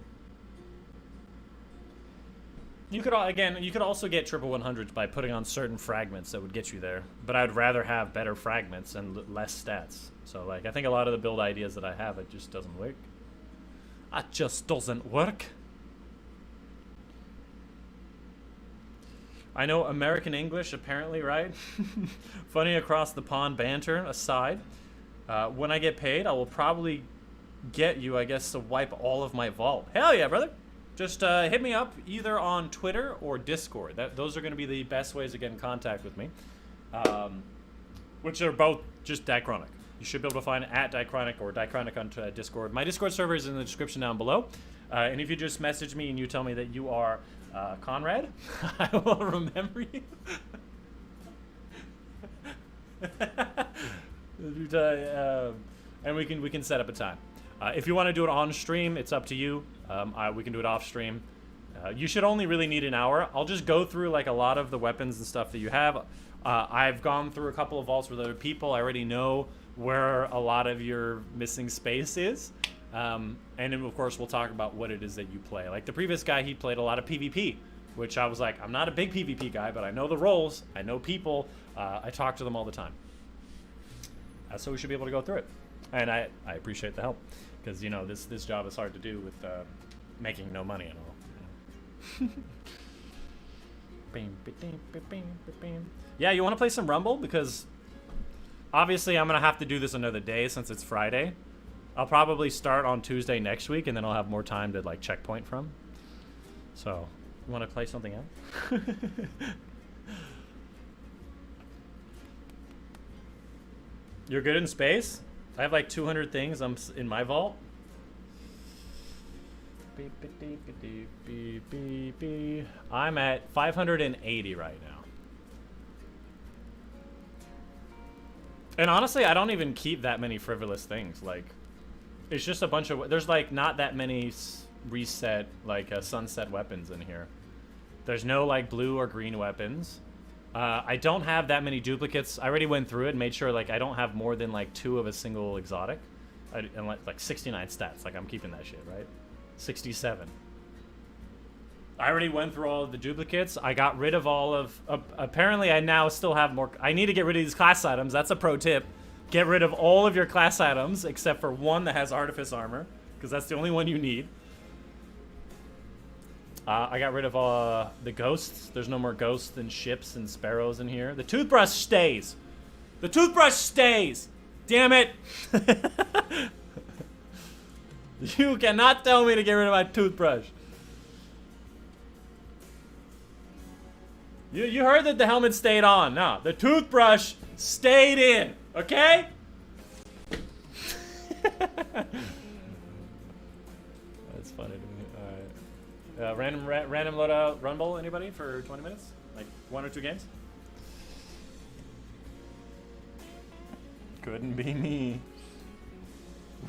You could, again, you could also get triple 100s by putting on certain fragments that would get you there. But I'd rather have better fragments and less stats. So, like, I think a lot of the build ideas that I have, it just doesn't work. It just doesn't work. I know American English, apparently, right? Funny across the pond banter aside. When I get paid, I will probably get you, I guess, to wipe all of my vault. Hell yeah, brother! Just hit me up either on Twitter or Discord. Those are going to be the best ways to get in contact with me. Which are both just Dychronic. You should be able to find at Dychronic or Dychronic on Discord. My Discord server is in the description down below. And if you just message me and you tell me that you are Conrad, I will remember you. And we can set up a time. If you want to do it on stream, it's up to you. We can do it off stream. You should only really need an hour. I'll just go through like a lot of the weapons and stuff that you have. I've gone through a couple of vaults with other people. I already know where a lot of your missing space is. And then of course we'll talk about what it is that you play. Like the previous guy, he played a lot of PvP, which I was like, I'm not a big PvP guy, but I know the roles, I know people, I talk to them all the time. So we should be able to go through it. And I appreciate the help, because you know this job is hard to do with making no money at all. Yeah, you want to play some Rumble? Because obviously I'm gonna have to do this another day since it's Friday. I'll probably start on Tuesday next week, and then I'll have more time to like checkpoint from. So, you want to play something else? You're good in space? I have like 200 things in my vault. I'm at 580 right now. And honestly, I don't even keep that many frivolous things. Like, it's just a bunch of... There's like not that many reset, like sunset weapons in here. There's no like blue or green weapons. I don't have that many duplicates. I already went through it and made sure like I don't have more than like 2 of a single exotic. And like 69 stats. Like I'm keeping that shit, right? 67. I already went through all of the duplicates. I got rid of all of... apparently I now still have more... I need to get rid of these class items. That's a pro tip. Get rid of all of your class items except for one that has Artifice Armor, because that's the only one you need. I got rid of the ghosts. There's no more ghosts and ships and sparrows in here. The toothbrush stays. The toothbrush stays. Damn it. You cannot tell me to get rid of my toothbrush. You heard that the helmet stayed on. No, the toothbrush stayed in. Okay? That's funny to me. All right. Random loadout Rumble, anybody, for 20 minutes? Like 1 or 2 games? Couldn't be me.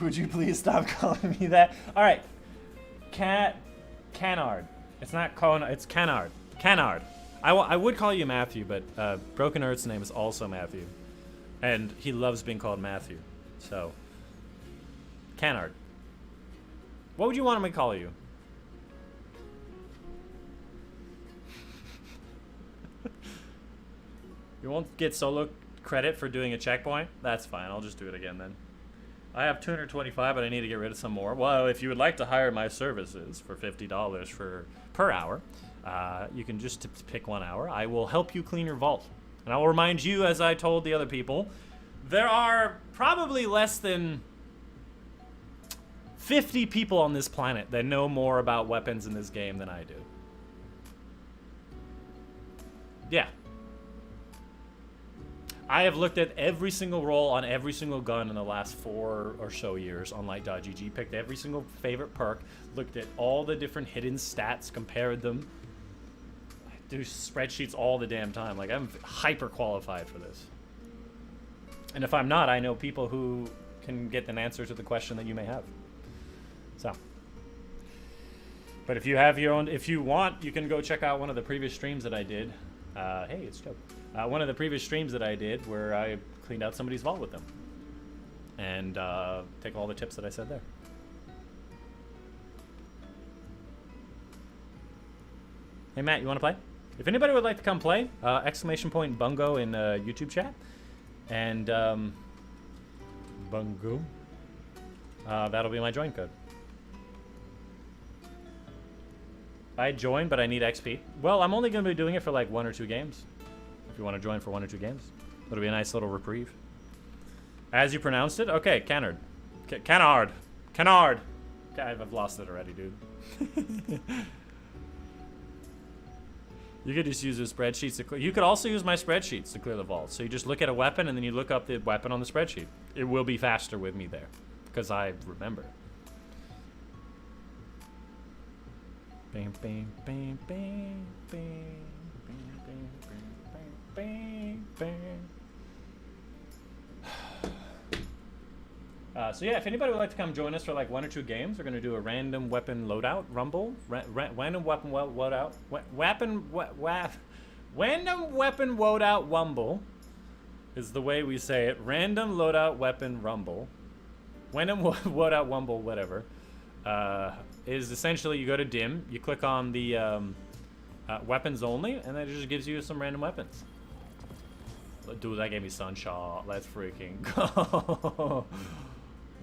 Would you please stop calling me that? All right. Canard. It's not Conard. It's Canard. Canard. I would call you Matthew, but Broken Earth's name is also Matthew. And he loves being called Matthew. So, Canard. What would you want me to call you? You won't get solo credit for doing a checkpoint? That's fine. I'll just do it again then. I have 225, but I need to get rid of some more. Well, if you would like to hire my services for $50 per hour, you can just pick 1 hour. I will help you clean your vault. And I will remind you, as I told the other people, there are probably less than 50 people on this planet that know more about weapons in this game than I do. Yeah. I have looked at every single roll on every single gun in the last 4 or so years on Light.gg, picked every single favorite perk, looked at all the different hidden stats, compared them. I do spreadsheets all the damn time. Like, I'm hyper qualified for this. And if I'm not, I know people who can get an answer to the question that you may have. So. But if you have your own, if you want, you can go check out one of the previous streams that I did. Hey, it's Joe. One of the previous streams that I did where I cleaned out somebody's vault with them. And take all the tips that I said there. Hey, Matt, you want to play? If anybody would like to come play, exclamation point bungo in YouTube chat. And bungo. That'll be my join code. I joined, but I need XP. Well, I'm only going to be doing it for like 1 or 2 games. If you want to join for 1 or 2 games. It'll be a nice little reprieve. As you pronounced it? Okay, Canard. Canard. Canard. I've lost it already, dude. You could just use the spreadsheets to clear. You could also use my spreadsheets to clear the vault. So you just look at a weapon and then you look up the weapon on the spreadsheet. It will be faster with me there. Because I remember. Bam, bam, bam, bam, bam, bam, bam, bam, bam, bam. So yeah, if anybody would like to come join us for like 1 or 2 games, we're gonna do a random weapon loadout rumble, random weapon loadout, random weapon loadout rumble is the way we say it. Random loadout weapon rumble, random loadout rumble, whatever. Is essentially you go to dim, you click on the weapons only, and then it just gives you some random weapons. Dude, that gave me Sunshot. Let's freaking go.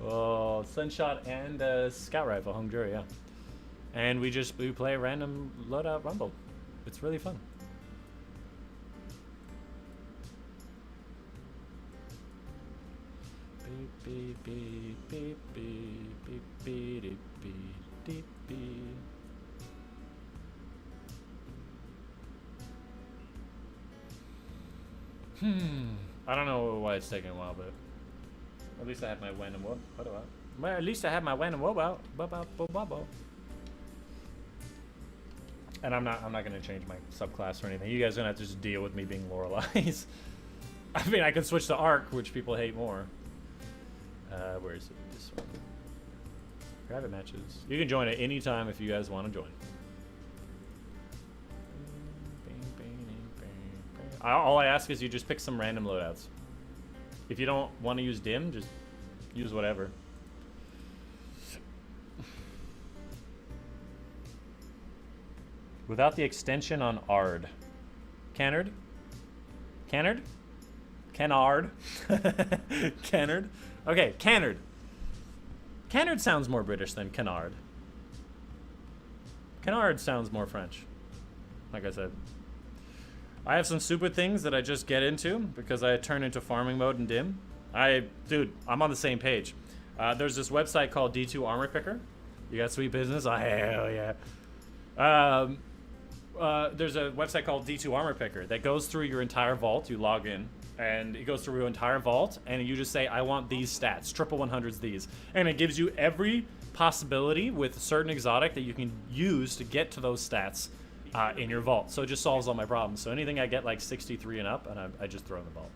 Oh, Sunshot and Scout Rifle, hung jury, yeah. And we play a random loadout rumble. It's really fun. Beep, beep, beep, beep, beep, beep, beep, beep, beep. I don't know why it's taking a while, but at least I have my when and what about? Well, at least I have my when and what about. And I'm not gonna change my subclass or anything. You guys are gonna have to just deal with me being Lorelai's. I mean, I could switch to Arc, which people hate more. Where is it? This one. Private matches. You can join at any time if you guys want to join. All I ask is you just pick some random loadouts. If you don't want to use dim, just use whatever. Without the extension on ARD. Canard? Canard? Canard? Canard? Okay, Canard. Canard sounds more British than Canard. Canard sounds more French. Like I said. I have some stupid things that I just get into because I turn into farming mode in dim. Dude, I'm on the same page. There's this website called D2 Armor Picker. You got sweet business? Oh, hell yeah. There's a website called D2 Armor Picker that goes through your entire vault. You log in, and it goes through your entire vault, and you just say, I want these stats, triple 100s these. And it gives you every possibility with a certain exotic that you can use to get to those stats in your vault. So it just solves all my problems. So anything I get like 63 and up, and I just throw in the vault.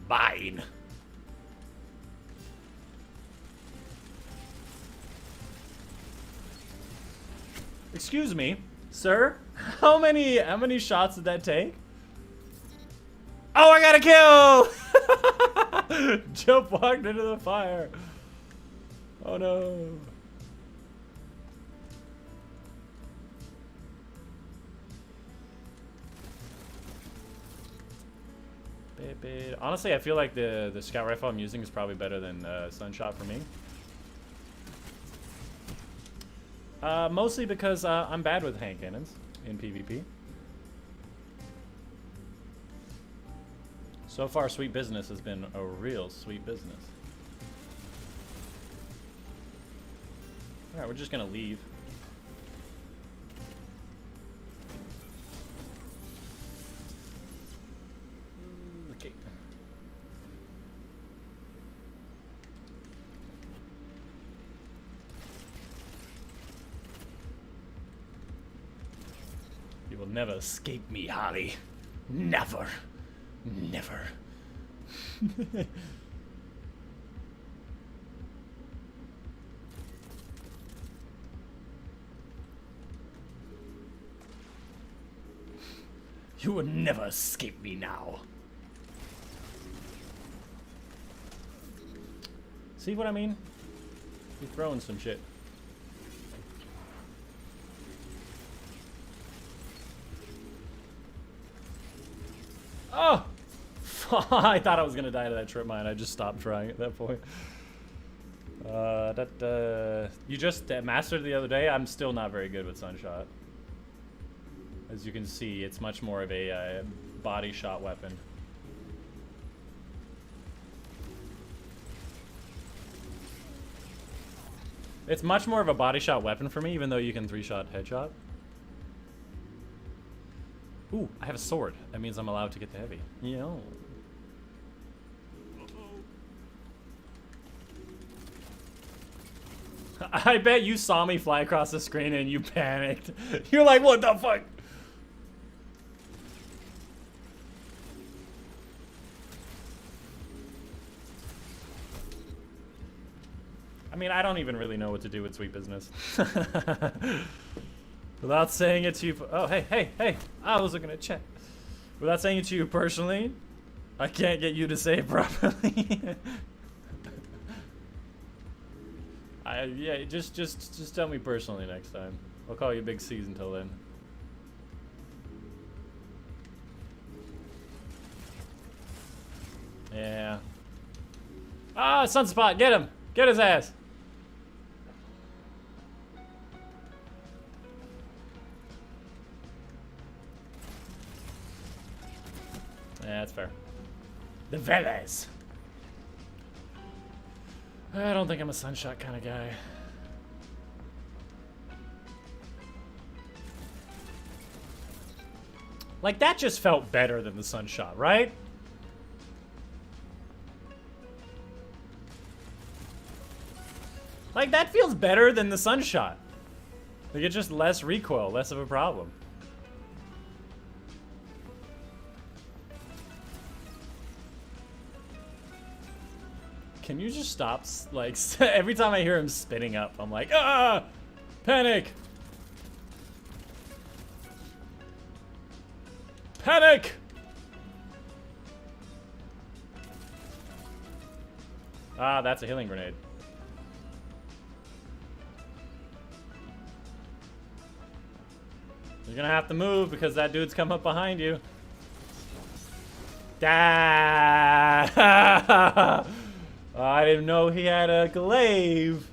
Mine. Excuse me, sir. How many shots did that take? Oh, I got a kill! Jump walked into the fire. Oh no. Honestly, I feel like the scout rifle I'm using is probably better than Sunshot for me. Mostly because I'm bad with hand cannons in PvP. So far, Sweet Business has been a real sweet business. Alright, we're just gonna leave. Okay. You will never escape me, Holly. Never. Never. You will never escape me now. See what I mean? You're throwing some shit. Oh! I thought I was gonna die to that trip mine. I just stopped trying at that point. You just mastered the other day. I'm still not very good with Sunshot. As you can see, it's much more of a body shot weapon. It's much more of a body shot weapon for me, even though you can 3-shot headshot. Ooh, I have a sword. That means I'm allowed to get the heavy. Yo. I bet you saw me fly across the screen and you panicked. You're like, what the fuck? I mean, I don't even really know what to do with Sweet Business. Without saying it to you, oh, hey, I was looking at chat. Without saying it to you personally, I can't get you to say it properly. Yeah, just tell me personally next time. I'll call you Big C's until then. Yeah. Ah, Sunspot, get him! Get his ass! Yeah, that's fair. The Velez. I don't think I'm a Sunshot kind of guy. Like, that just felt better than the Sunshot, right? Like, that feels better than the Sunshot. Like, it's just less recoil, less of a problem. Can you just stop, like, every time I hear him spinning up, I'm like, ah! Panic! Panic! Ah, that's a healing grenade. You're gonna have to move because that dude's come up behind you. Ah! I didn't know he had a glaive.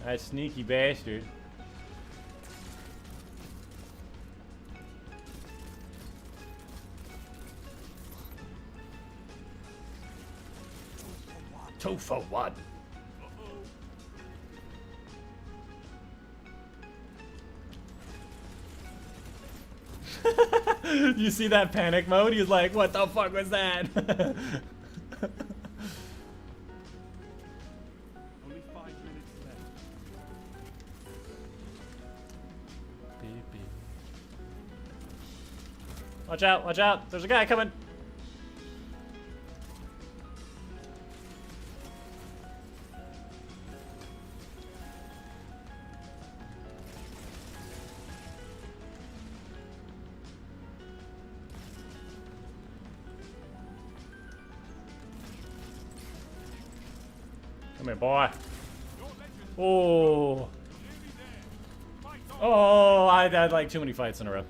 That sneaky bastard. Two for one. You see that panic mode? He's like, what the fuck was that? Only 5 minutes left. Beep, beep. Watch out, watch out. There's a guy coming. Come here, boy. Oh. Oh, I had like too many fights in a row.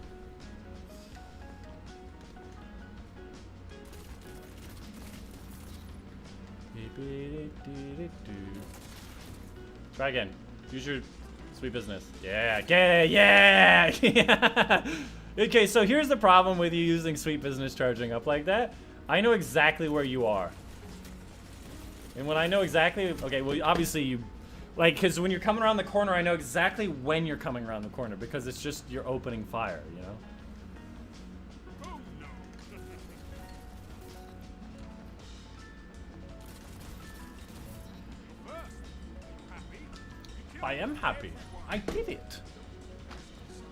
Try again. Use your sweet business. Yeah, yeah. Okay, so here's the problem with you using sweet business charging up like that. I know exactly where you are. And when I know exactly, okay, well, obviously you, like, because when you're coming around the corner, I know exactly when you're coming around the corner because it's just you're opening fire, you know? I am happy. I did it.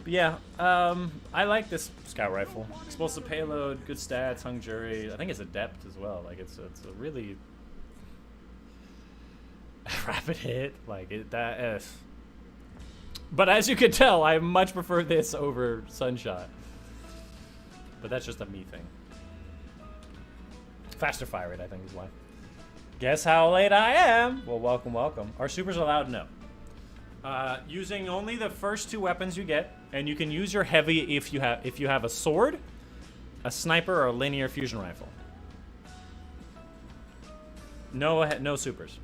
But yeah, I like this scout rifle. Explosive payload, good stats, hung jury. I think it's adept as well. Like it's a really rapid hit. Like that. But as you can tell, I much prefer this over Sunshot. But that's just a me thing. Faster fire rate, I think, is why. Guess how late I am? Well, welcome, welcome. Are supers allowed? No. Using only the first 2 weapons you get, and you can use your heavy if you have a sword, a sniper, or a linear fusion rifle. No supers,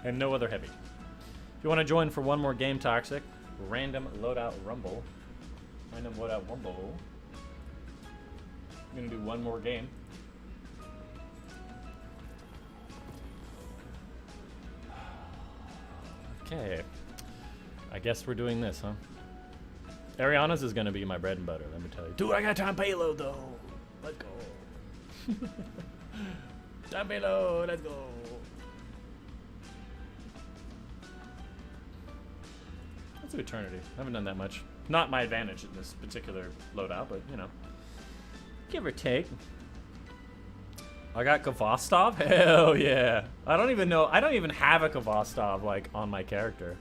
and no other heavy. If you want to join for one more game, Toxic, random loadout rumble. Random loadout rumble. I'm gonna do one more game. Okay. I guess we're doing this, huh? Ariana's is gonna be my bread and butter, let me tell you. Dude, I got time payload though. Let's go. Time payload, let's go. Let's do Eternity. I haven't done that much. Not my advantage in this particular loadout, but you know. Give or take. I got Kvostov? Hell yeah. I don't even have a Kvostov like on my character.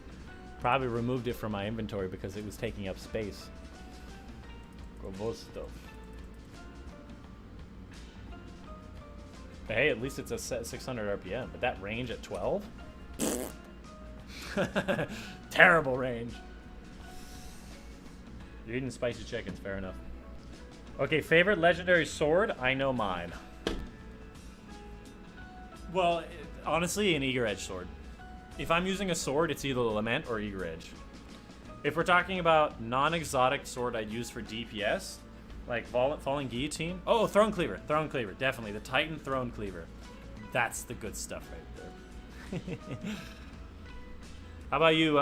Probably removed it from my inventory because it was taking up space. Kvostov. But hey, at least it's a 600 RPM. But that range at 12? Terrible range. You're eating spicy chickens, fair enough. Okay, favorite legendary sword? I know mine. Well, honestly, an Eager Edge sword. If I'm using a sword, it's either Lament or Eager Edge. If we're talking about non-exotic sword I'd use for DPS, like Falling Guillotine. Oh, Throne Cleaver. Throne Cleaver, definitely. The Titan Throne Cleaver. That's the good stuff right there. How about you,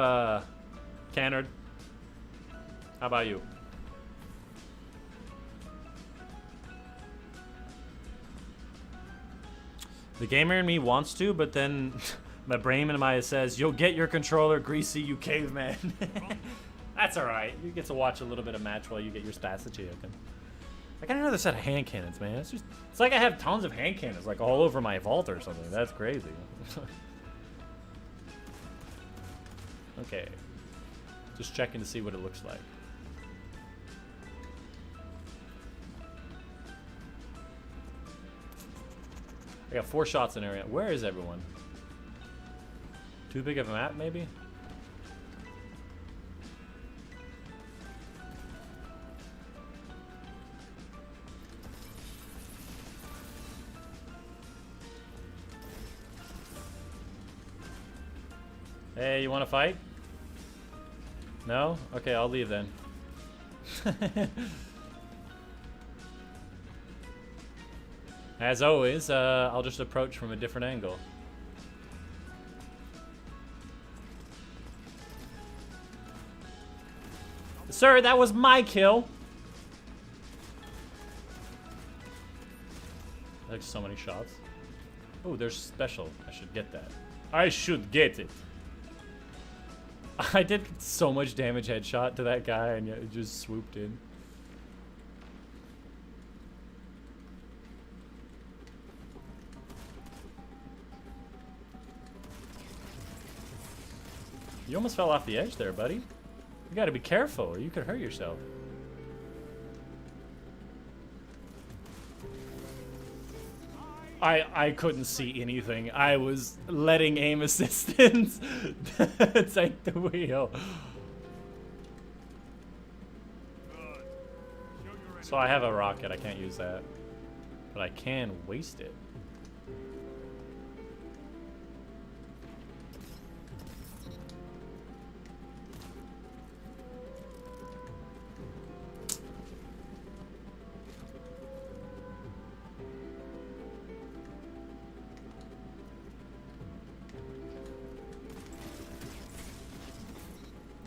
Cannard? How about you? The gamer in me wants to, but then my brain in my says, "You'll get your controller greasy, you caveman." That's alright. You get to watch a little bit of match while you get your spacity open. I got another set of hand cannons, man. It's like I have tons of hand cannons, like all over my vault or something. That's crazy. Okay. Just checking to see what it looks like. I got 4 shots in area. Where is everyone? Too big of a map, maybe? Hey, you want to fight? No? Okay, I'll leave then. As always, I'll just approach from a different angle. Sir, that was my kill. Like so many shots. Oh, there's special. I should get that. I should get it. I did so much damage headshot to that guy and yet it just swooped in. You almost fell off the edge there, buddy. You gotta be careful or you could hurt yourself. I couldn't see anything. I was letting aim assistance take the wheel. So I have a rocket. I can't use that, but I can waste it.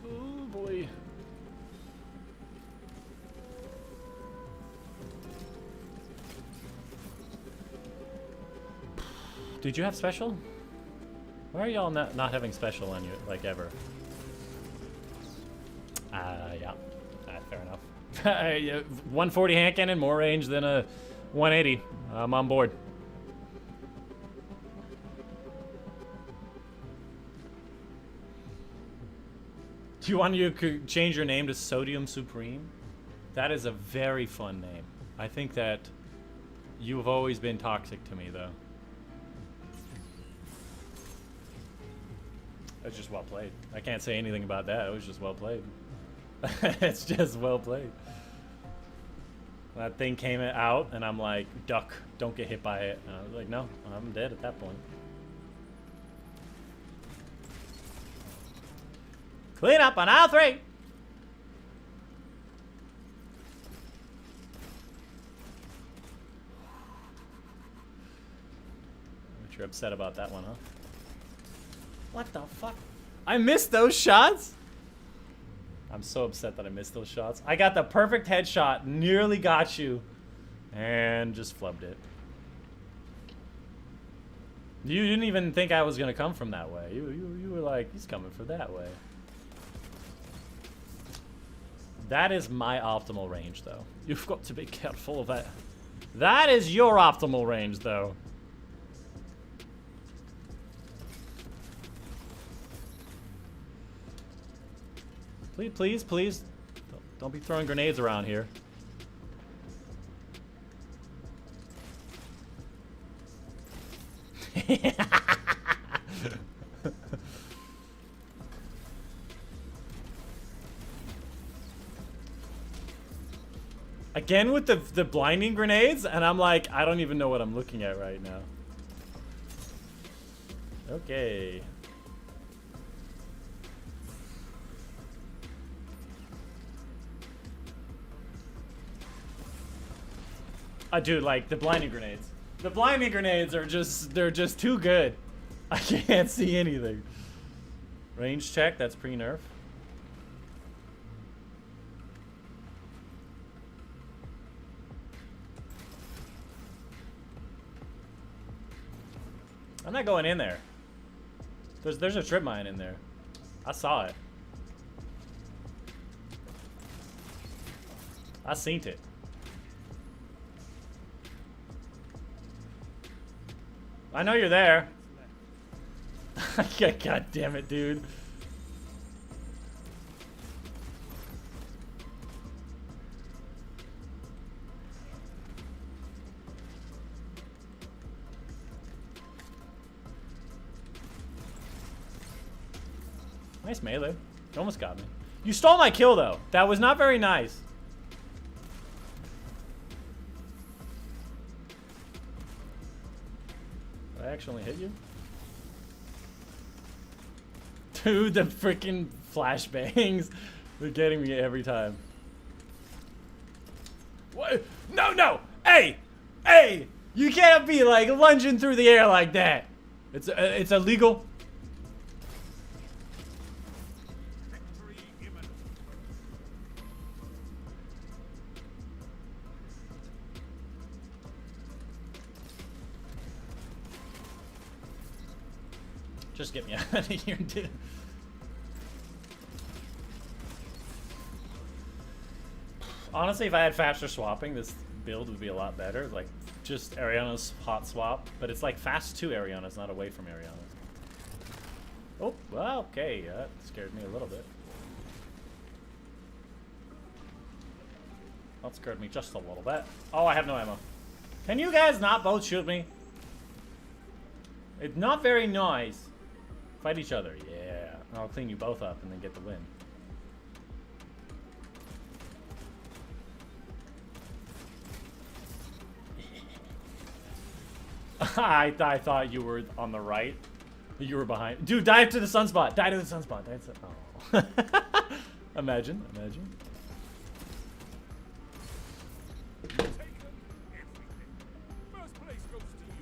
Oh boy. Did you have special? Why are y'all not having special on you, like, ever? Yeah. Fair enough. 140 hand cannon, more range than a 180. I'm on board. Do you want to change your name to Sodium Supreme? That is a very fun name. I think that you have always been toxic to me, though. That's just well played. I can't say anything about that. It was just well played. It's just well played. That thing came out, and I'm like, duck, don't get hit by it. And I was like, no, I'm dead at that point. Clean up on aisle 3. But you're upset about that one, huh? What the fuck? I missed those shots? I'm so upset that I missed those shots. I got the perfect headshot, nearly got you, and just flubbed it. You didn't even think I was gonna come from that way. You were like, he's coming for that way. That is my optimal range, though. You've got to be careful of that. That is your optimal range, though. Please, please, please. Don't be throwing grenades around here. Again with the blinding grenades, and I'm like, I don't even know what I'm looking at right now. Okay. Dude, like, the blinding grenades. The blinding grenades are just, they're just too good. I can't see anything. Range check, that's pre-nerf. I'm not going in there. There's a trip mine in there. I saw it. I seen it. I know you're there. God damn it, dude. Nice melee. You almost got me. You stole my kill, though. That was not very nice. Did I actually hit you? Dude, the freaking flashbangs. They're getting me every time. What? No, no! Hey! Hey! You can't be, like, lunging through the air like that. It's illegal. Just get me out of here, dude. Honestly, if I had faster swapping, this build would be a lot better. Like, just Ariana's hot swap. But it's like fast to Ariana's, not away from Ariana's. Oh, well, okay. That scared me a little bit. That scared me just a little bit. Oh, I have no ammo. Can you guys not both shoot me? It's not very nice. Fight each other. Yeah. I'll clean you both up and then get the win. I thought you were on the right. You were behind. Dude, dive to the sunspot. Die to the sunspot. That's oh. Imagine. First place goes to you.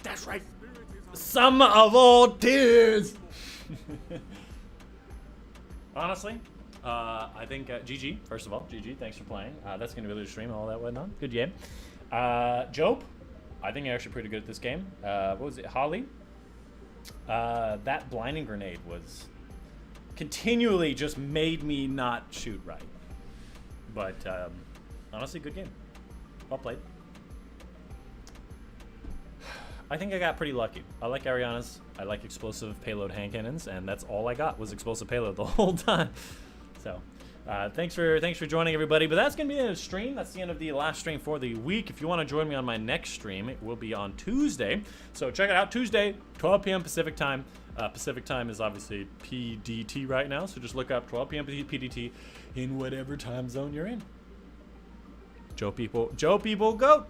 That's right. Sum of all tears. Honestly, I think GG. First of all, GG. Thanks for playing. That's gonna be the stream and all that whatnot. Good game. Jope, I think you're actually pretty good at this game. What was it? Holly. That blinding grenade was continually just made me not shoot right. But honestly, good game. Well played. I think I got pretty lucky. I like Ariana's. I like explosive payload hand cannons, and that's all I got was explosive payload the whole time. So, thanks for joining, everybody. But that's gonna be the stream. That's the end of the last stream for the week. If you want to join me on my next stream, it will be on Tuesday. So check it out. Tuesday, 12 p.m. Pacific time. Pacific time is obviously PDT right now, so just look up 12 p.m. PDT in whatever time zone you're in. Joe people, go.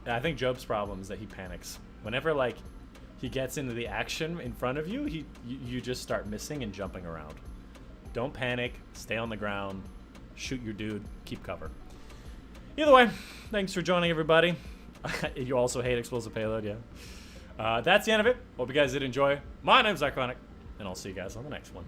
I think Jobe's problem is that he panics. Whenever, like, he gets into the action in front of you, you just start missing and jumping around. Don't panic. Stay on the ground. Shoot your dude. Keep cover. Either way, thanks for joining, everybody. You also hate explosive payload, yeah. That's the end of it. Hope you guys did enjoy. My name's Dychronic, and I'll see you guys on the next one.